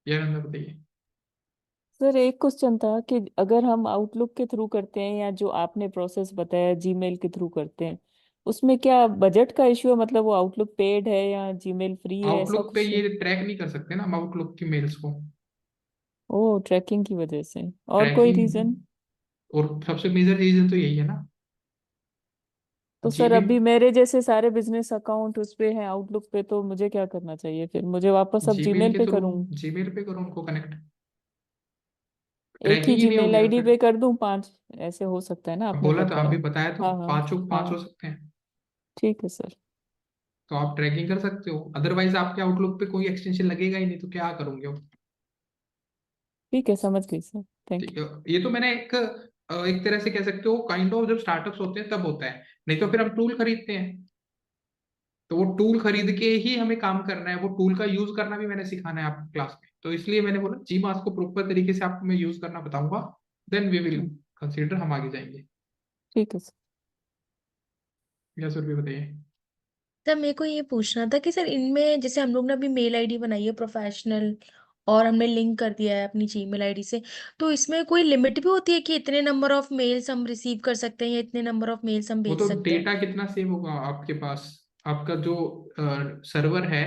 या नंदा बताइए। सर एक क्वेश्चन था कि अगर हम आउटलुक के थ्रू करते हैं या जो आपने प्रोसेस बताया जीमेल के थ्रू करते हैं, उसमें क्या बजट का इश्यू है? मतलब वो आउटलुक पेड है या जीमेल फ्री है, ऐसा आउटलुक पे कुछ? ये ट्रैक नहीं कर सकते ना हम आउटलुक की मेल्स को, ओ, ट्रैकिंग की वजह से। और कोई रीजन? ट्रैकिंग। और सबसे मेजर रीजन तो यही है ना। तो सर जीमेल, अभी मेरे जैसे सारे बिजनेस अकाउंट उस पे हैं आउटलुक पे, तो मुझे क्या करना चाहिए फिर? मुझे वापस अब जीमेल जीमेल के पे थ्रू, करूँ? जीमेल पे करो उनको कनेक्ट। एक ही ट्रैकिंग ही नहीं हो जीमेल गया आईडी फिर। पे कर दूं 5? ऐसे हो सकता है ना, आपने बोला तो बताया। अभी बताया तो हाँ हाँ। पांचों पांच हाँ हो सकते हैं। ठीक है सर। तो आप ट्रैकिंग कर सकते हो, अदरवाइज आपके आउटलुक पे कोई एक्सटेंशन लगेगा ही नहीं, तो क्या करोगे वो। ठीक है, समझ गई सर। थैंक ठीक है, ये तो मैंने एक तरह से कह सकते हो काइंड ऑफ, जब स्टार्टअप्स होते हैं तब होता है, नहीं तो फिर हम टूल खरीदते हैं। तो वो टूल खरीद के ही हमें काम करना है, वो टूल का यूज करना भी मैंने सिखाना है आपको क्लास में। तो इसलिए मैंने बोला जी मास को प्रॉपर तरीके से आपको मैं यूज करना बताऊंगा, then we will you. Consider, हम आगे जाएंगे। ठीक है सर। यस सर, भी बताइए। सर मेरे को ये पूछना था कि सर इनमें जैसे हम लोग ने अभी मेल आईडी बनाई है प्रोफेशनल और हमने लिंक कर दिया है अपनी जीमेल आईडी से, तो इसमें कोई लिमिट भी होती है कि इतने नंबर ऑफ मेल्स हम रिसीव कर सकते हैं या इतने नंबर ऑफ मेल्स हम वो भेज तो सकते हैं? डेटा कितना सेव होगा आपके पास, आपका जो सर्वर है,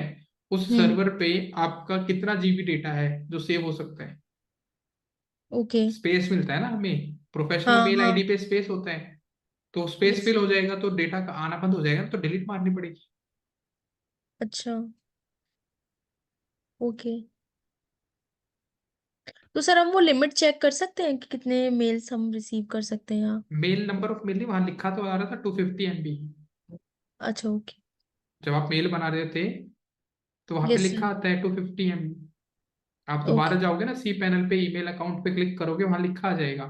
उस हम्म। सर्वर पे आपका कितना जीबी डेटा है जो सेव हो सकता है। ओके। स्पेस मिलता है ना हमें, प्रोफेशनल हाँ मेल हाँ। आईडी पे स्पेस होता है। तो स्पेस यस। फिल हो जाएगा तो डेटा का आना बंद हो जाएगा, तो डिलीट मारनी पड़ेगी। अच्छा। ओके। तो सर हम वो लिमिट चेक कर सकते हैं कि कितने मेल्स हम रिसीव कर सकते हैं यहाँ? मेल नंबर ऑफ मेल नहीं, वहां लिखा तो आ रहा था 250 MB। अच्छा ओके। जब आप मेल बना रहे थे तो वहां पे यस लिखा सर। आता है 250 MB। आप दोबारा ओके। जाओगे ना, सी पैनल पे ईमेल अकाउंट पे क्लिक करोगे, वहां लिखा आ जाएगा।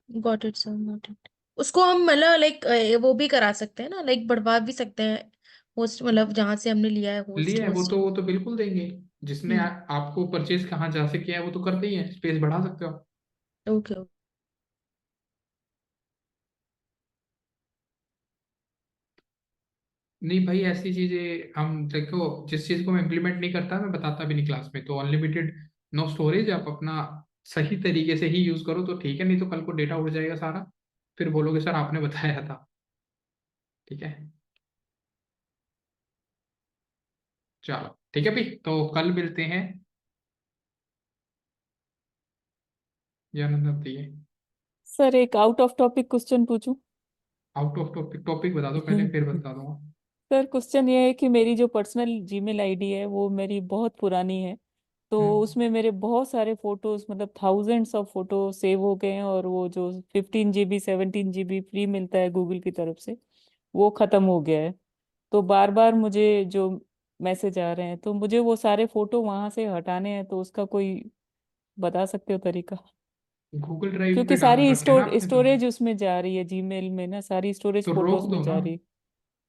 Got it sir, got it. उसको हम मतलब लाइक वो भी करा सकते हैं ना, लाइक बढ़वा भी सकते हैं होस्ट, मतलब जहाँ से हमने लिया है होस्ट लिया है वो होस्ट। तो, वो तो बिल्कुल देंगे। जिसने आपको परचेज कहाँ जा से किया है वो तो करते ही है, स्पेस बढ़ा सकते हो आप। ओके। नहीं भाई, ऐसी चीजें हम देखो, जिस चीज को मैं इम्प्लीमेंट नहीं करता मैं बताता भी नहीं क्लास में। तो अनलिमिटेड नो स्टोरेज, आप अपना सही तरीके से ही यूज करो तो ठीक है, नहीं तो कल को डेटा उड़ जाएगा सारा, फिर बोलोगे सर आपने बताया था। ठीक है, चलो ठीक है भाई, तो कल मिलते हैं। जानना चाहिए। सर एक आउट ऑफ टॉपिक क्वेश्चन पूछूं? आउट ऑफ टॉपिक, टॉपिक बता दो पहले फिर बता दूंगा। सर क्वेश्चन ये है कि मेरी जो पर्सनल जीमेल आईडी है वो मेरी बहुत पुरानी है, तो हम्म। उसमें मेरे बहुत सारे फोटोज, मतलब थाउजेंड्स ऑफ फोटो सेव हो गए हैं, और वो जो 15 GB 17 GB फ्री मिलता है गूगल की तरफ से, वो खत्म हो गया है। तो बार बार मुझे जो मैसेज आ रहे हैं, तो मुझे वो सारे फोटो वहां से हटाने हैं, तो उसका कोई बता सकते हो तरीका? गूगल ड्राइव पे क्योंकि डाल सारी रखे ना आपने तो। स्टोरेज उसमें जा रही है, जीमेल में ना सारी स्टोरेज तो फोटोज रोक में दो ना, जा रही है।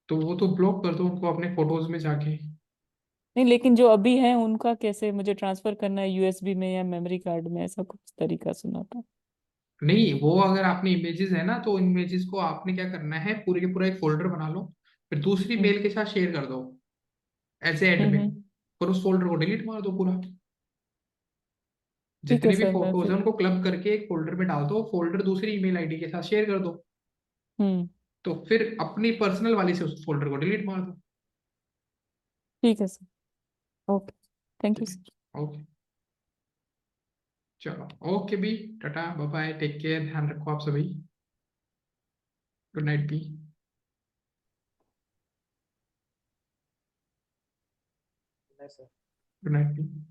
तो वो तो ब्लॉक कर दो उनको अपने फोटोज में जाके। नहीं, लेकिन जो अभी है उनका कैसे मुझे ट्रांसफर करना है, यूएसबी में या मेमोरी कार्ड में, ऐसा कुछ तरीका सुना था। नहीं, वो अगर आपने इमेजेस है ना, तो इमेजेस को आपने क्या करना है, पूरे के पूरा एक फोल्डर बना लो, फिर दूसरी हम्म मेल के साथ शेयर कर दो एज ए एडमिन, हम्म। और उस फोल्डर को डिलीट मार दो पूरा। ठीक है जितने भी सर, मैं फोटोज फिर। हैं उनको क्लब करके एक फोल्डर में डाल दो, फोल्डर दूसरी ईमेल आईडी के साथ शेयर कर दो, हम्म। तो फिर अपनी पर्सनल वाली से उस फोल्डर को डिलीट मार दो। ठीक है सर। ओके। थैंक यू ठीक है, सर। ओके, चलो ओके भी, tata bye bye, take care, ध्यान रखो आप सभी। गुड नाइट भी। नहीं सर। गुड नाइट भी।